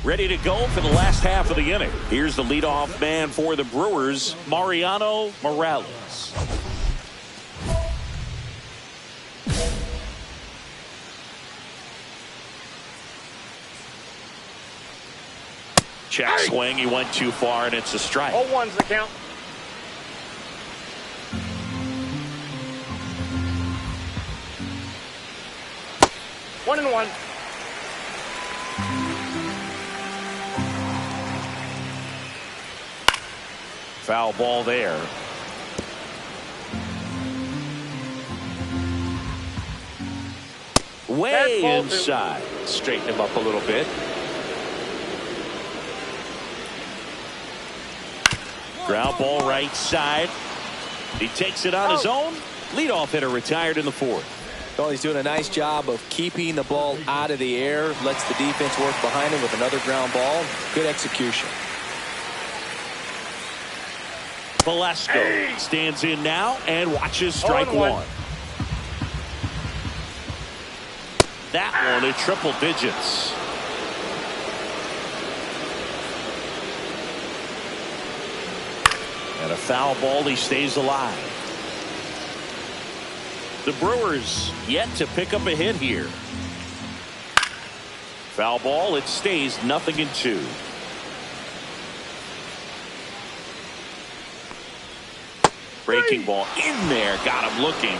S1: Ready to go for the last half of the inning. Here's the leadoff man for the Brewers, Mariano Morales. Check swing. He went too far, and it's a strike.
S3: 0-1's the count. One and one.
S1: Foul ball there. Way inside.
S2: Straighten him up a little bit.
S1: Ground ball right side. He takes it on his own. Leadoff hitter retired in the fourth.
S2: Well, he's doing a nice job of keeping the ball out of the air. Lets the defense work behind him with another ground ball. Good execution.
S1: Velasco stands in now and watches strike one. That one in triple digits. And a foul ball. He stays alive. The Brewers yet to pick up a hit here. Foul ball. It stays 0-2. Breaking ball in there. Got him looking.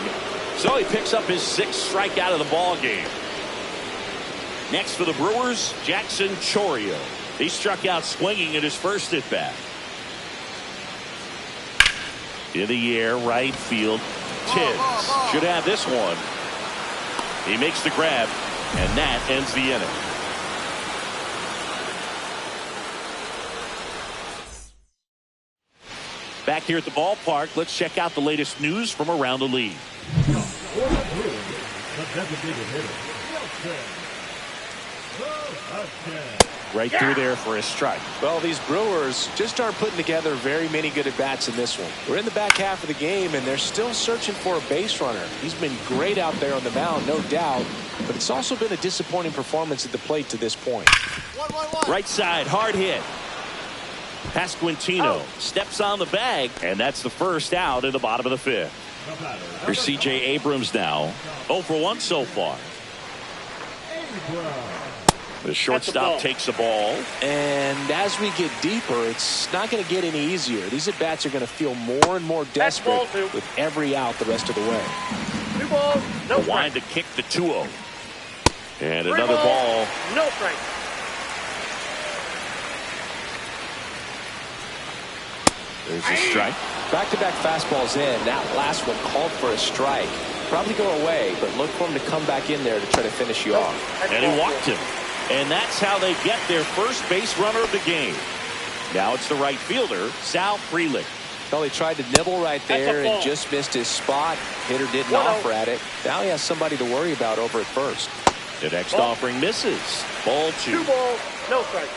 S1: So he picks up his 6th strikeout of the ball game. Next for the Brewers, Jackson Chourio. He struck out swinging in his first at bat. In the air, right field. Tibbs should have this one. He makes the grab, and that ends the inning. Back here at the ballpark, let's check out the latest news from around the league. Right through there for a strike.
S2: Well, these Brewers just aren't putting together very many good at-bats in this one. We're in the back half of the game, and they're still searching for a base runner. He's been great out there on the mound, no doubt, but it's also been a disappointing performance at the plate to this point.
S1: Right side, hard hit. Pasquantino steps on the bag, and that's the first out in the bottom of the 5th. Here's C.J. Abrams now. 0 for 1 so far. The shortstop takes the ball.
S2: And as we get deeper, it's not going to get any easier. These at-bats are going to feel more and more desperate with every out the rest of the way.
S3: 2 balls, no strike.
S1: Wind to kick the 2-0. And another ball.
S3: No strike.
S1: There's a strike.
S2: Back-to-back fastballs in. That last one called for a strike. Probably go away, but look for him to come back in there to try to finish you off.
S1: And he walked him. And that's how they get their first base runner of the game. Now it's the right fielder, Sal Frelick.
S2: Well, he tried to nibble right there and just missed his spot. Hitter didn't offer at it. Now he has somebody to worry about over at first.
S1: The next offering misses. Ball 2.
S3: 2 balls, no strike.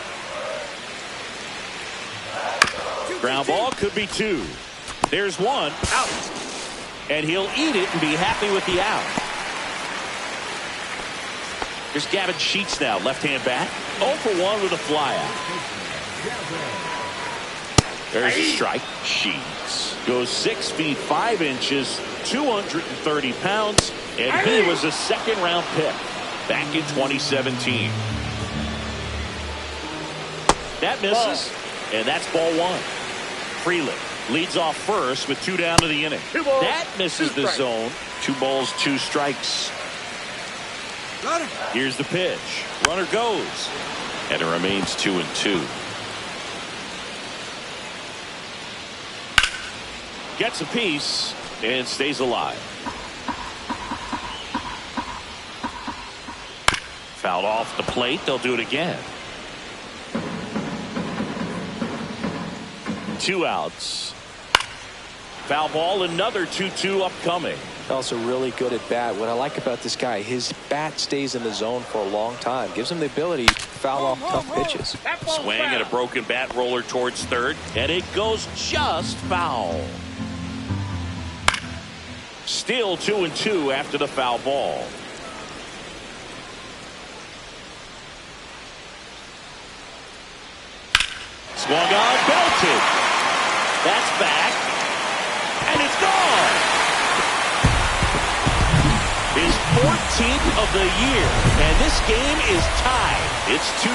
S1: Ground ball could be 2. There's 1. Out. And he'll eat it and be happy with the out. Here's Gavin Sheets now, left-hand bat. 0 for 1 with a flyout. There's a strike. Sheets goes 6 feet 5 inches, 230 pounds, and he was a second-round pick back in 2017. That misses, and that's ball 1. Frelick leads off first with 2 down to the inning. That misses the zone. 2 balls, 2 strikes. Here's the pitch. Runner goes. And it remains 2-2. Gets a piece and stays alive. Fouled off the plate. They'll do it again. 2 outs. Foul ball, another 2-2 upcoming.
S2: Also really good at bat. What I like about this guy, his bat stays in the zone for a long time. Gives him the ability to foul off tough pitches.
S1: Swing and a broken bat roller towards third. And it goes just foul. Still 2-2 after the foul ball. Swung on, belted. That's back. And it's gone. His 14th of the year. And this game is tied. It's 2-2.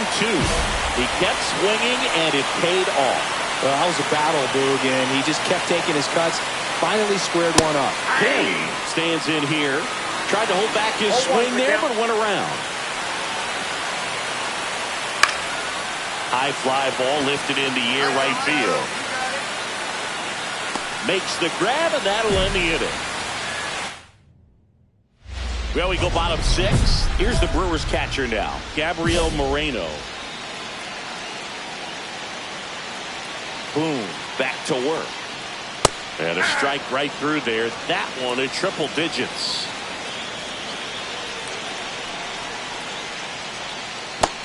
S1: He kept swinging, and it paid off.
S2: Well, that was a battle, Boog, and he just kept taking his cuts. Finally squared one up.
S1: King stands in here. Tried to hold back his swing there, but went around. High fly ball lifted in the air right field. Makes the grab, and that'll end the inning. Well, we go bottom 6. Here's the Brewers catcher now, Gabriel Moreno. Boom, back to work. And a strike right through there. That one in triple digits.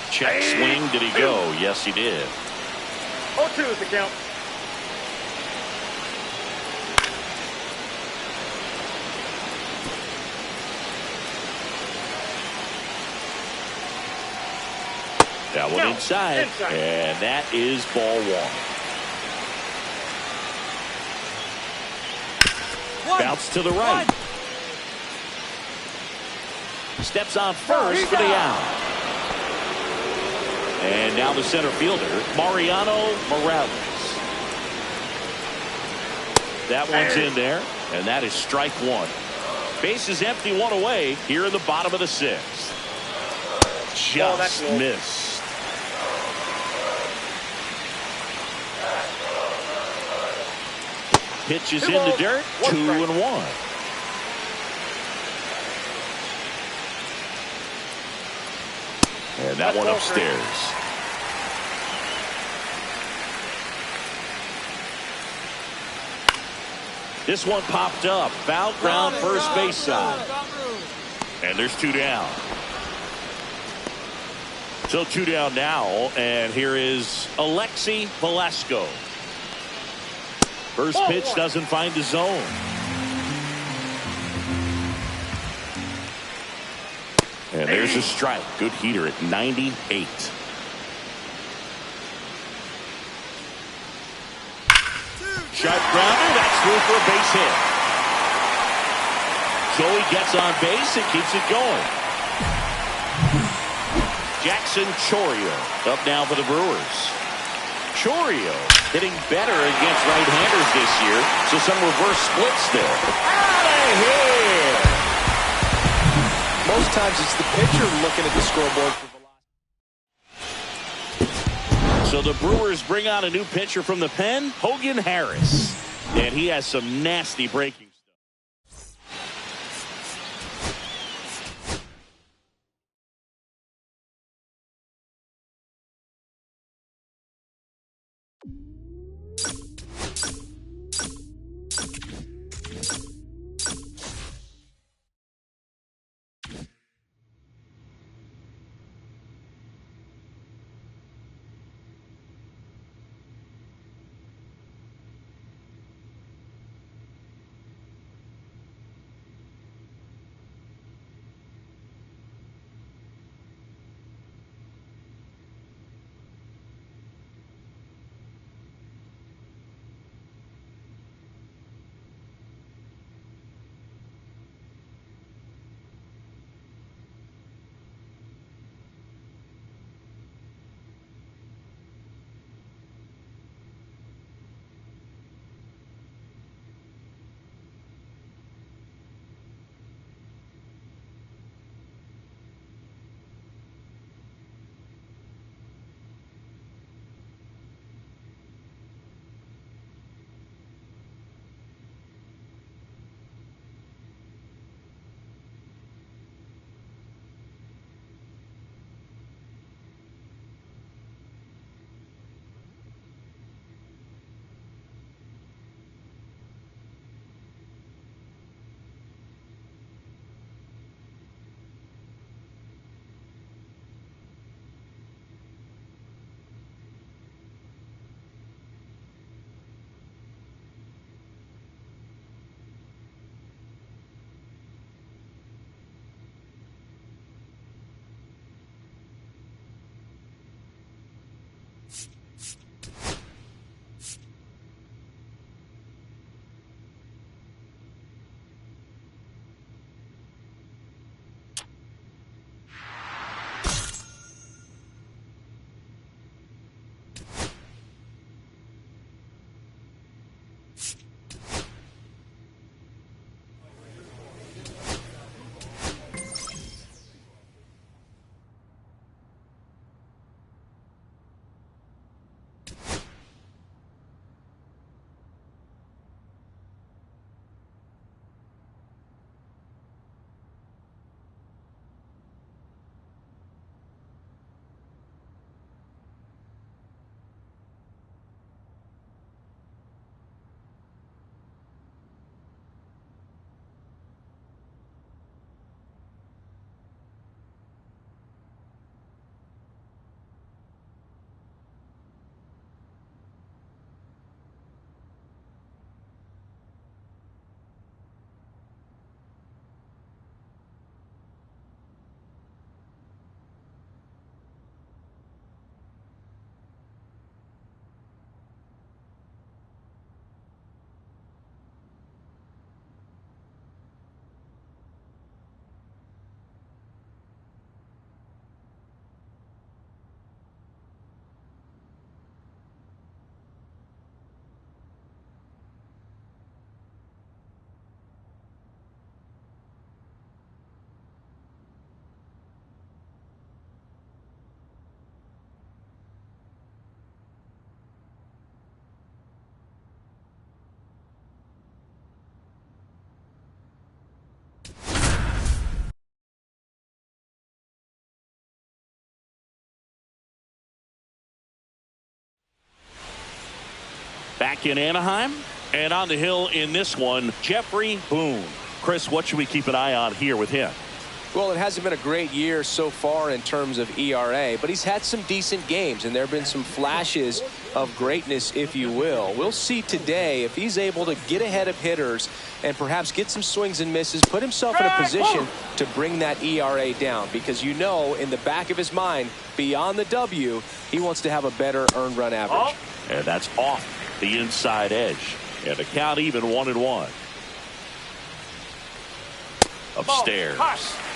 S1: Check swing. Did he go? Yes, he did.
S3: 0-2 is the count.
S1: That one inside. And that is ball 1. Bounce to the right. Steps on first for the out. And now the center fielder, Mariano Morales. That one's in there, and that is strike 1. Base is empty, 1 away here in the bottom of the 6th. Just missed. Pitches in the dirt, 2-1. And that one upstairs. This one popped up. Foul ground, first base side. And there's 2 down. So 2 down now, and here is Alexi Velasco. First pitch doesn't find the zone. And there's a strike. Good heater at 98. Sharp grounder. That's through for a base hit. Joey gets on base and keeps it going. Jackson Chourio up now for the Brewers. Chourio hitting better against right-handers this year, so some reverse splits there. Out of here!
S2: Most times it's the pitcher looking at the scoreboard for velocity.
S1: So the Brewers bring on a new pitcher from the pen, Hogan Harris. And he has some nasty breaking stuff. Back in Anaheim, and on the hill in this one, Jeffrey Boone. Chris, what should we keep an eye on here with him?
S2: Well, it hasn't been a great year so far in terms of ERA, but he's had some decent games, and there have been some flashes of greatness, if you will. We'll see today if he's able to get ahead of hitters and perhaps get some swings and misses, put himself in a position to bring that ERA down, because you know in the back of his mind, beyond the W, he wants to have a better earned run average.
S1: And that's off the inside edge. And the count even 1-1. Upstairs.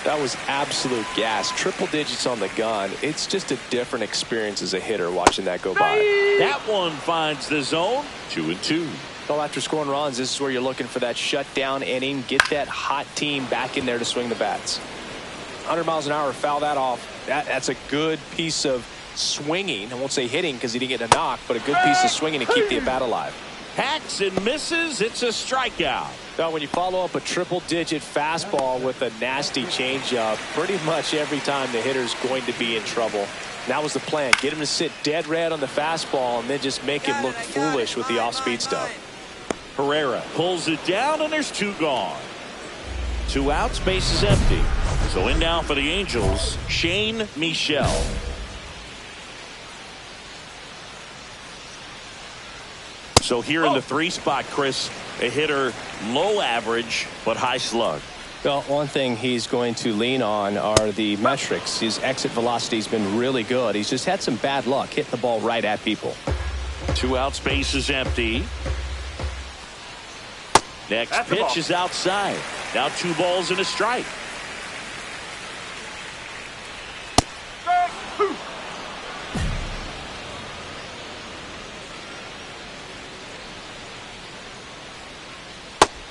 S2: That was absolute gas. Triple digits on the gun. It's just a different experience as a hitter watching that go by.
S1: That one finds the zone. 2-2.
S2: Well, after scoring runs, this is where you're looking for that shutdown inning. Get that hot team back in there to swing the bats. 100 miles an hour, foul that off. That's a good piece of swinging. I won't say hitting because he didn't get a knock, but a good piece of swinging to keep the bat alive.
S1: Hacks and misses. It's a strikeout.
S2: Now, when you follow up a triple-digit fastball with a nasty changeup, pretty much every time the hitter's going to be in trouble. And that was the plan. Get him to sit dead red on the fastball and then just make him look foolish with the off-speed stuff.
S1: Herrera pulls it down, and there's 2 gone. 2 outs, base is empty. So in now for the Angels, Shane Michel. So here in the 3 spot, Chris, a hitter low average but high slug.
S2: Well, one thing he's going to lean on are the metrics. His exit velocity has been really good. He's just had some bad luck hitting the ball right at people.
S1: 2 outs, base is empty. Next pitch is outside. Now 2 balls and a strike.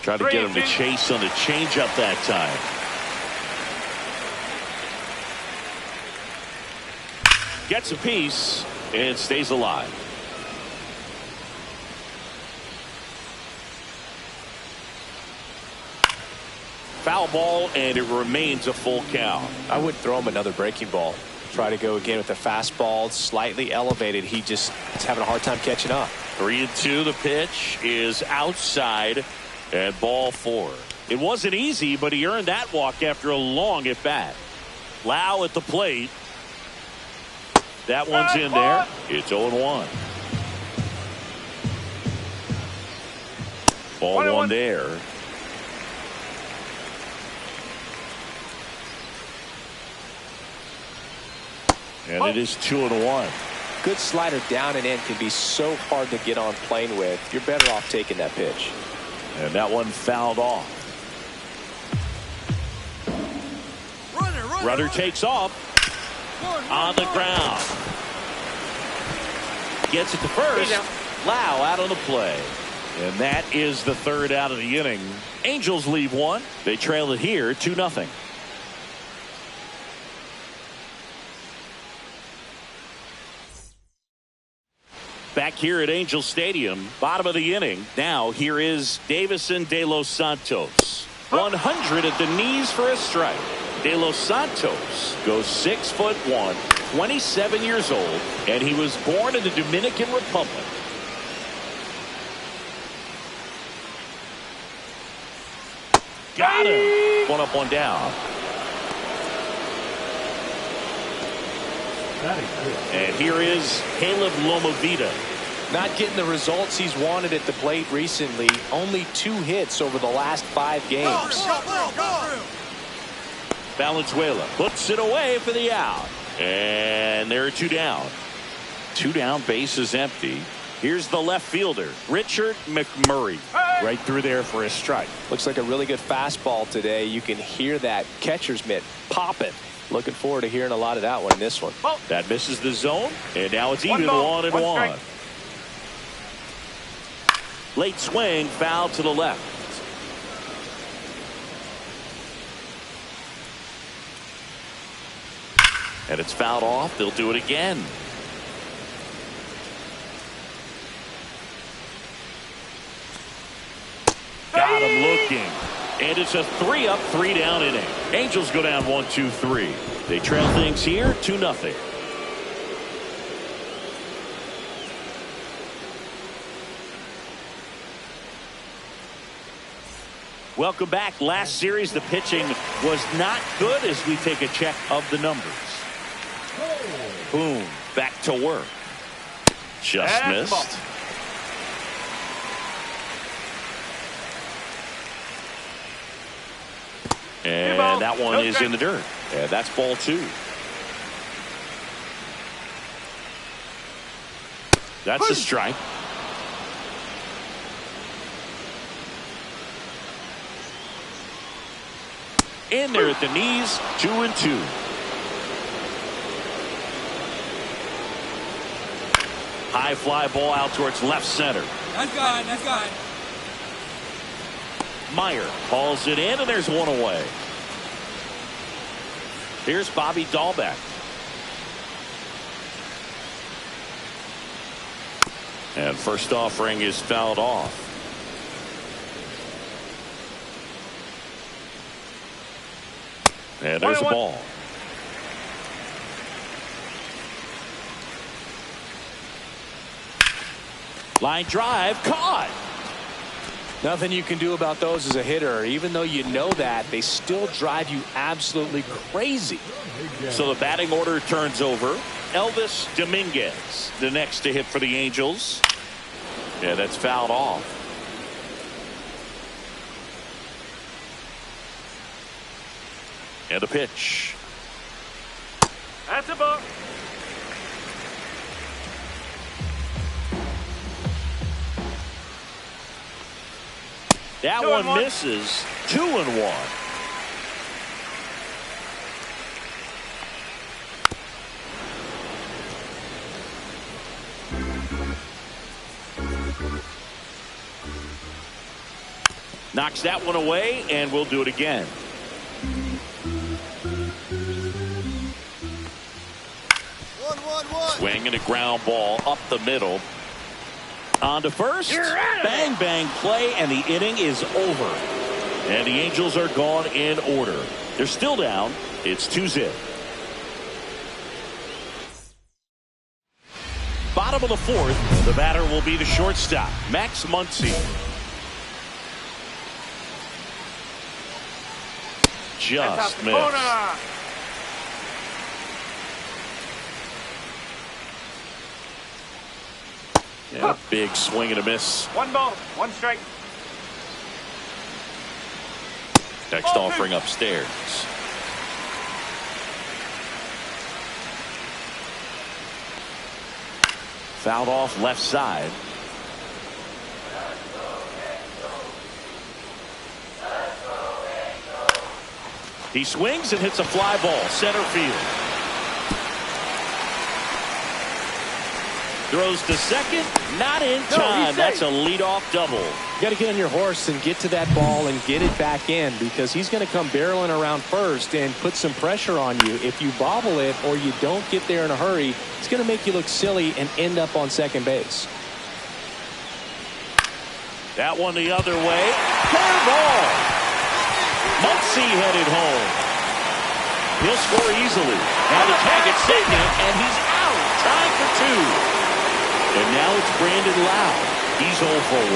S1: Try to get him to chase on the changeup that time. Gets a piece and stays alive. Foul ball, and it remains a full count.
S2: I would throw him another breaking ball. Try to go again with the fastball, slightly elevated. He just is having a hard time catching up.
S1: 3-2. The pitch is outside. And ball 4. It wasn't easy, but he earned that walk after a long at bat. Lau at the plate. That one's in there. It's 0-1. Ball 1 there. And it is 2-1.
S2: Good slider down and in can be so hard to get on plane with. You're better off taking that pitch.
S1: And that one fouled off. Runner takes off on the ground. Gets it to first. Lau out on the play. And that is the 3rd out of the inning. Angels leave 1. They trail it here 2-0. Back here at Angel Stadium, bottom of the inning. Now here is Davison De Los Santos. 100 at the knees for a strike. De Los Santos goes 6'1", 27 years old, and he was born in the Dominican Republic. Got him. 1 up, 1 down. And here is Caleb Lomavita.
S2: Not getting the results he's wanted at the plate recently. Only 2 hits over the last 5 games.
S1: Valenzuela puts it away for the out. And there are 2 down. 2 down, base is empty. Here's the left fielder, Richard McMurray. Right through there for a strike.
S2: Looks like a really good fastball today. You can hear that catcher's mitt popping. Looking forward to hearing a lot of that one in this one.
S1: That misses the zone, and now it's even 1-1. Late swing, foul to the left. And it's fouled off. They'll do it again. Got him looking. And it's a 3-up, 3-down inning. Angels go down 1-2-3. They trail things here 2-0. Welcome back. Last series, the pitching was not good as we take a check of the numbers. Boom. Back to work. Just missed. And that one is in the dirt. Yeah, that's ball 2. That's a strike. In there at the knees, 2-2. High fly ball out towards left center.
S5: That's gone. That's gone.
S1: Meyer hauls it in, and there's one away. Here's Bobby Dahlbeck. And first offering is fouled off. And there's a ball. Line drive, caught.
S2: Nothing you can do about those as a hitter. Even though you know that, they still drive you absolutely crazy.
S1: So the batting order turns over. Elvis Dominguez, the next to hit for the Angels. Yeah, that's fouled off. And a pitch.
S3: That's a ball.
S1: That one misses. 2-1. Knocks that one away, and we'll do it again. Swing and a ground ball up the middle. On to first. Bang, bang play, and the inning is over. And the Angels are gone in order. They're still down. It's 2-0. Bottom of the 4th, the batter will be the shortstop, Max Muncy. Just missed. And a big swing and a miss.
S3: 1 ball, 1 strike.
S1: Next offering upstairs. Fouled off left side. He swings and hits a fly ball center field. Throws to second, not in time. That's a leadoff double.
S2: You got to get on your horse and get to that ball and get it back in, because he's going to come barreling around first and put some pressure on you. If you bobble it or you don't get there in a hurry, it's going to make you look silly and end up on second base.
S1: That one the other way. Fair ball. Muncy headed home. He'll score easily. Now the tag at second, and he's out. Trying for 2. And now it's Brandon Lau. He's 0 for 1.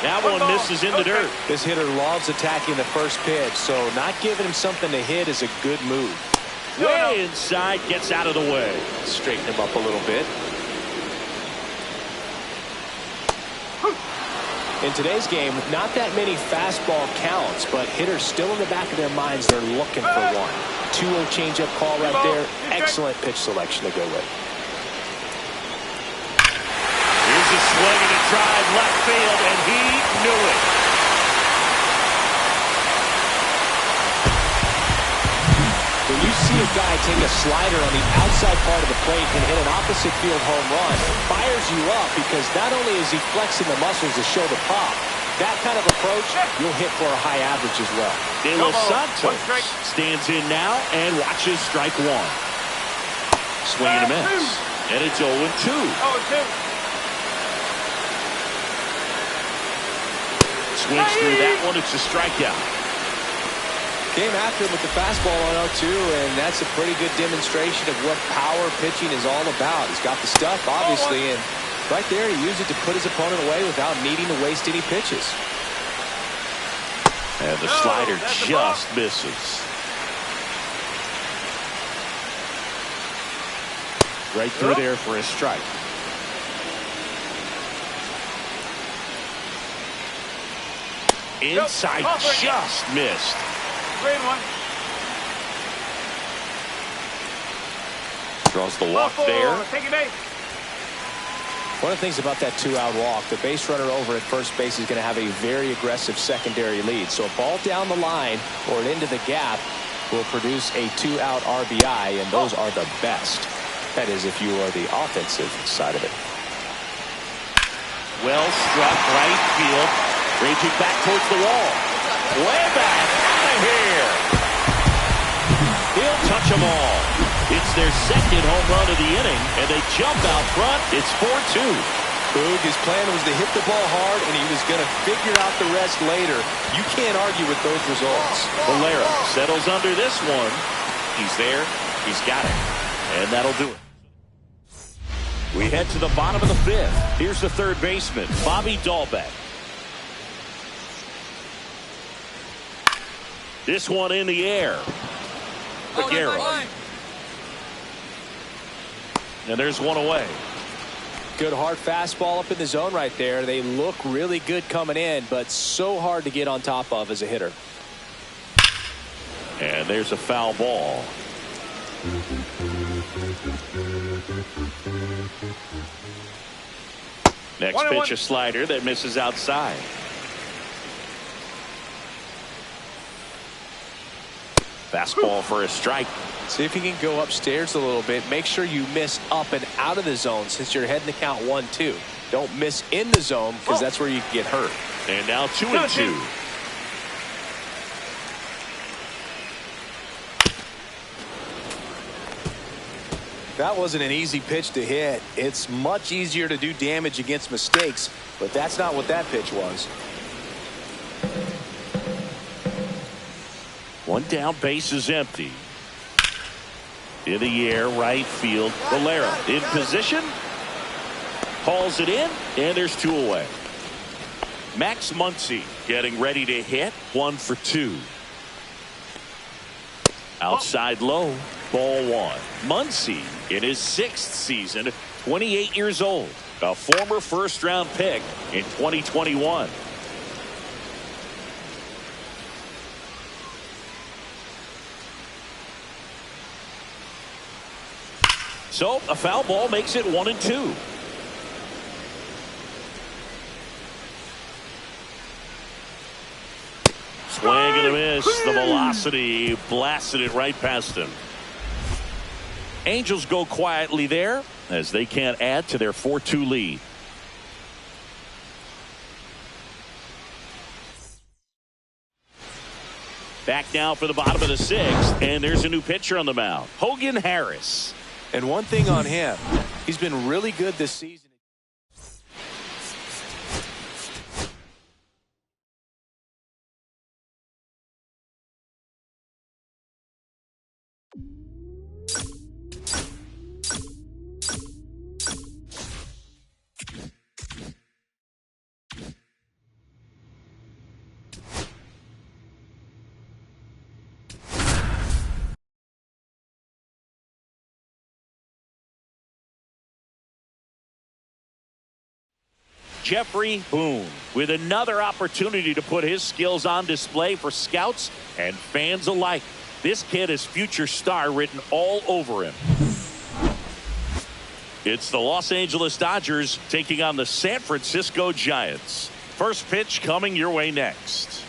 S1: That one misses in the dirt.
S2: This hitter loves attacking the first pitch, so not giving him something to hit is a good move.
S1: Way inside, gets out of the way.
S2: Straighten him up a little bit. In today's game, not that many fastball counts, but hitters still in the back of their minds, they're looking for one. 2-0 changeup call right there. Excellent pitch selection to go with.
S1: Here's a swing and a drive left field, and he knew it.
S2: When you see a guy take a slider on the outside part of the plate and hit an opposite field home run, it fires you up, because not only is he flexing the muscles to show the pop, that kind of approach, you'll hit for a high average as well.
S1: De Los Santos stands in now and watches strike 1. Swing and a miss. And it's 0-2.
S3: 0-2.
S1: Swings through that one. It's a strikeout.
S2: Came after him with the fastball on 0-2, and that's a pretty good demonstration of what power pitching is all about. He's got the stuff, obviously, and Right there, he used it to put his opponent away without needing to waste any pitches.
S1: And the slider just misses. Right through there for a strike. Inside, just missed.
S3: Grade one.
S1: Draws the walk there.
S3: Take it base.
S2: One of the things about that two-out walk, the base runner over at first base is going to have a very aggressive secondary lead. So a ball down the line or into the gap will produce a two-out RBI, and those are the best. That is, if you are the offensive side of it.
S1: Well struck, right field. Raging back towards the wall. Way back, out of here. He'll touch them all. It's their second home run of the inning, and they jump out front. It's 4-2.
S2: Boog, his plan was to hit the ball hard, and he was going to figure out the rest later. You can't argue with those results.
S1: Valera settles under this one. He's there. He's got it. And that'll do it. We head to the bottom of the fifth. Here's the third baseman, Bobby Dahlbeck. This one in the air. Figueroa. And there's one away.
S2: Good hard fastball up in the zone right there. They look really good coming in, but so hard to get on top of as a hitter.
S1: And there's a foul ball. Next pitch, a slider that misses outside. Fastball for a strike.
S2: See if you can go upstairs a little bit. Make sure you miss up and out of the zone since you're heading to count 1-2. Don't miss in the zone because that's where you can get hurt.
S1: And now 2-2.
S2: That wasn't an easy pitch to hit. It's much easier to do damage against mistakes, but that's not what that pitch was.
S1: One down, base is empty. In the air, right field. Valera in position. Hauls it in, and there's two away. Max Muncy getting ready to hit. 1 for 2. Outside low, ball one. Muncy in his 6th season, 28 years old. A former first-round pick in 2021. So a foul ball makes it 1-2. Swing and a miss. The velocity blasted it right past him. Angels go quietly there as they can't add to their 4-2 lead. Back now for the bottom of the 6th, and there's a new pitcher on the mound, Hogan Harris.
S2: And one thing on him, he's been really good this season.
S1: Jeffrey Boone with another opportunity to put his skills on display for scouts and fans alike. This kid has future star written all over him. It's the Los Angeles Dodgers taking on the San Francisco Giants. First pitch coming your way next.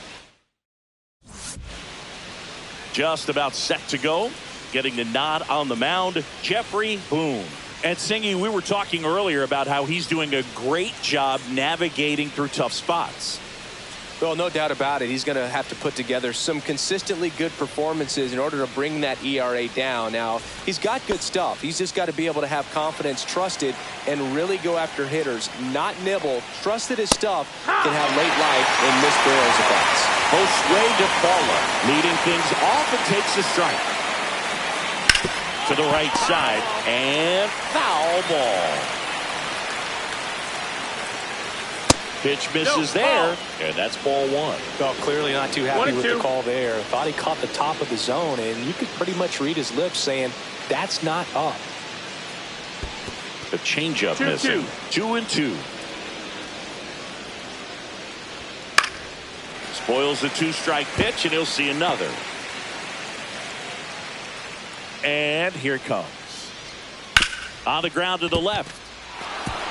S1: Just about set to go. Getting the nod on the mound, Jeffrey Boone. And Singy, we were talking earlier about how he's doing a great job navigating through tough spots.
S2: Well, no doubt about it. He's going to have to put together some consistently good performances in order to bring that ERA down. Now, he's got good stuff. He's just got to be able to have confidence, trust it, and really go after hitters, not nibble. Trust that his stuff can have late life and miss barrels of bats.
S1: Josue DePaula leading things off and takes the strike. To the right side, and foul ball. Pitch misses there, and that's ball one.
S2: Well, clearly not too happy with the
S3: 1-2.
S2: call there. Thought he caught the top of the zone, and you could pretty much read his lips saying, that's not up.
S1: The changeup missing. 2-2. Spoils the two-strike pitch, and he'll see another. And here it comes. On the ground to the left.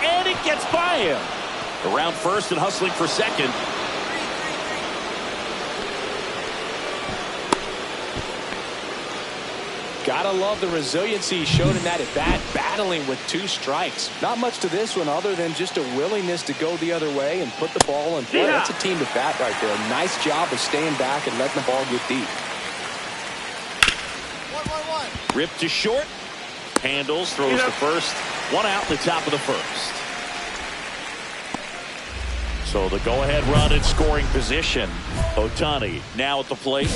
S1: And it gets by him. Around first and hustling for second.
S2: Gotta love the resiliency he showed in that at bat, battling with 2 strikes. Not much to this one other than just a willingness to go the other way and put the ball in play. That's a team to bat right there. Nice job of staying back and letting the ball get deep.
S5: 1-1-1.
S1: Ripped to short. Handles, throws to first. 1 out in the top of the first. So the go-ahead run in scoring position. Ohtani now at the plate.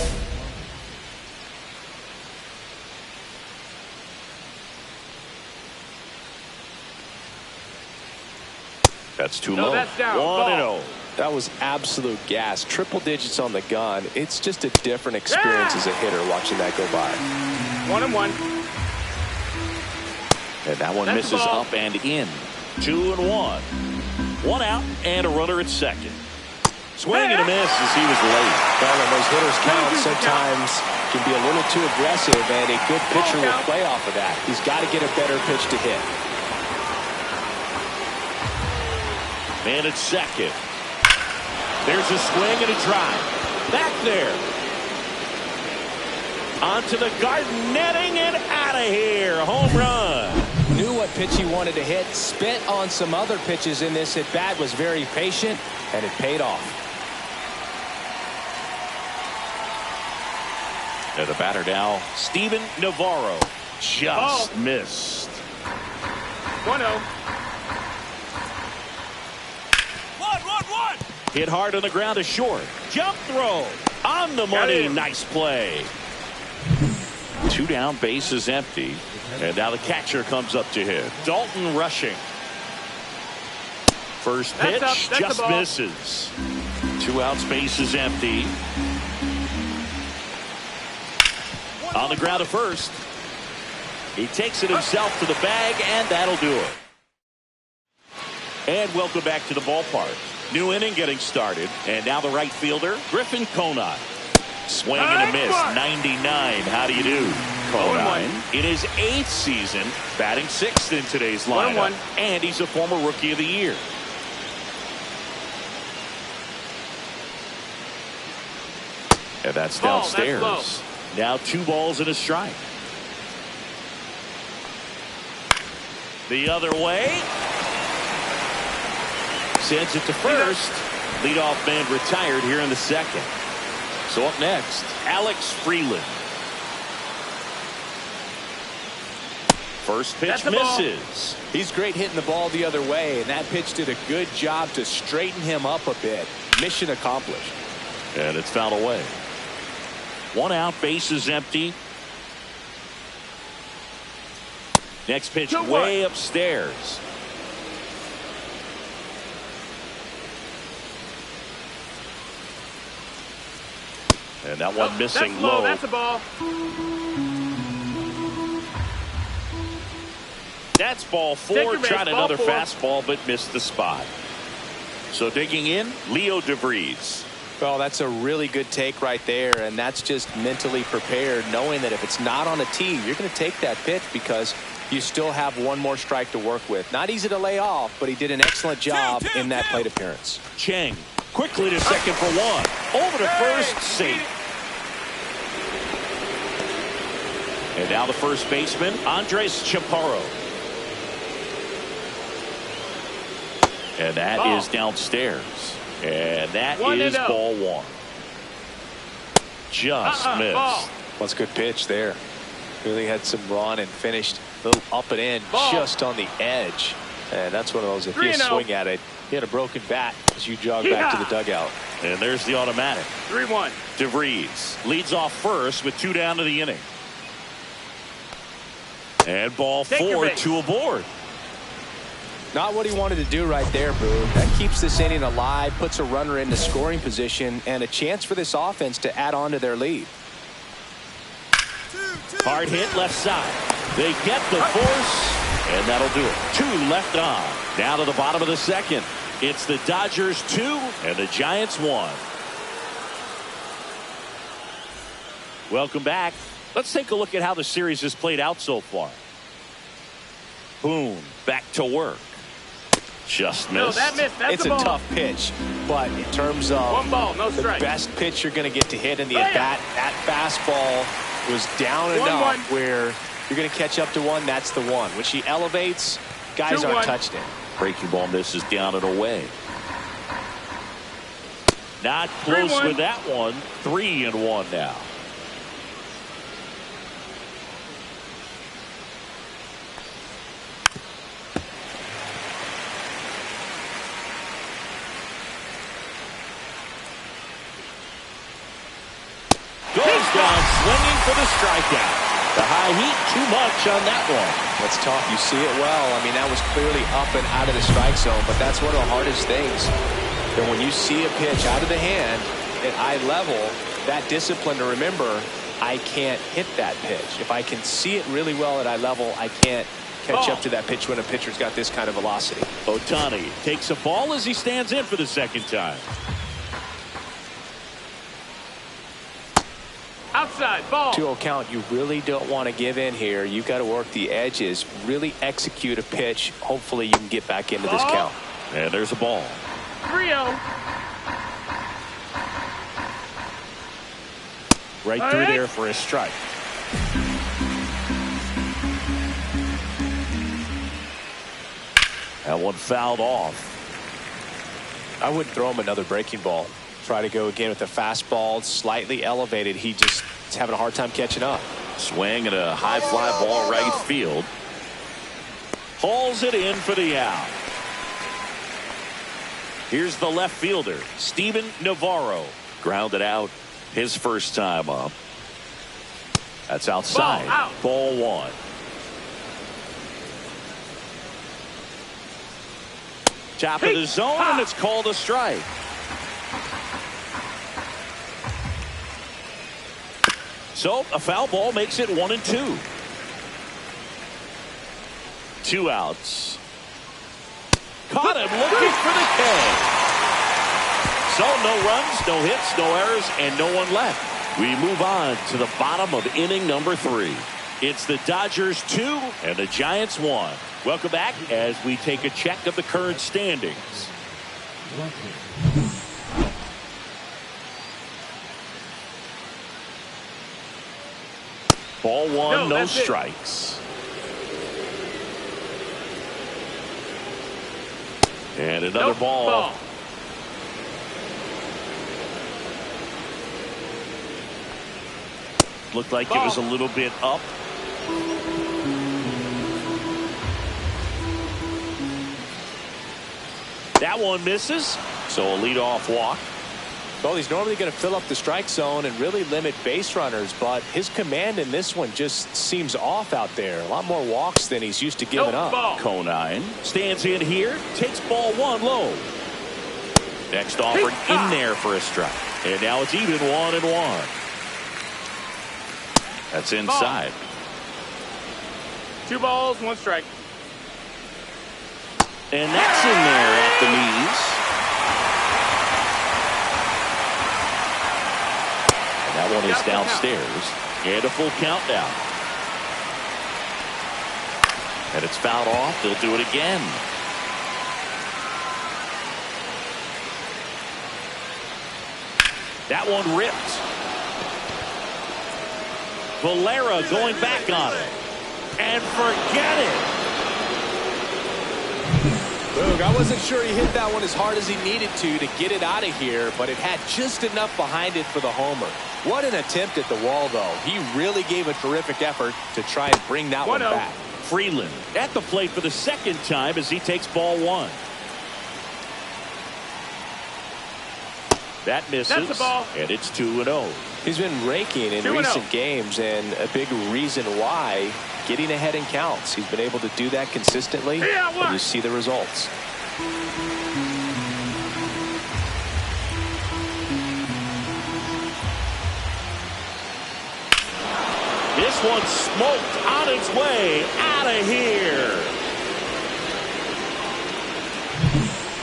S1: That's too low.
S3: That's down.
S1: 1-0.
S2: That was absolute gas. Triple digits on the gun. It's just a different experience as a hitter watching that go by.
S3: 1-1.
S1: And that one
S3: That's
S1: misses
S3: ball.
S1: up and in. 2-1. 1 out and a runner at second. Swing and a miss as he was late.
S2: Well, when those hitters count, sometimes can be a little too aggressive, and a good pitcher will play off of that. He's got to get a better pitch to hit.
S1: Man at second. There's a swing and a drive. Back there. Onto the garden netting and out of here. Home run.
S2: Knew what pitch he wanted to hit. Spent on some other pitches in this at bat. Was very patient, and it paid off.
S1: And the batter now, Steven Navarro. Just missed.
S3: 1-0.
S1: Hit hard on the ground to short. Jump throw. On the money. Nice play. 2 down, base is empty. And now the catcher comes up to hit. Dalton rushing. First pitch just misses. 2 outs, base is empty. On the ground to first. He takes it himself to the bag, and that'll do it. And welcome back to the ballpark. New inning getting started. And now the right fielder, Griffin Conine. Swing and a miss. 99. How do you do, Conine? In his 8th season, batting 6th in today's lineup. And he's a former Rookie of the Year. And that's downstairs.
S3: That's
S1: now 2 balls and a strike. The other way. Sends it to first. Leadoff man retired here in the second. So up next, Alex Freeland. First pitch misses.
S2: He's great hitting the ball the other way, and that pitch did a good job to straighten him up a bit. Mission accomplished.
S1: And it's fouled away. 1 out, base is empty. Next pitch way upstairs. And that one missing low.
S3: That's a ball.
S1: That's ball 4. Tried another fastball, but missed the spot. So digging in, Leo DeVries.
S2: Well, that's a really good take right there, and that's just mentally prepared, knowing that if it's not on a tee, you're going to take that pitch because you still have 1 more strike to work with. Not easy to lay off, but he did an excellent job in that plate appearance.
S1: Chang quickly to second for 1. Over to first, safe. And now the first baseman, Andres Chaparro. And that is downstairs. And that is ball 1. Just missed.
S2: Well, it's a good pitch there. Really had some run and finished a little up and in, just on the edge. And that's one of those, if you swing at it, you had a broken bat as you jog back to the dugout.
S1: And there's the automatic.
S3: 3-1.
S1: DeVries leads off first with 2 down to the inning. And ball 4, 2 aboard.
S2: Not what he wanted to do right there, Boone. That keeps this inning alive, puts a runner into scoring position, and a chance for this offense to add on to their lead.
S1: Hard hit left side. They get the force, and that'll do it. 2 left on. Down to the bottom of the second. It's the Dodgers 2 and the Giants 1. Welcome back. Let's take a look at how the series has played out so far. Boone back to work. Just missed.
S3: No, that missed. That's
S2: it's
S3: a
S2: a
S3: ball.
S2: tough pitch, but in terms of
S3: 1 ball, no
S2: the
S3: strike.
S2: best pitch you're going to get to hit in the at-bat, that fastball was down and out where you're going to catch up to one. That's the one. When she elevates, guys aren't touched it.
S1: Breaking ball misses down and away. Not close
S3: 3-1.
S1: with that one. 3-1 now. Goes down swinging for the strikeout. The high heat, too much on that one.
S2: That's tough. You see it well. I mean, that was clearly up and out of the strike zone, but that's one of the hardest things. And when you see a pitch out of the hand at eye level, that discipline to remember, I can't hit that pitch. If I can see it really well at eye level, I can't catch up to that pitch when a pitcher's got this kind of velocity.
S1: Ohtani takes a ball as he stands in for the second time.
S3: Outside, ball.
S2: 2-0 count. You really don't want to give in here. You've got to work the edges, really execute a pitch. Hopefully you can get back into this count.
S1: And there's a ball.
S3: 3-0.
S1: Right through there for a strike. That one fouled off.
S2: I wouldn't throw him another breaking ball. Try to go again with the fastball, slightly elevated. He just is having a hard time catching up.
S1: Swing and a high fly ball right field. Hauls it in for the out. Here's the left fielder, Steven Navarro. Grounded out his first time up. That's outside. Ball 1. Top of the zone, and it's called a strike. So a foul ball makes it 1-2. 2 outs. Caught him looking for the K. So no runs, no hits, no errors, and no one left. We move on to the bottom of inning number 3. It's the Dodgers 2 and the Giants 1. Welcome back as we take a check of the current standings. Ball 1, no strikes. And another ball. Looked like it was a little bit up. That one misses. So a leadoff walk.
S2: Well, he's normally going to fill up the strike zone and really limit base runners, but his command in this one just seems off out there. A lot more walks than he's used to giving up.
S1: Conine stands in here, takes ball 1 low. Next offering in there for a strike. And now it's even 1-1. That's inside.
S3: 2 balls, 1 strike.
S1: And that's in there at the knees. That one is downstairs. And a full count now. And it's fouled off. They'll do it again. That one ripped. Valera going back on it. And forget it.
S2: Look, I wasn't sure he hit that one as hard as he needed to get it out of here, but it had just enough behind it for the homer. What an attempt at the wall, though. He really gave a terrific effort to try and bring that one back.
S1: Freeland at the plate for the second time as he takes ball 1. That misses.
S3: That's the ball.
S1: And it's 2-0.
S2: He's been raking in recent games, and a big reason why getting ahead in counts. He's been able to do that consistently, and you see the results.
S1: This one's smoked on its way out of here.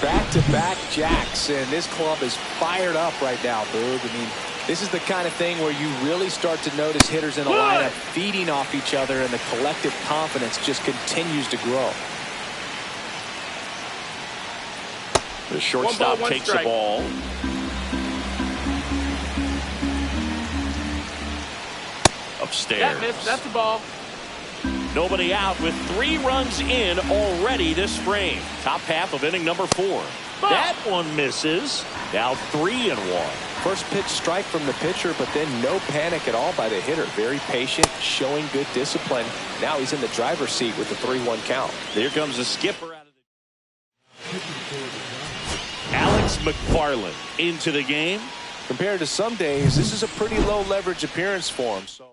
S2: Back-to-back jacks, and this club is fired up right now, Boog. I mean, this is the kind of thing where you really start to notice hitters in a lineup feeding off each other, and the collective confidence just continues to grow.
S1: The shortstop takes the ball. Upstairs.
S3: That's the ball.
S1: Nobody out with 3 runs in already this frame. Top half of inning number 4. That one misses. Now 3-1.
S2: First pitch strike from the pitcher, but then no panic at all by the hitter. Very patient, showing good discipline. Now he's in the driver's seat with the 3-1 count.
S1: Here comes the skipper out of the... Alex McFarland into the game.
S2: Compared to some days, this is a pretty low leverage appearance for him. So.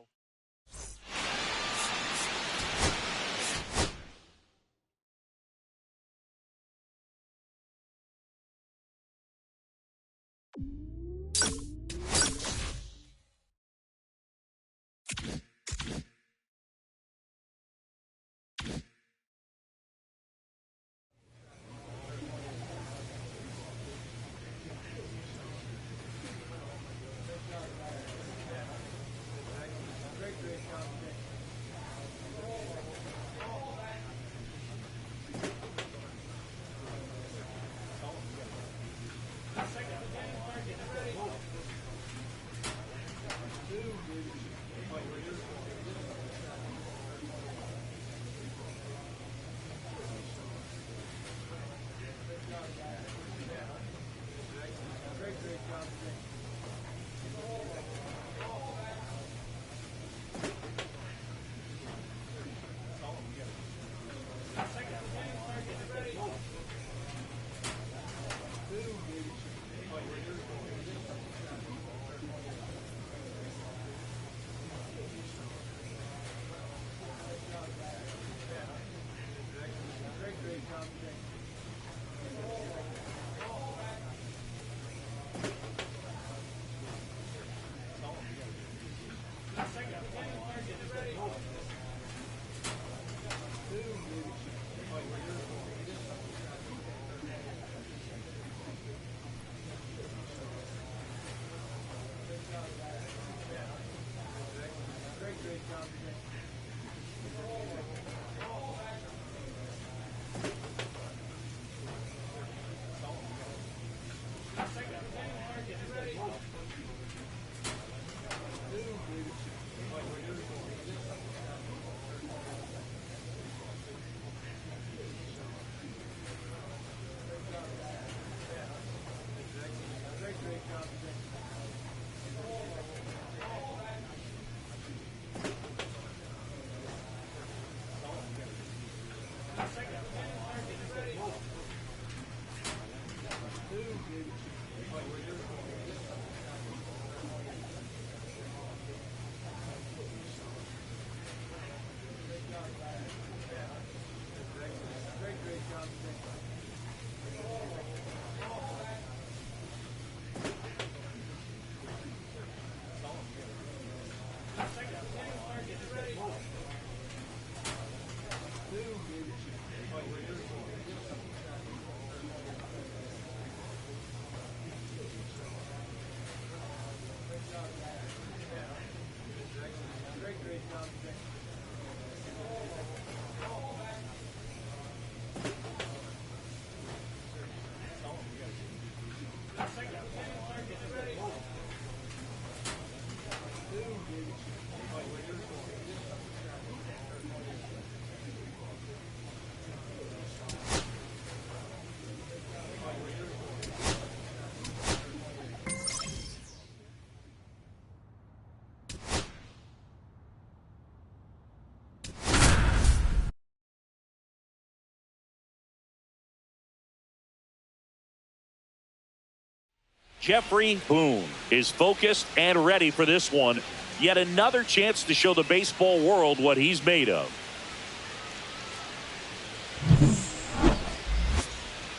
S1: Jeffrey Boone is focused and ready for this one. Yet another chance to show the baseball world what he's made of.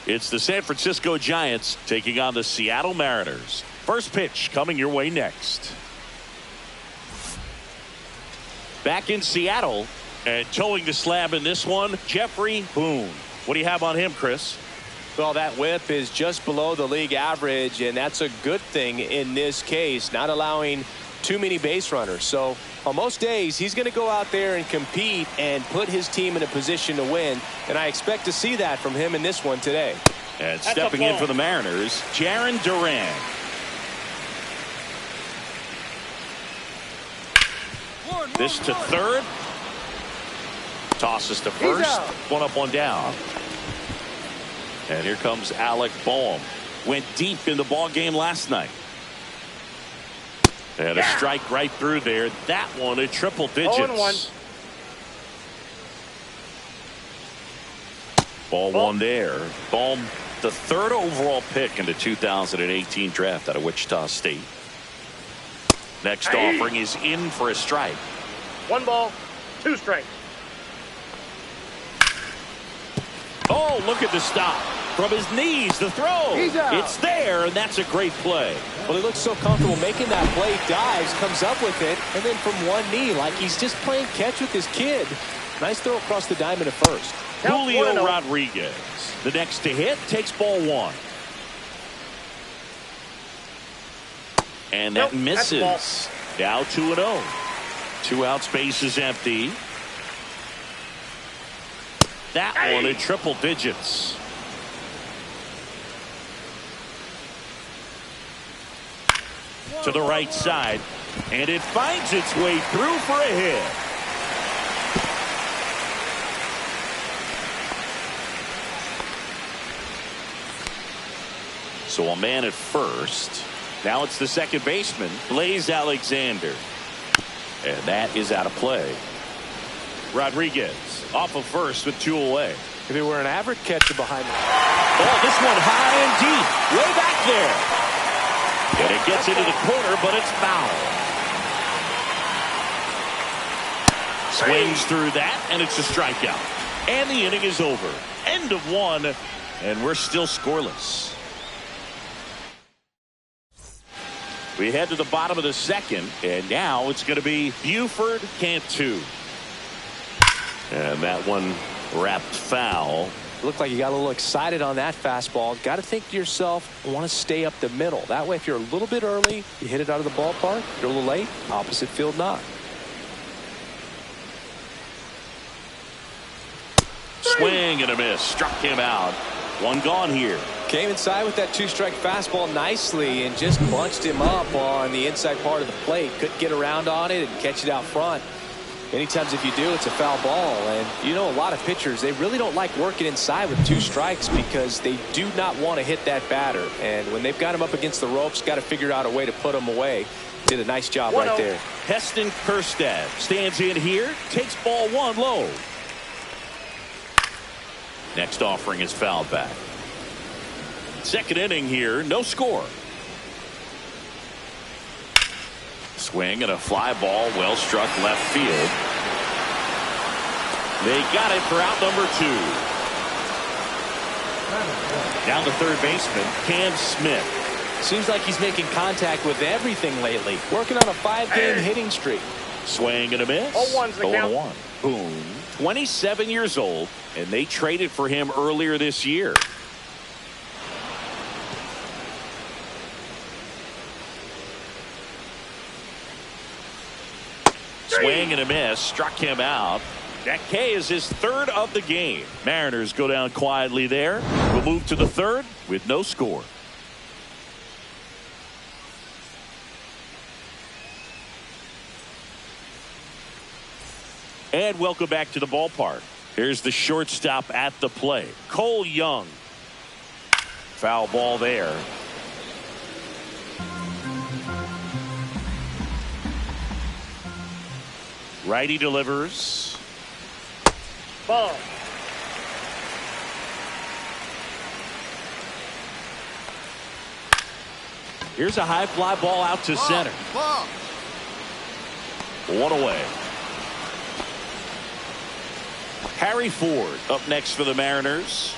S1: It's the San Francisco Giants taking on the Seattle Mariners. First pitch coming your way next. Back in Seattle and towing the slab in this one, Jeffrey Boone. What do you have on him, Chris?
S2: Well, that whip is just below the league average, and that's a good thing in this case, not allowing too many base runners. So on most days, he's going to go out there and compete and put his team in a position to win, and I expect to see that from him in this one today.
S1: And stepping in for the Mariners, Jarren Duran. This to third. Tosses to first. One up, one down. And here comes Alec Boehm. Went deep in the ball game last night. And a strike right through there. That one at triple digits. Ball one there. Boehm, the third overall pick in the 2018 draft out of Wichita State. Next offering is in for a strike.
S3: 1 ball, 2 strikes.
S1: Oh, look at the stop. From his knees, the throw. It's there, and that's a great play.
S2: Well, he looks so comfortable making that play, dives, comes up with it, and then from one knee, like he's just playing catch with his kid. Nice throw across the diamond at first.
S1: Julio Rodriguez, the next to hit, takes ball one. And that misses. Now 2-0. 2 outs, base is empty. That one at triple digits. To the right side, and it finds its way through for a hit. So a man at first. Now it's the second baseman, Blaze Alexander. And that is out of play. Rodriguez off of first with 2 away.
S2: If it were an average catcher behind him.
S1: Oh, this one high and deep. Way back there. And it gets into the corner, but it's foul. Swings through that, and it's a strikeout. And the inning is over. End of 1, and we're still scoreless. We head to the bottom of the second, and now it's going to be Buford Cantu. And that one wrapped foul.
S2: Looked like you got a little excited on that fastball. Got to think to yourself, I want to stay up the middle. That way, if you're a little bit early, you hit it out of the ballpark. You're a little late, opposite field knock.
S1: Swing and a miss. Struck him out. One gone here.
S2: Came inside with that 2-strike fastball nicely and just bunched him up on the inside part of the plate. Couldn't get around on it and catch it out front. Many times if you do, it's a foul ball. And you know, a lot of pitchers, they really don't like working inside with 2 strikes because they do not want to hit that batter. And when they've got him up against the ropes, got to figure out a way to put him away. Did a nice job right there.
S1: Heston Kjerstad stands in here, takes ball 1 low. Next offering is fouled back. Second inning here, no score. Swing and a fly ball, well struck left field. They got it for out number 2. Down to third baseman, Cam Smith.
S2: Seems like he's making contact with everything lately. Working on a 5-game hitting streak.
S1: Swing and a miss. 0-1. Boone, 27 years old, and they traded for him earlier this year. Swing and a miss, struck him out. That K is his 3rd of the game. Mariners go down quietly there. We'll move to the 3rd with no score. And welcome back to the ballpark. Here's the shortstop at the plate, Cole Young. Foul ball there. Righty delivers.
S3: Ball.
S1: Here's a high fly ball out to center.
S5: Ball.
S1: One away. Harry Ford up next for the Mariners.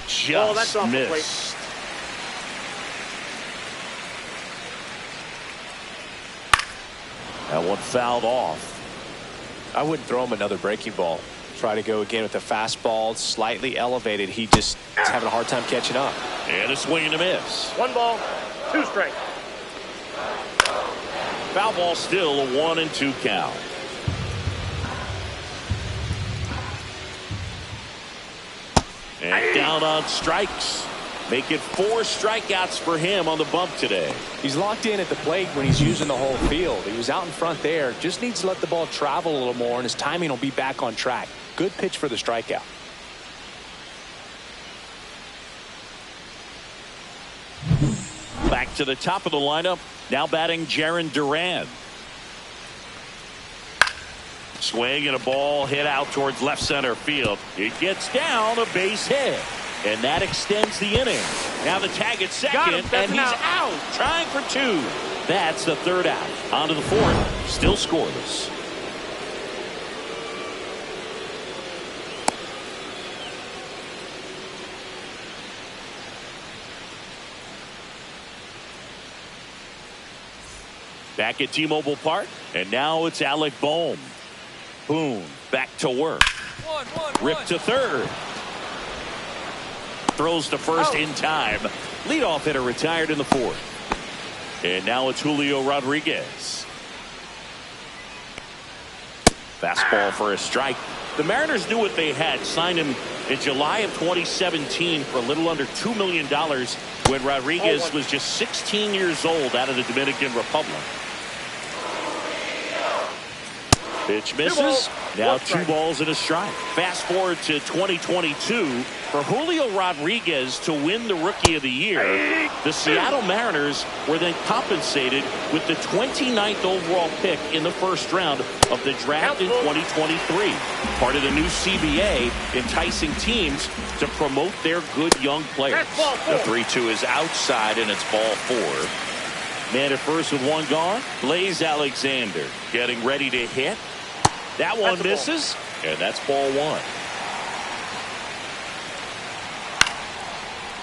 S1: Just missed. That one fouled off.
S2: I wouldn't throw him another breaking ball. Try to go again with the fastball, slightly elevated. He just is having a hard time catching up.
S1: And a swing and a miss.
S3: 1 ball, 2 strikes.
S1: Foul ball, still a 1-2 count. And down on strikes. Make it 4 strikeouts for him on the bump today.
S2: He's locked in at the plate when he's using the whole field. He was out in front there. Just needs to let the ball travel a little more, and his timing will be back on track. Good pitch for the strikeout.
S1: Back to the top of the lineup. Now batting Jarren Duran. Swing and a ball hit out towards left center field. It gets down, a base hit. And that extends the inning. Now the tag at second, and he's out. Trying for 2. That's the 3rd out. On to the 4th. Still scoreless. Back at T-Mobile Park, and now it's Alec Bohm. Boone back to work. Rip to third. Throws to first in time. Leadoff hitter retired in the 4th. And now it's Julio Rodriguez. Fastball for a strike. The Mariners knew what they had. Signed him in July of 2017 for a little under $2 million when Rodriguez was just 16 years old out of the Dominican Republic. Pitch misses. Now 2 balls and a strike. Fast forward to 2022. For Julio Rodriguez to win the Rookie of the Year, the Seattle Mariners were then compensated with the 29th overall pick in the 1st round of the draft in 2023. Part of the new CBA enticing teams to promote their good young players. The 3-2 is outside, and it's ball 4. Man at first with 1 gone. Blaze Alexander getting ready to hit. That one misses, and that's ball 1.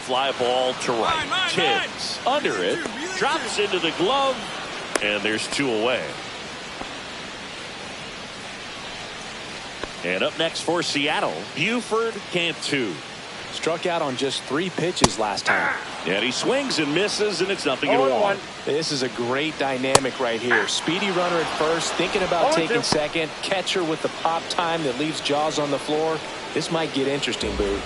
S1: Fly ball to right. Tibbs under it. Drops into the glove. And there's 2 away. And up next for Seattle, Buford Cantu.
S2: Struck out on just 3 pitches last time.
S1: And he swings and misses, and it's 0-1.
S2: This is a great dynamic right here. Speedy runner at first, thinking about taking second. Catcher with the pop time that leaves Jaws on the floor. This might get interesting, Boo.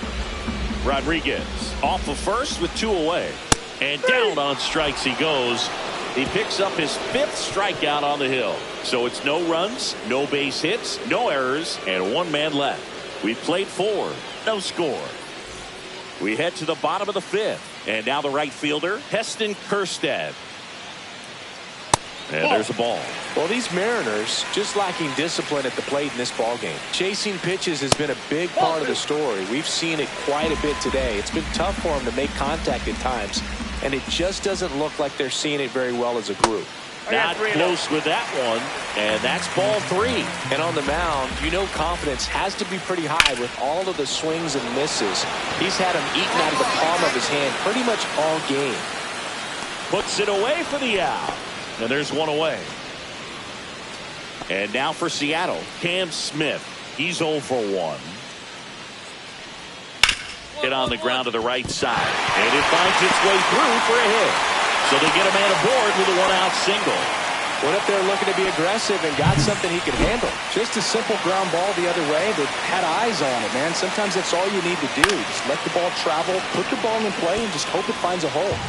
S1: Rodriguez off of first with 2 away. And down on strikes he goes. He picks up his 5th strikeout on the hill. So it's no runs, no base hits, no errors, and 1 man left. We played 4, no score. We head to the bottom of the 5th. And now the right fielder, Heston Kjerstad. And there's a ball.
S2: Well, these Mariners just lacking discipline at the plate in this ballgame. Chasing pitches has been a big part of the story. We've seen it quite a bit today. It's been tough for them to make contact at times, and it just doesn't look like they're seeing it very well as a group.
S1: Not close with that one, and that's ball 3.
S2: And on the mound, you know confidence has to be pretty high with all of the swings and misses. He's had them eaten out of the palm of his hand pretty much all game.
S1: Puts it away for the out. And there's 1 away. And now for Seattle, Cam Smith. He's 0 for 1. Hit on the ground to the right side. And it finds its way through for a hit. So they get a man aboard with a 1-out single.
S2: Went up there looking to be aggressive and got something he could handle. Just a simple ground ball the other way that had eyes on it, man. Sometimes that's all you need to do. Just let the ball travel, put the ball in play, and just hope it finds a hole.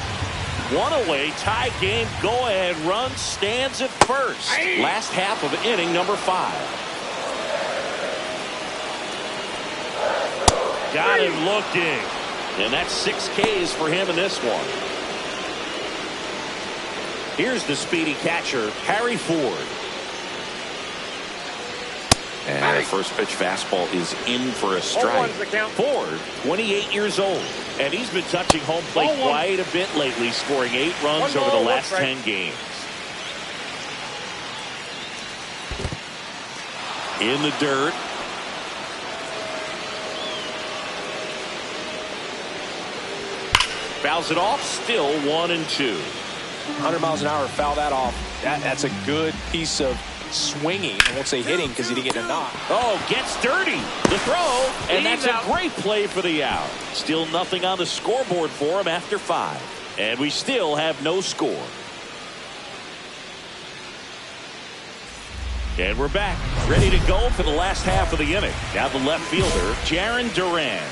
S1: 1 away, tie game, go-ahead run, stands at first. Last half of inning number 5. Got him looking. And that's 6 Ks for him in this one. Here's the speedy catcher, Harry Ford. And the first pitch fastball is in for a strike. Ford, 28 years old. And he's been touching home plate quite a bit lately, scoring 8 runs over the last 10 games. In the dirt. Fouls it off. Still 1-2.
S2: 100 miles an hour, foul that off. That's a good piece of swinging. I won't say hitting because he didn't get a knock.
S1: Oh, gets dirty. The throw, and that's a great play for the out. Still nothing on the scoreboard for him after 5. And we still have no score. And we're back, ready to go for the last half of the inning. Now the left fielder, Jaron Duran.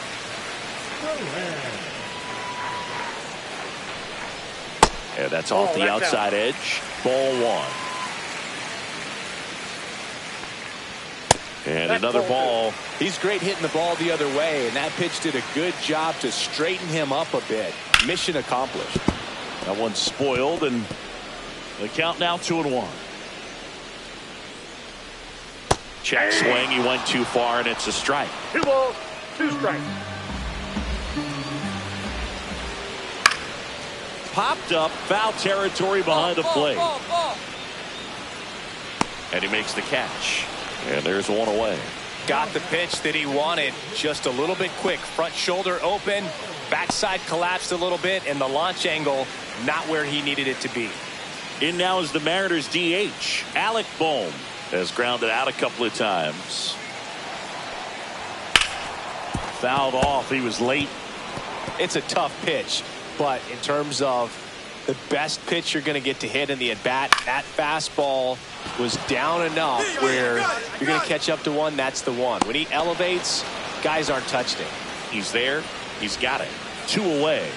S1: And that's off the outside edge. Ball 1. And another ball.
S2: He's great hitting the ball the other way, and that pitch did a good job to straighten him up a bit. Mission accomplished.
S1: That one's spoiled, and the count now 2-1. Check swing. He went too far, and it's a strike.
S3: 2 balls, 2 strikes.
S1: Popped up, foul territory behind the plate. And he makes the catch. And there's one away.
S2: Got the pitch that he wanted, just a little bit quick. Front shoulder open, backside collapsed a little bit, and the launch angle not where he needed it to be.
S1: In now is the Mariners DH. Alec Bohm has grounded out a couple of times. Fouled off. He was late.
S2: It's a tough pitch, but in terms of the best pitch you're going to get to hit in the at-bat, that fastball was down enough where you're going to catch up to one. That's the one. When he elevates, guys aren't touching him.
S1: He's there. He's got it. 2 away.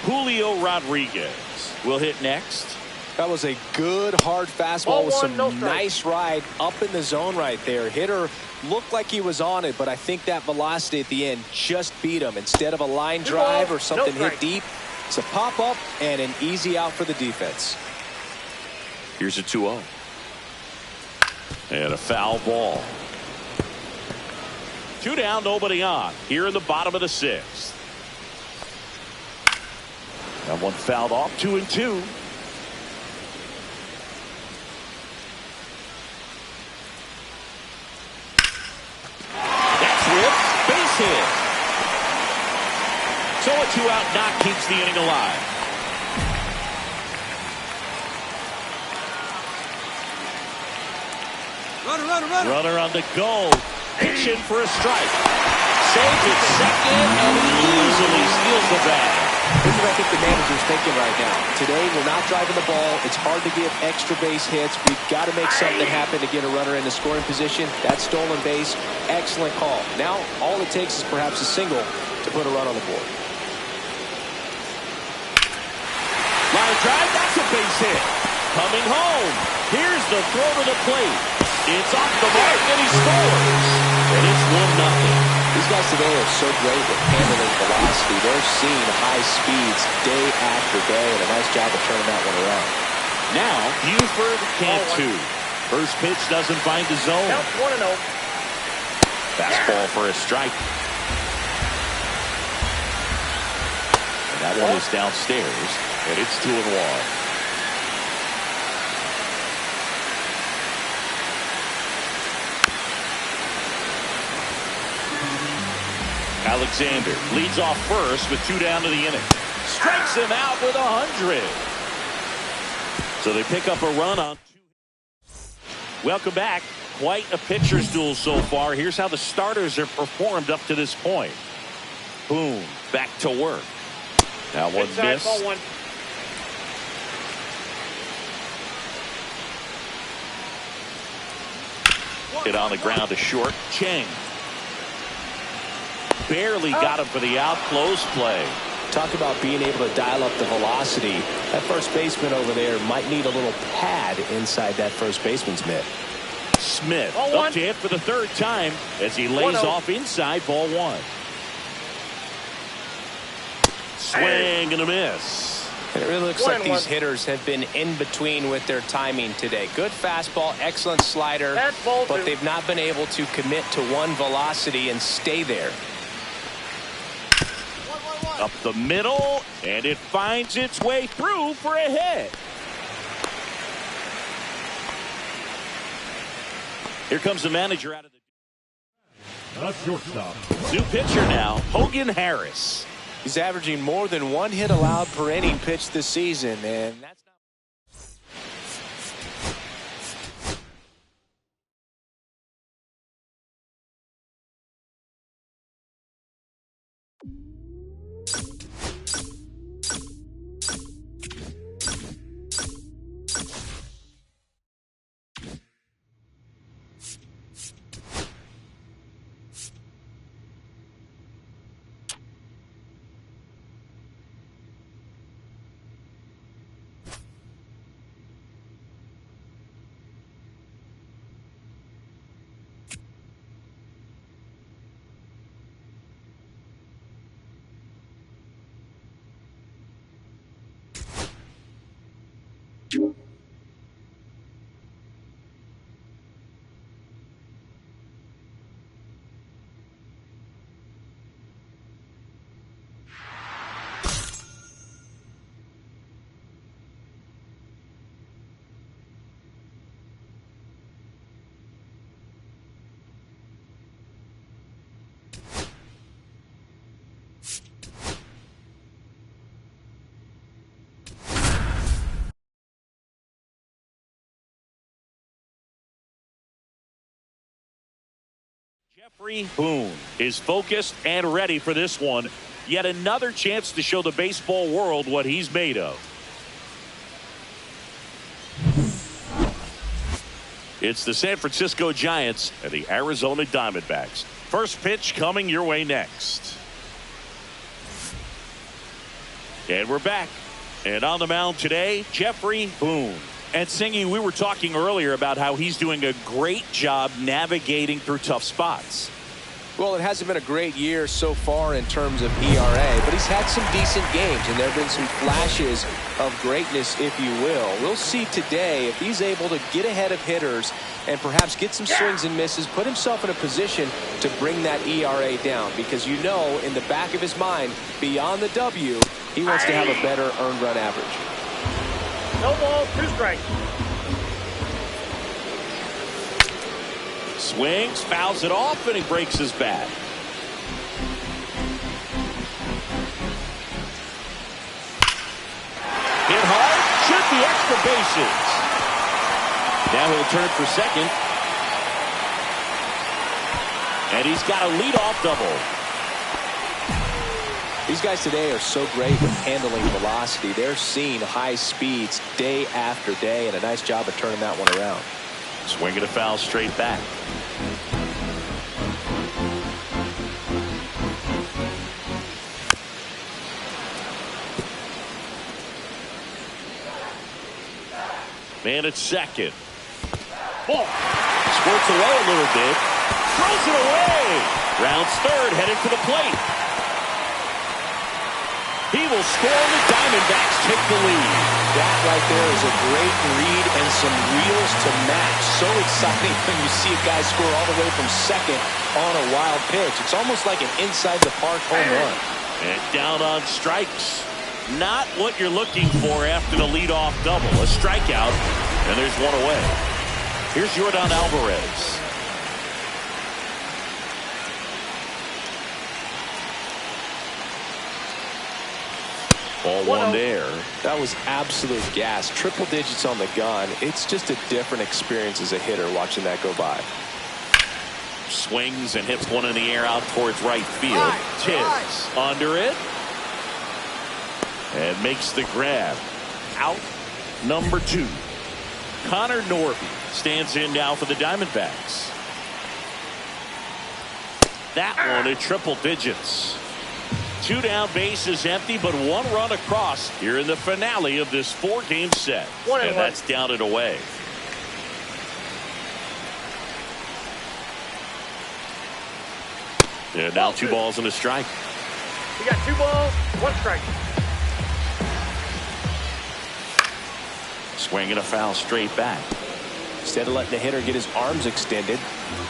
S1: Julio Rodriguez will hit next.
S2: That was a good hard fastball with some nice ride up in the zone right there. Hitter looked like he was on it, but I think that velocity at the end just beat him. Instead of a line drive or something hit deep, it's a pop-up and an easy out for the defense.
S1: Here's a 2-0. And a foul ball. 2 down, nobody on. Here in the bottom of the 6th. That one fouled off. 2-2. That's whipped. Base hit. So a 2-out knock keeps the inning alive. Runner on the go. Pitching for a strike. Saves at second, and he easily steals the bag.
S2: This is what I think the manager's thinking right now. Today, we're not driving the ball. It's hard to give extra base hits. We've got to make something happen to get a runner into scoring position. That stolen base, excellent call. Now, all it takes is perhaps a single to put a run on the board.
S1: Line drive, that's a base hit. Coming home. Here's the throw to the plate. It's off the mark, and he scores. And it's 1-0.
S2: These guys today are so great at handling velocity. They're seeing high speeds day after day, and a nice job of turning that one around.
S1: Now, Buford can't 2. First pitch doesn't find the zone.
S3: Count 1-0.
S1: Fastball for a strike. And that one is downstairs, and it's 2-1. Alexander leads off first with 2 down to the inning. Strikes him out with 100. So they pick up a run on 2. Welcome back. Quite a pitcher's duel so far. Here's how the starters have performed up to this point. Boom. Back to work. That one missed.
S3: Ball 1.
S1: Hit on the ground to short. Chang. Barely got him for the out. Close play.
S2: Talk about being able to dial up the velocity. That first baseman over there might need a little pad inside that first baseman's mitt.
S1: Smith up to hit for the 3rd time as he lays off inside. Ball 1. Swing and a miss.
S2: And it really looks like these hitters have been in between with their timing today. Good fastball, excellent slider, but they've not been able to commit to one velocity and stay there.
S1: Up the middle, and it finds its way through for a hit. Here comes the manager out of the
S4: shortstop.
S1: new pitcher now, Hogan Harris.
S2: He's averaging more than 1 hit allowed per inning pitched this season, and that's not.
S1: Jeffrey Boone is focused and ready for this one. Yet another chance to show the baseball world what he's made of. It's the San Francisco Giants and the Arizona Diamondbacks. First pitch coming your way next. And we're back. And on the mound today, Jeffrey Boone. And Singy, we were talking earlier about how he's doing a great job navigating through tough spots.
S2: Well, it hasn't been a great year so far in terms of ERA, but he's had some decent games, and there have been some flashes of greatness, if you will. We'll see today if he's able to get ahead of hitters and perhaps get some swings and misses, put himself in a position to bring that ERA down, because you know in the back of his mind, beyond the W, he wants to have a better earned run average.
S3: No balls, 2 strikes.
S1: Swings, fouls it off, and he breaks his bat. Hit hard, should be extra bases. Now he'll turn for second. And he's got a leadoff double.
S2: These guys today are so great with handling velocity. They're seeing high speeds day after day, and a nice job of turning that one around.
S1: Swinging a foul straight back. Man at second. Ball. Squirts away a little bit. Throws it away. Rounds third, headed to the plate. He will score, and the Diamondbacks take the lead.
S2: That right there is a great read and some reels to match. So exciting when you see a guy score all the way from second on a wild pitch. It's almost like an inside-the-park home run.
S1: And down on strikes. Not what you're looking for after the leadoff double. A strikeout, and there's one away. Here's Yordan Alvarez. Ball one there.
S2: That was absolute gas. Triple digits on the gun. It's just a different experience as a hitter watching that go by.
S1: Swings and hits one in the air out towards right field. Tiz under it. And makes the grab. Out number 2. Connor Norby stands in now for the Diamondbacks. That one at triple digits. 2 down, bases empty, but 1 run across here in the finale of this 4-game set. And that's down and away. And now 2 balls and a strike.
S3: We got 2 balls, 1 strike.
S1: Swinging a foul straight back.
S2: Instead of letting the hitter get his arms extended,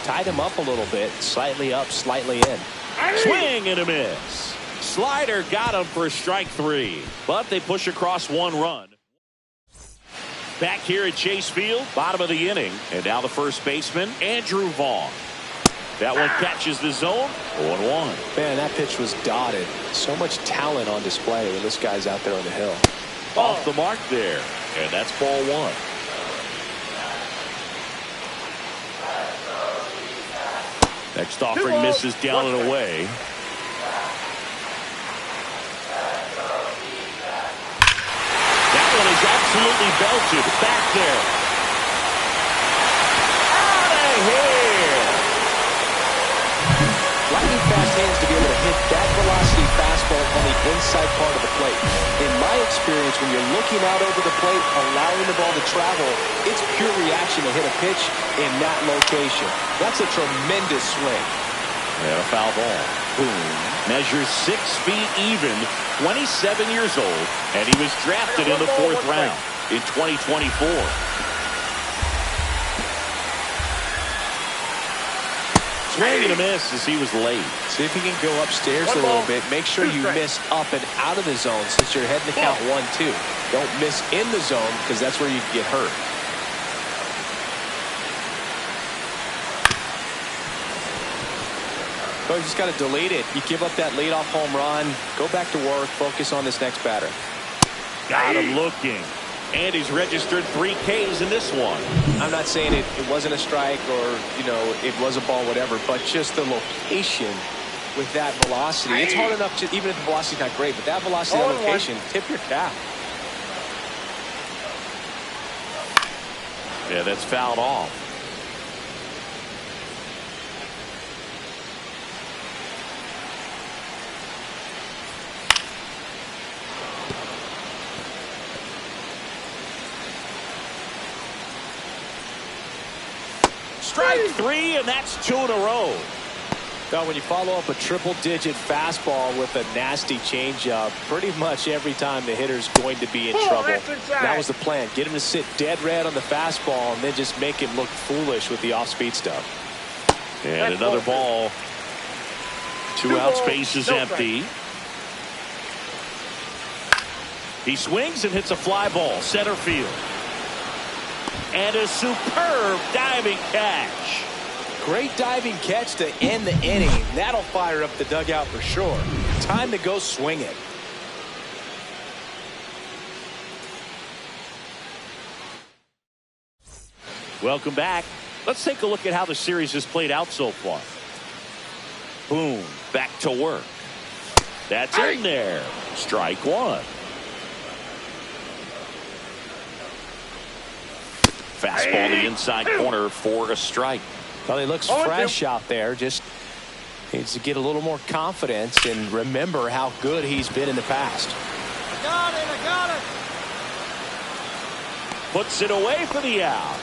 S2: tied him up a little bit, slightly up, slightly in.
S1: Swing and a miss. Slider got him for strike 3, but they push across 1 run. Back here at Chase Field, bottom of the inning. And now the first baseman, Andrew Vaughn. That one catches the zone. 0-1.
S2: Man, that pitch was dotted. So much talent on display when this guy's out there on the hill.
S1: Off the mark there. And that's ball one. Next offering misses down and away. That one is absolutely belted back there. Out of here.
S2: Lightning fast hands to be able to hit that velocity fastball on the inside part of the plate. In my experience, when you're looking out over the plate, allowing the ball to travel, it's pure reaction to hit a pitch in that location. That's a tremendous swing.
S1: And a foul ball. Boom. Measures 6 feet even, 27 years old, and he was drafted in the 4th round in 2024. Swing and a miss as he was late.
S2: See if he can go upstairs a little bit. Make sure you miss up and out of the zone since you're heading to count 1-2. Don't miss in the zone because that's where you can get hurt. So you just got to delete it. You give up that leadoff home run. Go back to work. Focus on this next batter.
S1: Got him looking. And he's registered 3 Ks in this one.
S2: I'm not saying it wasn't a strike or, you know, it was a ball, whatever, but just the location with that velocity. It's hard enough to, even if the velocity's not great, but that velocity, that location, tip your cap.
S1: Yeah, that's fouled off. Strike 3, and that's 2 in a row.
S2: Now, when you follow up a triple-digit fastball with a nasty changeup, pretty much every time the hitter's going to be in trouble. That was the plan. Get him to sit dead red on the fastball and then just make him look foolish with the off-speed stuff.
S1: And another ball. 2 outs, base is empty. He swings and hits a fly ball, center field. And a superb diving catch.
S2: Great diving catch to end the inning. That'll fire up the dugout for sure. Time to go swing it.
S1: Welcome back. Let's take a look at how the series has played out so far. Boom. Back to work. That's in there. Strike 1. Fastball the inside corner for a strike.
S2: Well, he looks fresh out there. Just needs to get a little more confidence and remember how good he's been in the past.
S5: I got it. I got it.
S1: Puts it away for the out.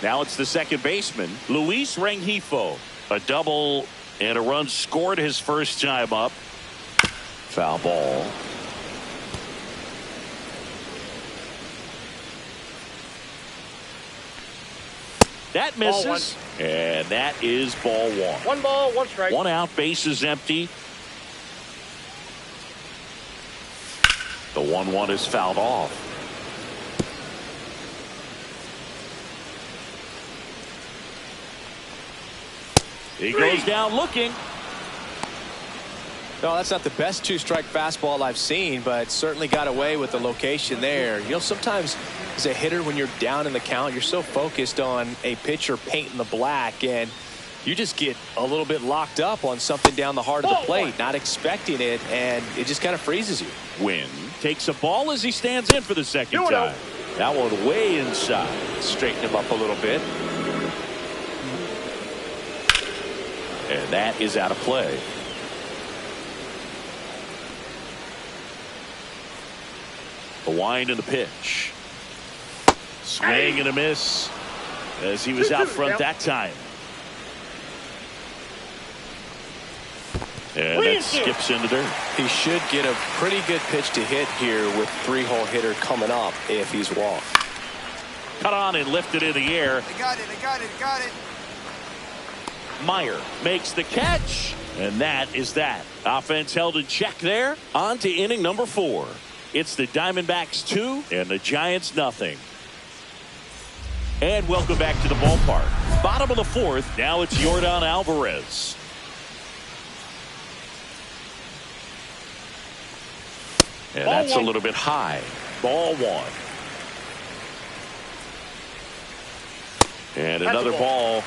S1: Now it's the second baseman, Luis Rengifo. A double and a run scored his first time up. Foul ball. That misses, and that is ball 1.
S3: 1 ball, 1 strike.
S1: 1 out, base is empty. The 1-1 is fouled off. He goes down looking.
S2: No, that's not the best 2-strike fastball I've seen, but certainly got away with the location there. You know, sometimes as a hitter, when you're down in the count, you're so focused on a pitcher painting the black, and you just get a little bit locked up on something down the heart of the plate, not expecting it, and it just kind of freezes you.
S1: Wynn takes a ball as he stands in for the second time. That one way inside.
S2: Straighten him up a little bit.
S1: And that is out of play. The wind and the pitch. Swing and a miss as he was out front that time. And that skips into dirt.
S2: He should get a pretty good pitch to hit here with 3-hole hitter coming up if he's walked.
S1: Cut on and lifted in the air.
S5: I got it. I got it. I got it.
S1: Meyer makes the catch, and that is that. Offense held in check there. On to inning number 4. It's the Diamondbacks 2 and the Giants nothing. And welcome back to the ballpark. Bottom of the fourth. Now it's Yordan Alvarez. And that's a little bit high. Ball one. And another ball.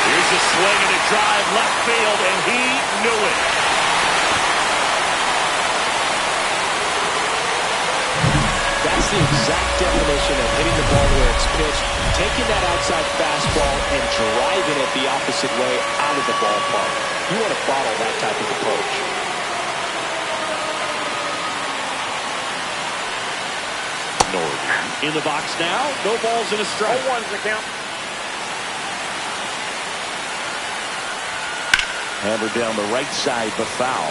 S1: Here's a swing and a drive left field, and he knew it.
S2: That's the exact definition of hitting the ball where it's pitched, taking that outside fastball and driving it the opposite way out of the ballpark. You want to follow that type of approach.
S1: In the box now, no balls and a strike.
S3: 0-1's the count.
S1: Hammered down the right side, but foul.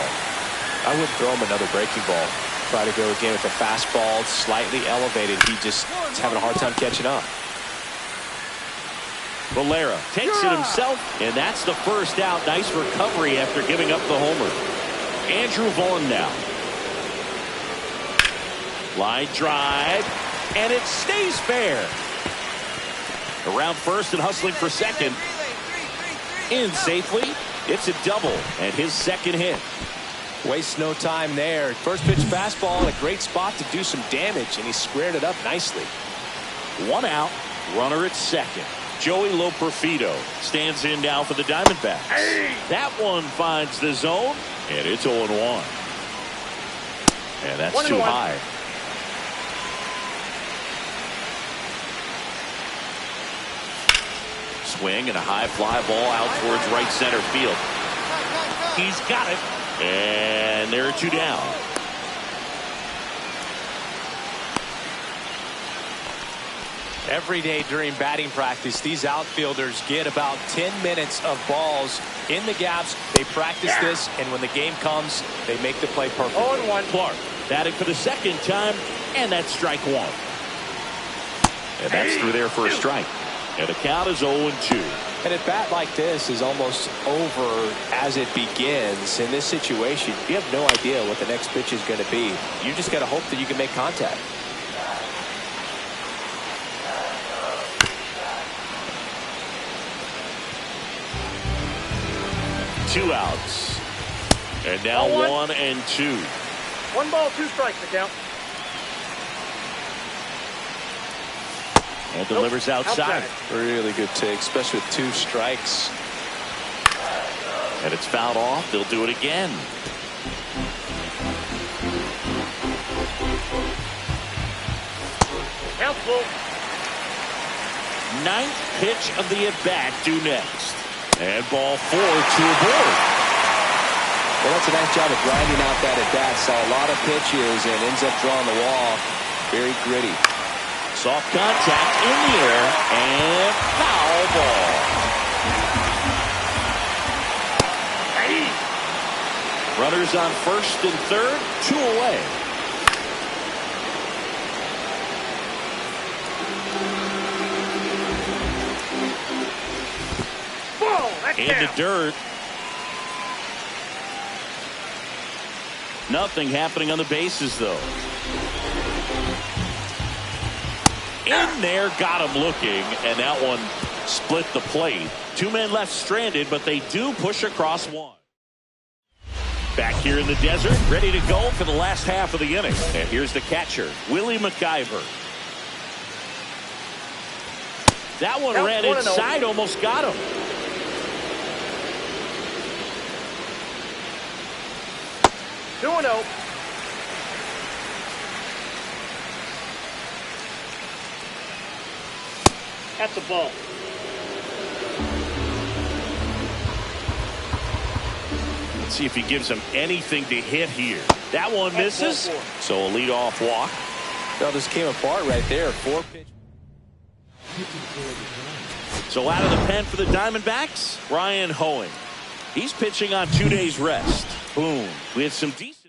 S2: I wouldn't throw him another breaking ball. Try to go again with the fastball, slightly elevated. He just is having a hard time catching up.
S1: Valera takes it himself, and that's the first out. Nice recovery after giving up the homer. Andrew Vaughn now. Line drive, and it stays fair. Around first and hustling for second. In safely. It's a double, and his second hit.
S2: Wastes no time there. First pitch fastball in a great spot to do some damage, and he squared it up nicely.
S1: One out, runner at second. Joey Loperfido stands in now for the Diamondbacks. That one finds the zone, and it's 0-1. And that's too high. Swing and a high fly ball out towards right center field. He's got it. And there are two down.
S2: Every day during batting practice, these outfielders get about 10 minutes of balls in the gaps. They practice this, and when the game comes, they make the play perfect.
S3: 0-1.
S1: Clark batting for the second time, and that's strike one. And that's through there for a strike. And the count is 0-2.
S2: And a bat like this is almost over as it begins. In this situation, you have no idea what the next pitch is going to be. You just got to hope that you can make contact.
S1: Two outs. And now 1-2.
S3: 1 ball, 2 strikes the count.
S1: And delivers outside.
S2: Really good take, especially with 2 strikes.
S1: And it's fouled off. They'll do it again.
S3: Count full.
S1: 9th pitch of the at-bat due next. And ball 4, 2 aboard.
S2: Well, that's a nice job of grinding out that at-bat. Saw a lot of pitches and ends up drawing the wall. Very gritty.
S1: Soft contact in the air and foul ball. Runners on first and third, 2 away. In the dirt. Nothing happening on the bases, though. In there, got him looking, and that one split the plate. 2 men left stranded, but they do push across one. Back here in the desert, ready to go for the last half of the inning. And here's the catcher, Willie McIver. That one ran inside, almost got him.
S3: Two and 0. That's a ball.
S1: Let's see if he gives him anything to hit here. That one misses, so a leadoff walk.
S2: Well, this came apart right there. 4 pitches.
S1: So out of the pen for the Diamondbacks, Ryan Hoeing. He's pitching on 2 days rest. Boom. We had some decent.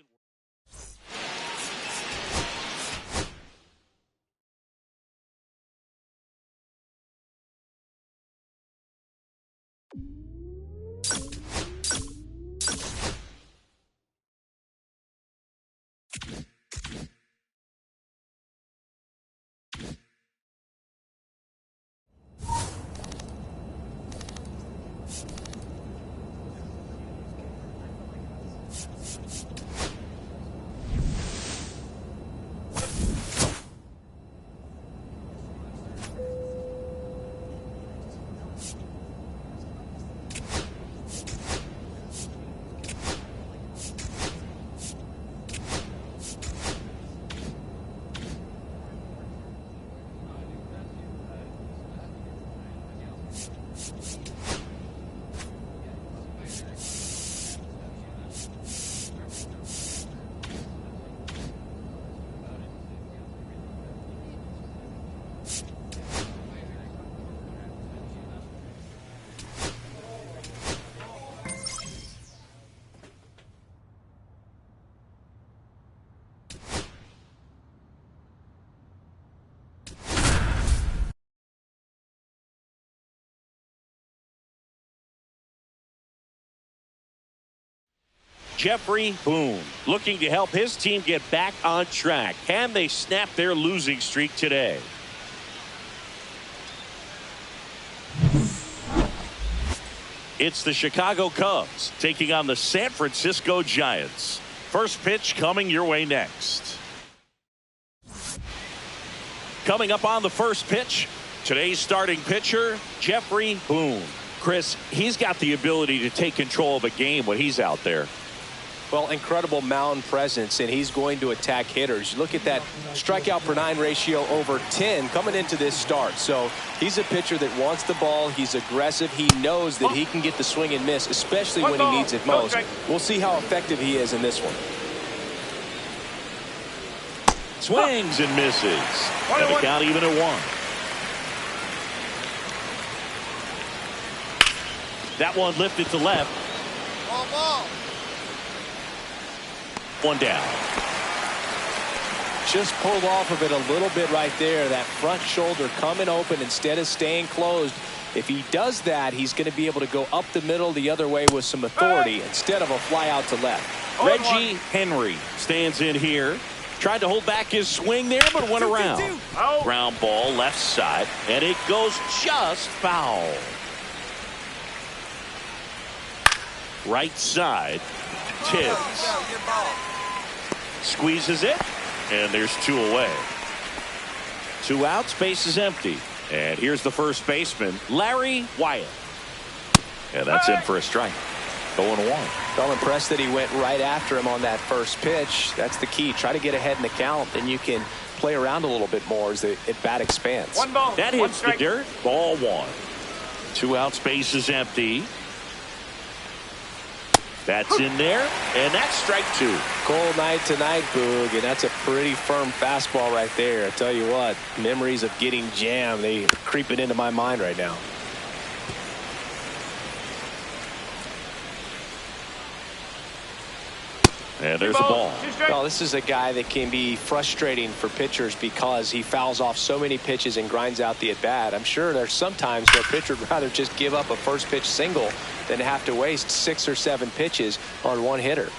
S1: Jeffrey Boone looking to help his team get back on track. Can they snap their losing streak today? It's the Chicago Cubs taking on the San Francisco Giants. First pitch coming your way next. Coming up on the first pitch, today's starting pitcher, Jeffrey Boone. Chris, he's got the ability to take control of a game when he's out there.
S2: Well, incredible mound presence, and he's going to attack hitters. Look at that strikeout per 9 ratio over 10 coming into this start. So he's a pitcher that wants the ball. He's aggressive. He knows that he can get the swing and miss, especially when he needs it most. We'll see how effective he is in this one.
S1: Swings and misses. And the count even at 1. That one lifted to left.
S5: Ball.
S1: One down.
S2: Just pulled off of it a little bit right there. That front shoulder coming open instead of staying closed. If he does that, he's going to be able to go up the middle the other way with some authority instead of a fly out to left.
S1: Reggie Henry stands in here. Tried to hold back his swing there, but went around. Ground ball left side, and it goes just foul. Right side, Tibbs. Squeezes it, and there's 2 away. 2 outs, base is empty. And here's the first baseman, Larry Wyatt. And that's in for a strike. 0-1.
S2: Well, impressed that he went right after him on that first pitch. That's the key. Try to get ahead in the count, and you can play around a little bit more as the at-bat expands.
S3: One ball.
S1: That hits the dirt. Ball 1. 2 outs, base is empty. That's in there, and that's strike 2.
S2: Cold night tonight, Boog, and that's a pretty firm fastball right there. I tell you what, memories of getting jammed, they creeping into my mind right now.
S1: And there's a ball.
S2: Well, this is a guy that can be frustrating for pitchers because he fouls off so many pitches and grinds out the at-bat. I'm sure there's some times where a pitcher would rather just give up a first pitch single than have to waste 6 or 7 pitches on one hitter.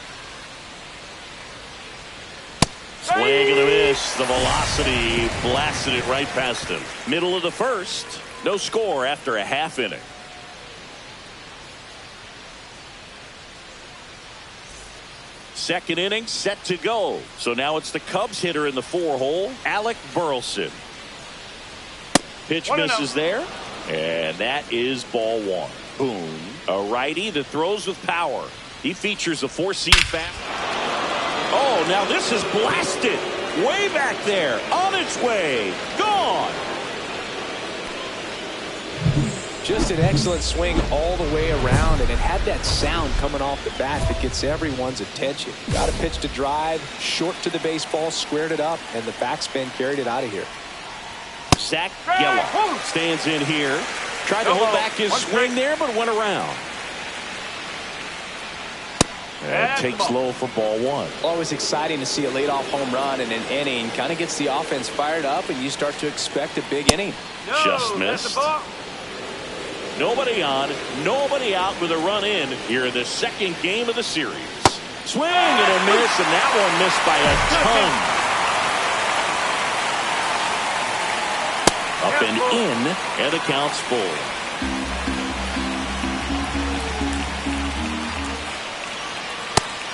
S1: Swing and a miss. The velocity blasted it right past him. Middle of the first. No score after a half inning. Second inning set to go. So now it's the Cubs hitter in the 4-hole, Alec Burleson. Pitch misses there, and that is ball 1. Boone, a righty that throws with power. He features a 4-seam fastball. Oh, now this is blasted. Way back there, on its way, gone.
S2: Just an excellent swing all the way around, and it had that sound coming off the bat that gets everyone's attention. Got a pitch to drive, short to the baseball, squared it up, and the backspin carried it out of here.
S1: Zach Geller stands in here. Tried to hold back his swing there, but went around. And takes low for ball 1.
S2: Always exciting to see a leadoff home run in an inning. Kind of gets the offense fired up, and you start to expect a big inning.
S1: Just missed. Nobody on, nobody out with a run in here in the second game of the series. Swing and a miss, and that one missed by a ton. Up and in, and the count's full.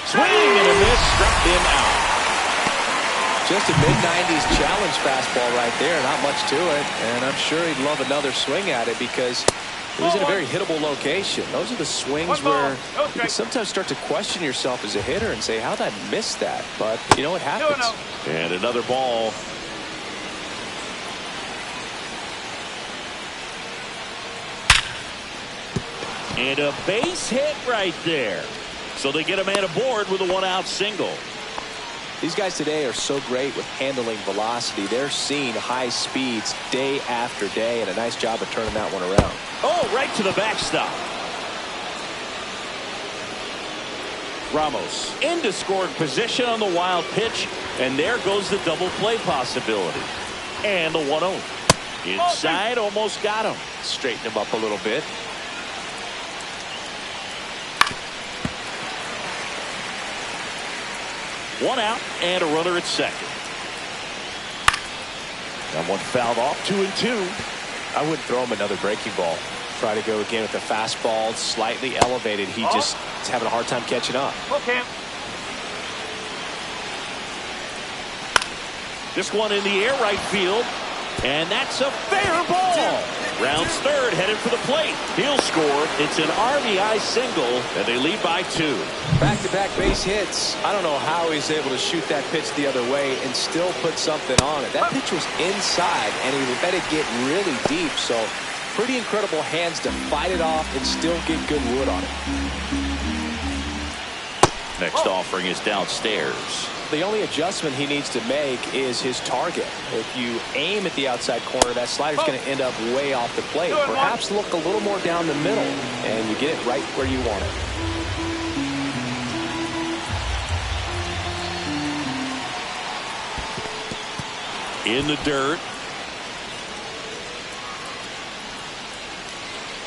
S1: Swing and a miss, struck him out.
S2: Just a mid-90s challenge fastball right there. Not much to it, and I'm sure he'd love another swing at it because it was in a very hittable location. Those are the swings where you can sometimes start to question yourself as a hitter and say, how did I miss that? But, you know, it happens.
S1: And another ball. And a base hit right there. So they get a man aboard with a one-out single.
S2: These guys today are so great with handling velocity. They're seeing high speeds day after day, and a nice job of turning that one around.
S1: Oh, right to the backstop. Ramos into scoring position on the wild pitch, and there goes the double play possibility. And the 1-0. Inside, almost got him.
S2: Straighten him up a little bit.
S1: One out and a runner at second. That one fouled off, 2-2.
S2: I wouldn't throw him another breaking ball. Try to go again with the fastball slightly elevated. He just is having a hard time catching up.
S3: Okay.
S1: This one in the air right field. And that's a fair ball. Rounds third, headed for the plate. He'll score. It's an RBI single, and they lead by 2.
S2: Back-to-back base hits. I don't know how he's able to shoot that pitch the other way and still put something on it. That pitch was inside, and he let it get really deep. So pretty incredible hands to fight it off and still get good wood on it.
S1: Next offering is downstairs.
S2: The only adjustment he needs to make is his target. If you aim at the outside corner, that slider's going to end up way off the plate. Perhaps look a little more down the middle, and you get it right where you want it.
S1: In the dirt.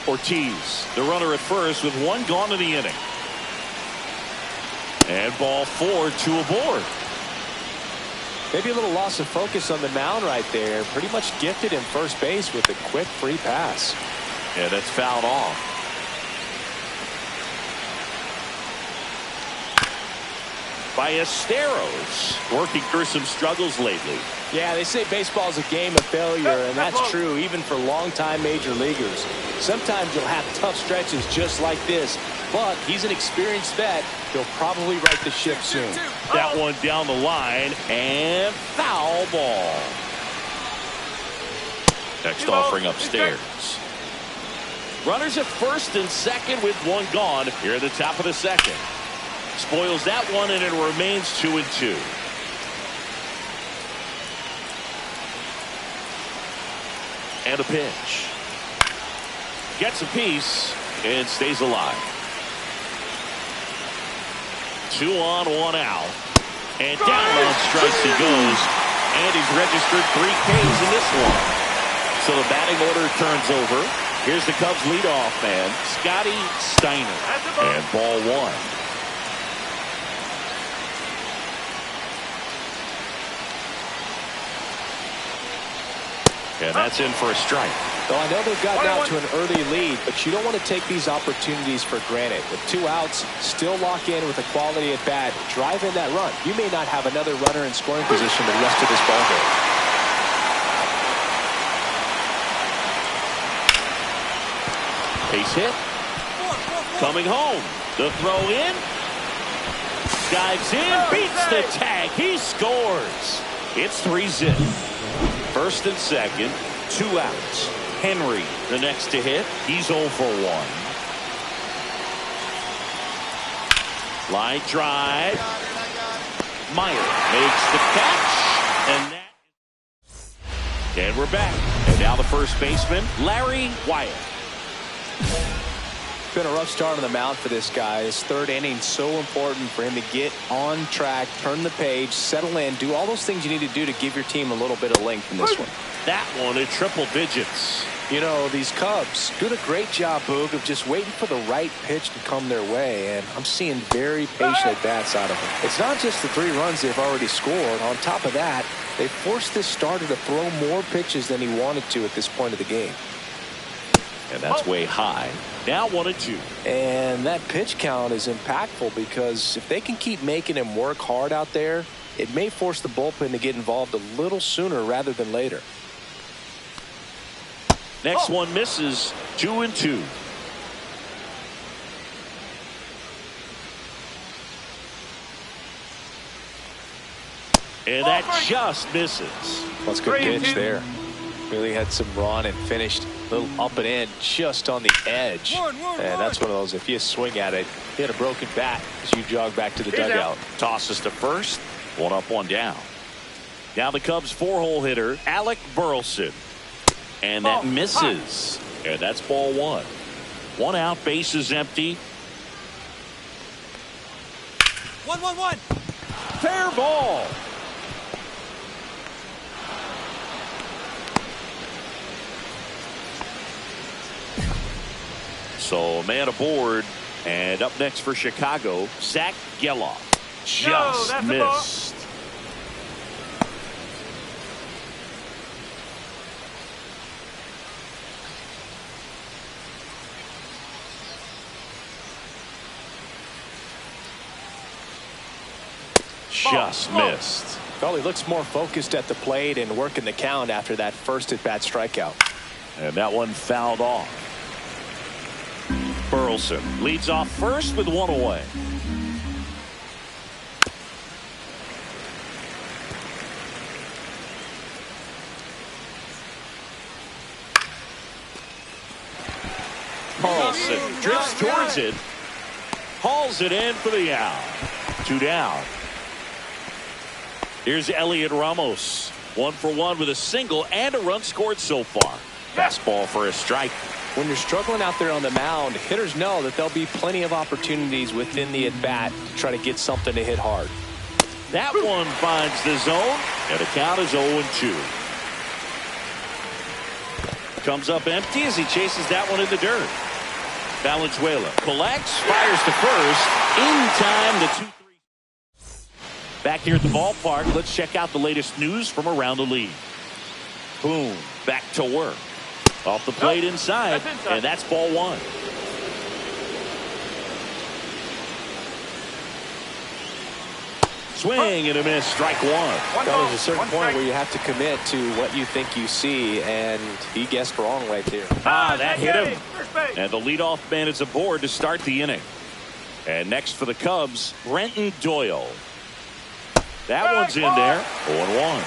S1: Ortiz, the runner at first with one gone in the inning. And ball 4, 2 aboard.
S2: Maybe a little loss of focus on the mound right there. Pretty much gifted him first base with a quick free pass.
S1: Yeah, that's fouled off. Ballesteros working through some struggles lately.
S2: Yeah, they say baseball is a game of failure, and that's true even for longtime major leaguers. Sometimes you'll have tough stretches just like this, but he's an experienced vet. He'll probably right the ship soon.
S1: That one down the line, and foul ball. Next offering upstairs. Runners at first and second with one gone here at the top of the second. Spoils that one, and it remains 2-2. And a pitch. Gets a piece and stays alive. 2 on, 1 out. And down on strikes he goes. And he's registered 3 Ks in this one. So the batting order turns over. Here's the Cubs leadoff man, Scotty Steiner. And ball 1. And that's in for a strike.
S2: Well, I know they've gotten out to an early lead, but you don't want to take these opportunities for granted. With 2 outs, still lock in with a quality at bat. Drive in that run. You may not have another runner in scoring position the rest of this ballgame.
S1: Base hit. Coming home. The throw in. Dives in. Beats the tag. He scores. It's 3-0. First and second, 2 outs. Henry, the next to hit. He's 0 for 1. Line drive. Meyer makes the catch. And we're back. And now the first baseman, Larry Wyatt.
S2: been a rough start on the mound for this guy. His third inning, so important for him to get on track, turn the page, settle in, do all those things you need to do to give your team a little bit of length in this one.
S1: That one at triple digits.
S2: You know, these Cubs doing a great job, Boog, of just waiting for the right pitch to come their way, and I'm seeing very patient at-bats out of them. It's not just the 3 runs they've already scored. On top of that, they forced this starter to throw more pitches than he wanted to at this point of the game.
S1: And that's way high. Now 1-2.
S2: And that pitch count is impactful because if they can keep making him work hard out there, it may force the bullpen to get involved a little sooner rather than later.
S1: Next one misses. 2-2. And that just misses.
S2: That's a good pitch there. Really had some run and finished a little up and in just on the edge. And that's one of those, if you swing at it, you had a broken bat as you jog back to the dugout.
S1: Tosses to first. 1 up, 1 down. Now the Cubs 4-hole hitter, Alec Burleson. And that misses. And that's ball 1. 1 out, bases empty.
S5: 1-1-1.
S1: Fair ball. So a man aboard, and up next for Chicago, Zach Geloff. Just missed. Just missed.
S2: Well, he looks more focused at the plate and working the count after that first at-bat strikeout.
S1: And that one fouled off. Burleson leads off first with 1 away. Burleson drifts towards it. Hauls it in for the out. 2 down. Here's Elliot Ramos. 1 for 1 with a single and a run scored so far. Fastball for a strike.
S2: When you're struggling out there on the mound, hitters know that there'll be plenty of opportunities within the at-bat to try to get something to hit hard.
S1: That one finds the zone, and the count is 0-2. Comes up empty as he chases that one in the dirt. Valenzuela collects, fires to first. In time, the 2-3. Back here at the ballpark, let's check out the latest news from around the league. Boom, back to work. Off the plate inside, and that's ball 1. Swing and a miss, strike 1.
S2: There's a certain point where you have to commit to what you think you see, and he guessed wrong right there.
S1: That hit him. And the leadoff man is aboard to start the inning. And next for the Cubs, Brenton Doyle. That one's in there, 0-1.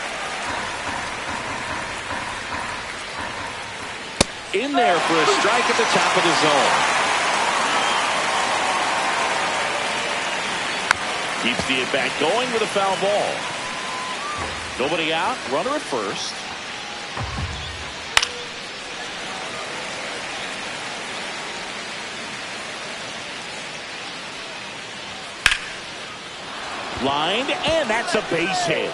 S1: In there for a strike at the top of the zone. Keeps the at-bat going with a foul ball. Nobody out, runner at first. Lined, and that's a base hit.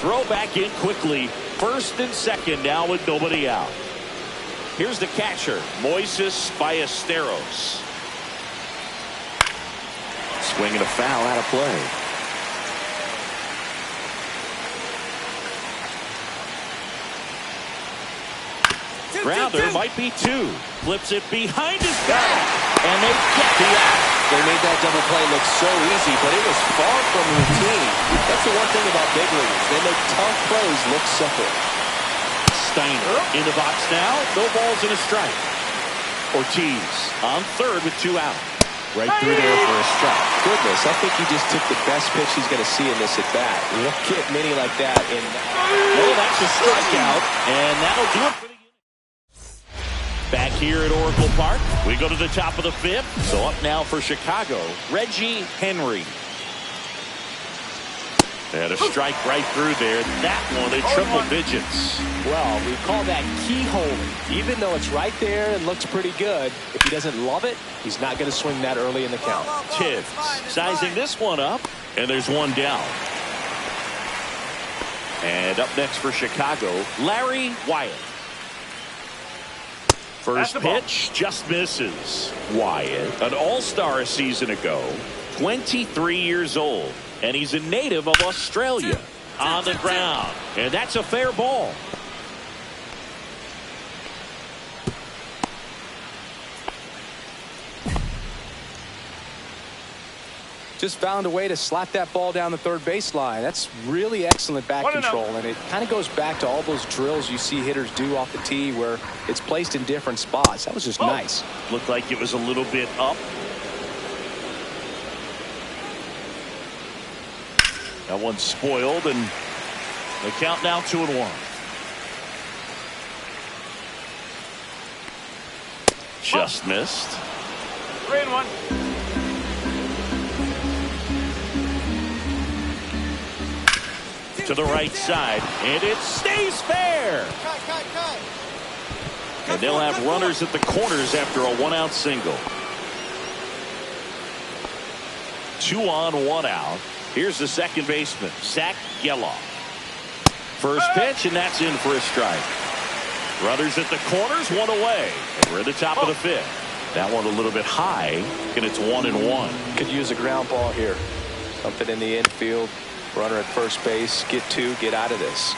S1: Throw back in quickly. First and second now with nobody out. Here's the catcher, Moises Ballesteros. Swinging a foul out of play. Grounder might be 2. Flips it behind his back. And they get the out.
S2: They made that double play look so easy, but it was far from routine. That's the one thing about big leaguers. They make tough plays look simple.
S1: Steiner in the box now. No balls and a strike. Ortiz on third with 2 out.
S2: Right through there for a strike. Goodness, I think he just took the best pitch he's going to see in this at-bat. You don't get many like that in.
S1: Well, that's a strikeout, and that'll do it for the inning. Back here at Oracle Park, we go to the top of the 5th. So up now for Chicago, Reggie Henry. And a strike right through there. That one in triple digits.
S2: Well, we call that keyhole. Even though it's right there and looks pretty good, if he doesn't love it, he's not going to swing that early in the count.
S1: Tibbs sizing this one up, and there's one down. And up next for Chicago, Larry Wyatt. First pitch just misses. Wyatt, an all-star a season ago, 23 years old, and he's a native of Australia. On the ground, and that's a fair ball.
S2: Just found a way to slap that ball down the third baseline. That's really excellent back control, and it kind of goes back to all those drills you see hitters do off the tee where it's placed in different spots. That was just nice.
S1: Looked like it was a little bit up. That one's spoiled, and the count now 2-1. Just missed.
S3: 3-1.
S1: To the right side, and it stays fair. And they'll have runners at the corners after a one-out single. 2 on, 1 out. Here's the second baseman, Zach Geloff. First pitch, and that's in for a strike. Runners at the corners, 1 away. And we're at the top of the 5th. That one a little bit high, and it's 1-1.
S2: Could use a ground ball here. Something in the infield. Runner at first base. Get 2, get out of this.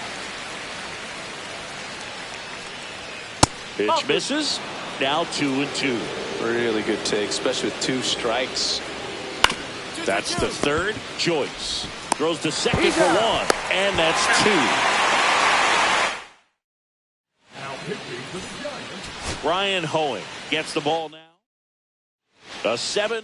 S1: Pitch misses. Now 2-2.
S2: Really good take, especially with 2 strikes.
S1: That's the third. Joyce throws to second for 1, and that's 2.
S4: Now pitching for the Giants,
S1: Ryan Hoeing gets the ball now. A 7-5.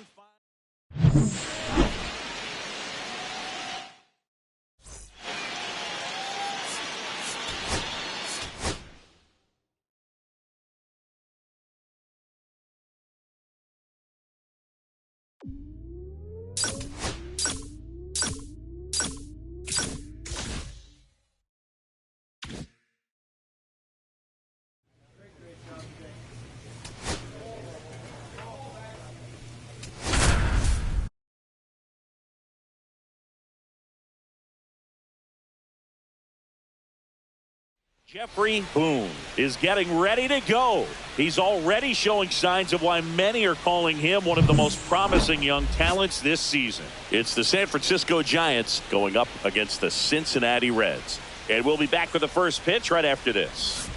S1: Jeffrey Boone is getting ready to go. He's already showing signs of why many are calling him one of the most promising young talents this season. It's the San Francisco Giants going up against the Cincinnati Reds. And we'll be back for the first pitch right after this.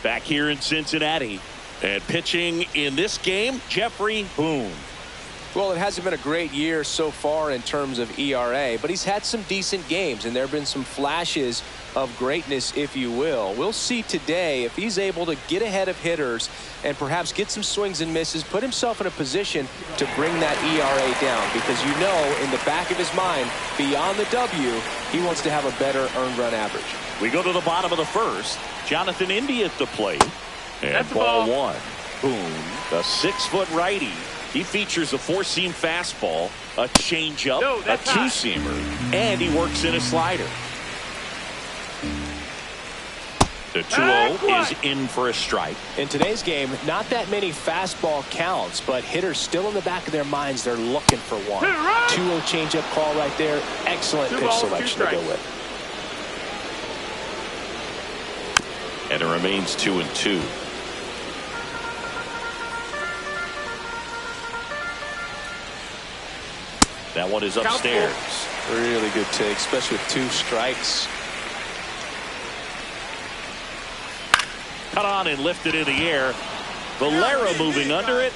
S1: Back here in Cincinnati, and pitching in this game, Jeffrey Boone.
S2: Well, it hasn't been a great year so far in terms of ERA, but he's had some decent games, and there have been some flashes of greatness, if you will. We'll see today if he's able to get ahead of hitters and perhaps get some swings and misses, put himself in a position to bring that ERA down, because you know in the back of his mind, beyond the W, he wants to have a better earned run average.
S1: We go to the bottom of the first. Jonathan India at the plate. And
S3: That's
S1: ball
S3: ball.
S1: 1. Boone, the 6-foot righty. He features a 4-seam fastball, a changeup,
S3: No,
S1: a
S3: that's not.
S1: 2-seamer, and he works in a slider. The 2-0 is in for a strike.
S2: In today's game, not that many fastball counts, but hitters still in the back of their minds, they're looking for one. 2-0 changeup call right there. Excellent pitch selection to go with.
S1: And it remains 2-2. That one is upstairs.
S2: Really good take, especially with 2 strikes.
S1: Cut on and lifted in the air. Valera moving under it.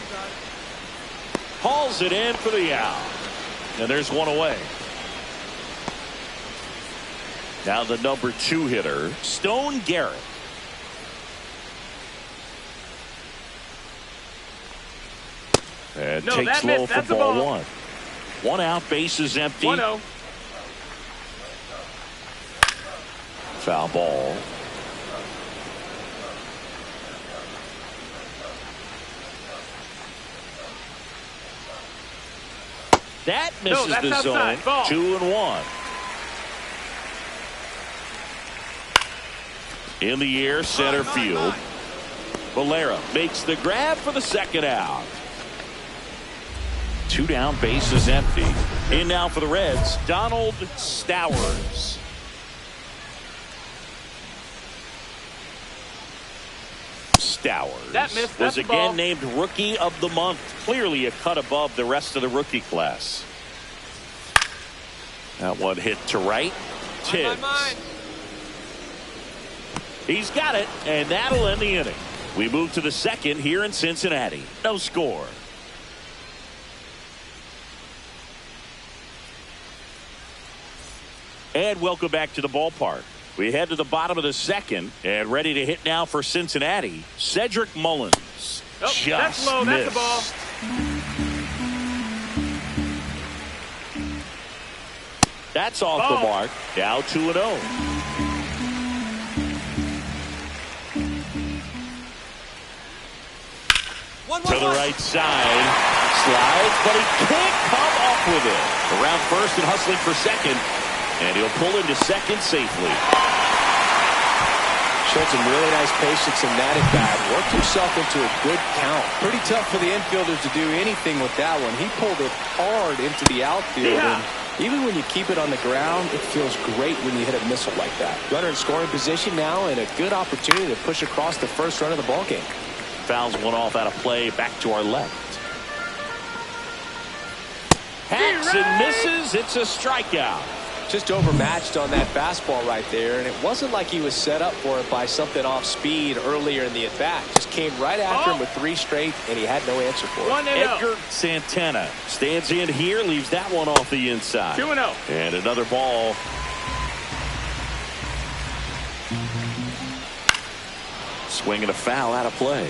S1: Hauls it in for the out. And there's 1 away. Now the number 2 hitter, Stone Garrett. And takes low for ball 1. 1 out, base is empty.
S3: 1-0.
S1: Foul ball. That misses the zone. 2-1. In the air, center field. Valera makes the grab for the second out. 2 down, base is empty. In now for the Reds, Donald Stowers. Stowers was again named Rookie of the Month. Clearly a cut above the rest of the rookie class. That one hit to right. Tibbs. He's got it, and that'll end the inning. We move to the second here in Cincinnati. No score. And welcome back to the ballpark. We head to the bottom of the second and ready to hit now for Cincinnati. Cedric Mullins.
S3: Oh, that's low. That's a ball.
S1: That's off the mark. Now 2-0. To the right side. Slides, but he can't come up with it. Around first and hustling for second. And he'll pull into second safely.
S2: Showed some really nice patience in that at bat. Worked himself into a good count. Pretty tough for the infielders to do anything with that one. He pulled it hard into the outfield. And even when you keep it on the ground, it feels great when you hit a missile like that. Runner in scoring position now and a good opportunity to push across the first run of the ballgame.
S1: Fouls one off out of play back to our left. Hacks and misses. It's a strikeout.
S2: Just overmatched on that fastball right there, and it wasn't like he was set up for it by something off speed earlier in the at-bat. Just came right after him with 3 straight, and he had no answer for it.
S1: Edgar Santana stands in here, leaves that one off the inside.
S3: 2-0.
S1: And another ball. Swing and a foul out of play.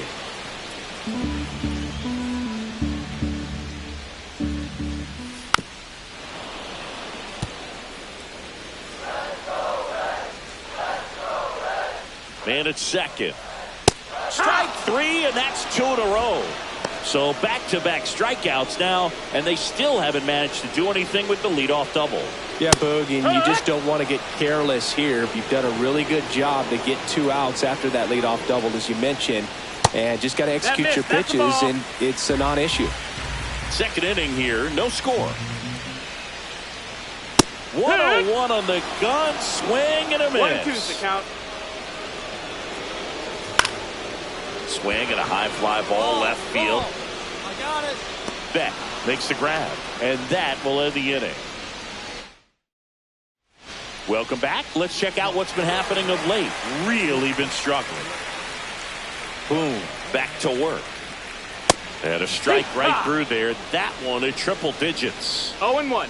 S1: And it's second. Strike 3, and that's 2 in a row. So back-to-back strikeouts now, and they still haven't managed to do anything with the leadoff double.
S2: Yeah, Boog, and you just don't want to get careless here. You've done a really good job to get 2 outs after that leadoff double, as you mentioned, and just got to execute your pitches, and it's a non-issue.
S1: Second inning here, no score. 1-0-1 on the gun, swing and a miss.
S3: 1-2's the count.
S1: Swing and a high fly ball left field.
S5: I got it.
S1: Beck makes the grab, and that will end the inning. Welcome back. Let's check out what's been happening of late. Really been struggling. Boom, back to work. And a strike right through there. That one at triple digits.
S3: 0-1.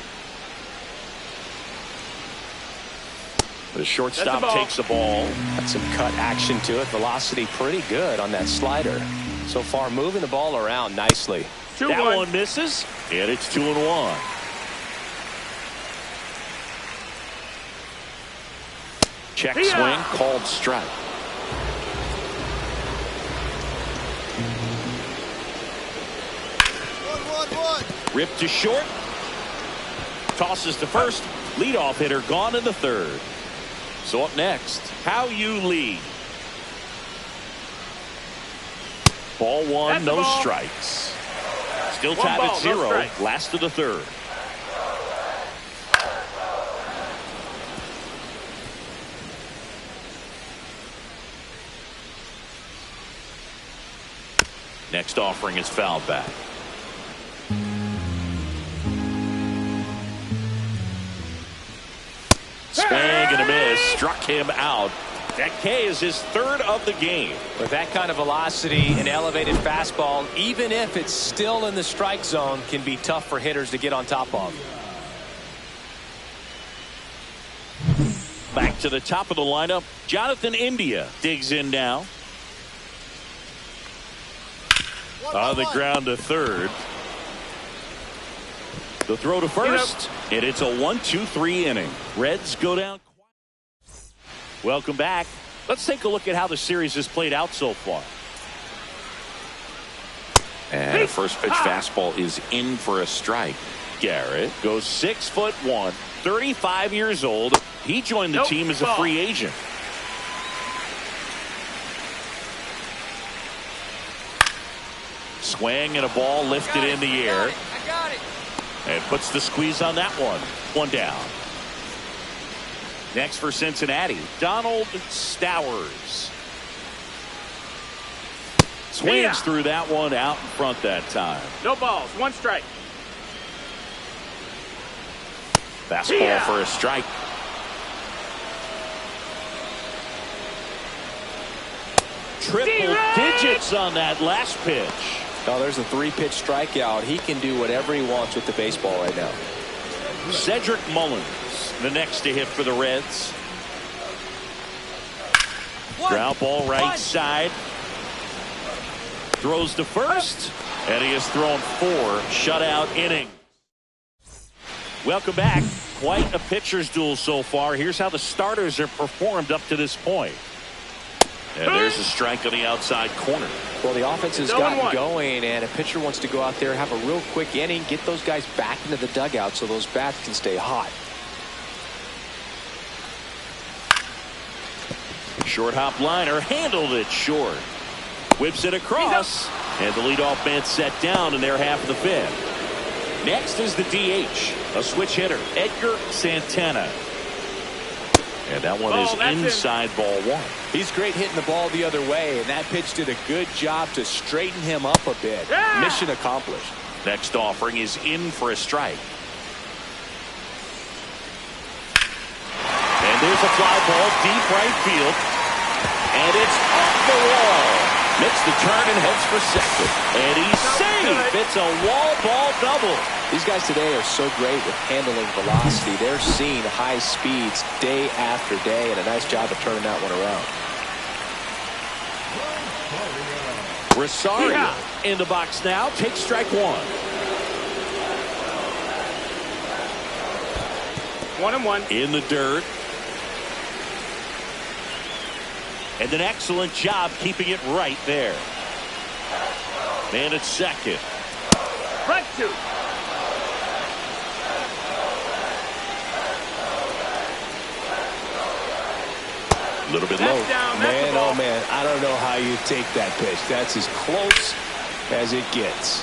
S1: The shortstop takes the ball.
S2: Got some cut action to it. Velocity pretty good on that slider. So far moving the ball around nicely.
S1: That one misses, and it's 2-1. Check swing, called strike. Ripped to short. Tosses to first. Leadoff hitter gone in the third. So up next, How You Lead. Ball 1, no strikes. Still tied at 0, last of the third. Next offering is fouled back. Swing and a miss. Struck him out. That K is his third of the game.
S2: With that kind of velocity, an elevated fastball, even if it's still in the strike zone, can be tough for hitters to get on top of.
S1: Back to the top of the lineup. Jonathan India digs in now. On the ground to third. The throw to first, and it's a 1-2-3 inning. Reds go down. Welcome back. Let's take a look at how the series has played out so far. And first pitch fastball is in for a strike. Garrett goes 6'1", 35 years old. He joined the team as a free agent. Swing and a ball lifted in the air.
S5: I got it.
S1: And puts the squeeze on that one. One down. Next for Cincinnati, Donald Stowers. Swings through that one out in front that time.
S3: No balls. One strike.
S1: Fastball for a strike. Triple digits on that last pitch.
S2: Oh, there's a 3-pitch strikeout. He can do whatever he wants with the baseball right now.
S1: Cedric Mullins, the next to hit for the Reds. Ground ball right side. Throws to first, and he has thrown 4 shutout innings. Welcome back. Quite a pitcher's duel so far. Here's how the starters have performed up to this point. And there's a strike on the outside corner.
S2: Well, the offense has gotten going, and a pitcher wants to go out there, have a real quick inning, get those guys back into the dugout so those bats can stay hot.
S1: Short hop liner, handled it short. Whips it across, and the leadoff man set down in their half of the 5th. Next is the DH, a switch hitter, Edgar Santana. And that one is inside ball 1.
S2: He's great hitting the ball the other way, and that pitch did a good job to straighten him up a bit. Mission accomplished.
S1: Next offering is in for a strike. And there's a fly ball deep right field. And it's off the wall. Makes the turn and heads for second. And he's safe. It's a wall ball double.
S2: These guys today are so great with handling velocity. They're seeing high speeds day after day, and a nice job of turning that one around.
S1: Rosario in the box now. Takes strike 1.
S3: 1-1.
S1: In the dirt. And an excellent job keeping it right there. Man at second.
S3: Front 2.
S1: A little bit low.
S2: Man, oh man, I don't know how you take that pitch. That's as close as it gets.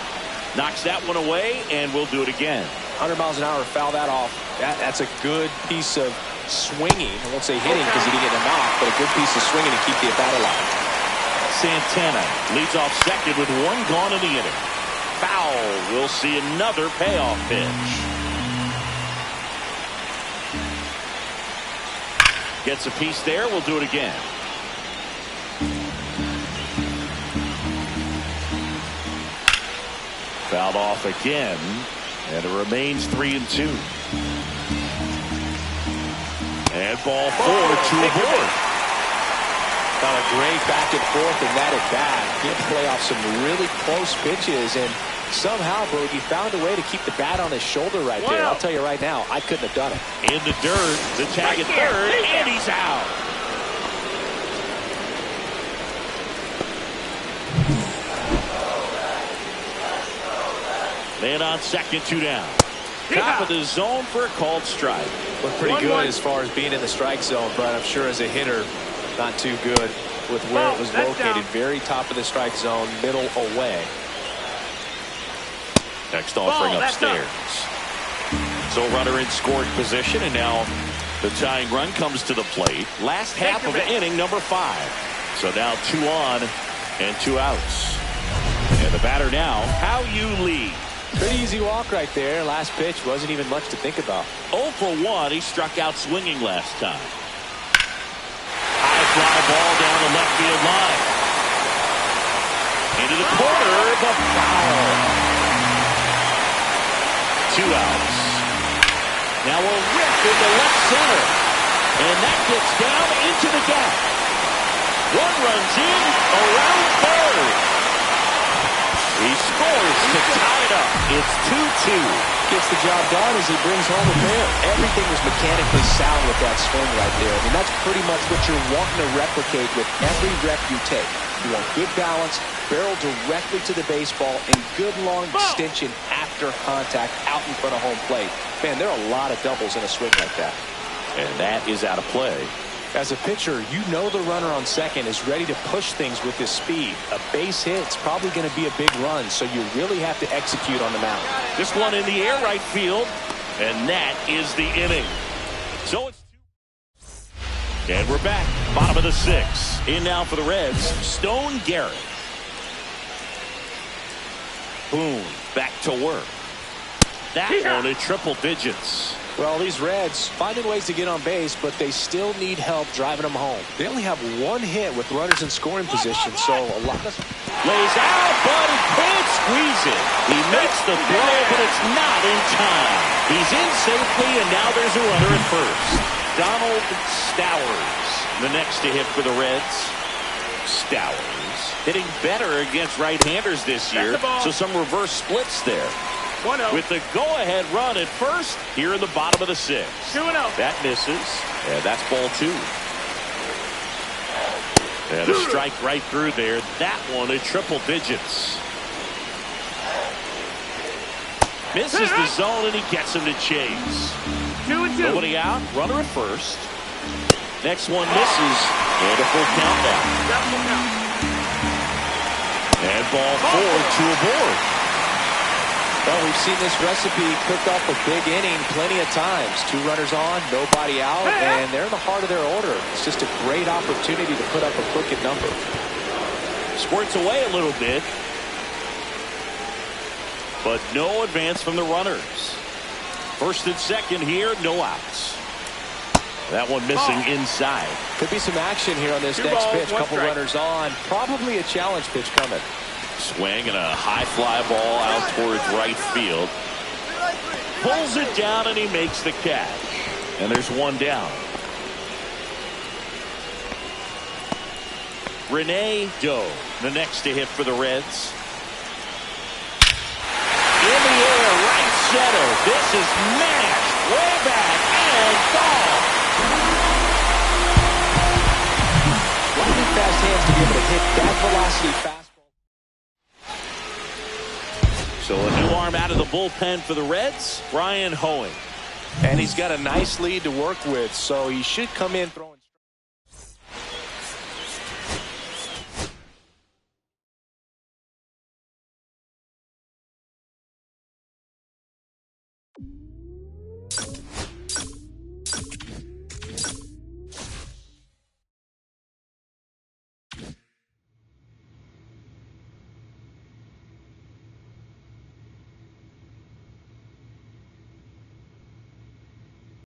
S1: Knocks that one away, and we'll do it again.
S2: 100 miles an hour, foul that off. That's a good piece of swinging. I won't say hitting because he didn't get a knock, but a good piece of swinging to keep the at-bat alive.
S1: Santana leads off second with 1 gone in the inning. Foul. We'll see another payoff pitch. Gets a piece there. We'll do it again. Fouled off again, and it remains 3-2. And ball 4 to a board.
S2: Got a great back and forth in that at bat. He had to play off some really close pitches, and somehow Bogey found a way to keep the bat on his shoulder right there. I'll tell you right now, I couldn't have done it.
S1: In the dirt, the tag at third, and he's out. Man on second, 2 down. Top of the zone for a called strike.
S2: Looked pretty good as far as being in the strike zone, but I'm sure as a hitter, not too good with where it was located. Very top of the strike zone, middle away.
S1: Next offering upstairs. So runner in scoring position, and now the tying run comes to the plate. Last half of the inning, number 5. So now 2 on and 2 outs. And the batter now, How You Lee.
S2: Pretty easy walk right there. Last pitch wasn't even much to think about.
S1: 0 for 1. He struck out swinging last time. High fly ball down the left field line. Into the corner, but foul. 2 outs. Now a rip into left center. And that gets down into the gap. 1 runs in, around third. He scores to tie it up. It's 2-2.
S2: Gets the job done as he brings home a pair. Everything was mechanically sound with that swing right there. I mean, that's pretty much what you're wanting to replicate with every rep you take. You want good balance, barrel directly to the baseball, and good long extension after contact out in front of home plate. Man, there are a lot of doubles in a swing like that.
S1: And that is out of play.
S2: As a pitcher, you know the runner on second is ready to push things with his speed. A base hit's probably going to be a big run, so you really have to execute on the mound.
S1: This one in the air right field, and that is the inning. So it's and we're back. Bottom of the sixth. In now for the Reds, Stone Garrett. Boone back to work. That one in triple digits.
S2: Well, these Reds finding ways to get on base, but they still need help driving them home. They only have one hit with runners in scoring position, so a lot of...
S1: Lays out, but he can't squeeze it. He makes the throw, but it's not in time. He's in safely, and now there's a runner at first. Donald Stowers, the next to hit for the Reds. Stowers hitting better against right-handers this year, so some reverse splits there.
S3: 1-0.
S1: With the go-ahead run at first here in the bottom of the sixth.
S3: 2-0.
S1: That misses, and that's ball two. And a strike right through there. That one in triple digits. Misses the zone, and he gets him to chase.
S3: 2-2.
S1: Nobody out. Runner at first. Next one misses. And a full count now. And ball four, two aboard.
S2: Well, we've seen this recipe cook up a big inning plenty of times. Two runners on, nobody out, and they're in the heart of their order. It's just a great opportunity to put up a crooked number.
S1: Squirts away a little bit, but no advance from the runners. First and second here, no outs. That one missing inside.
S2: Could be some action here on this next pitch. Couple runners on. Probably a challenge pitch coming.
S1: Swing and a high fly ball out towards right field. Pulls it down and he makes the catch. And there's one down. Rene Doe, the next to hit for the Reds. In the air, right center. This is mashed way back and gone.
S2: Lightning fast hands to be able to hit that velocity fastball.
S1: So a new arm out of the bullpen for the Reds, Brian Hoeing.
S2: And he's got a nice lead to work with, so he should come in throwing.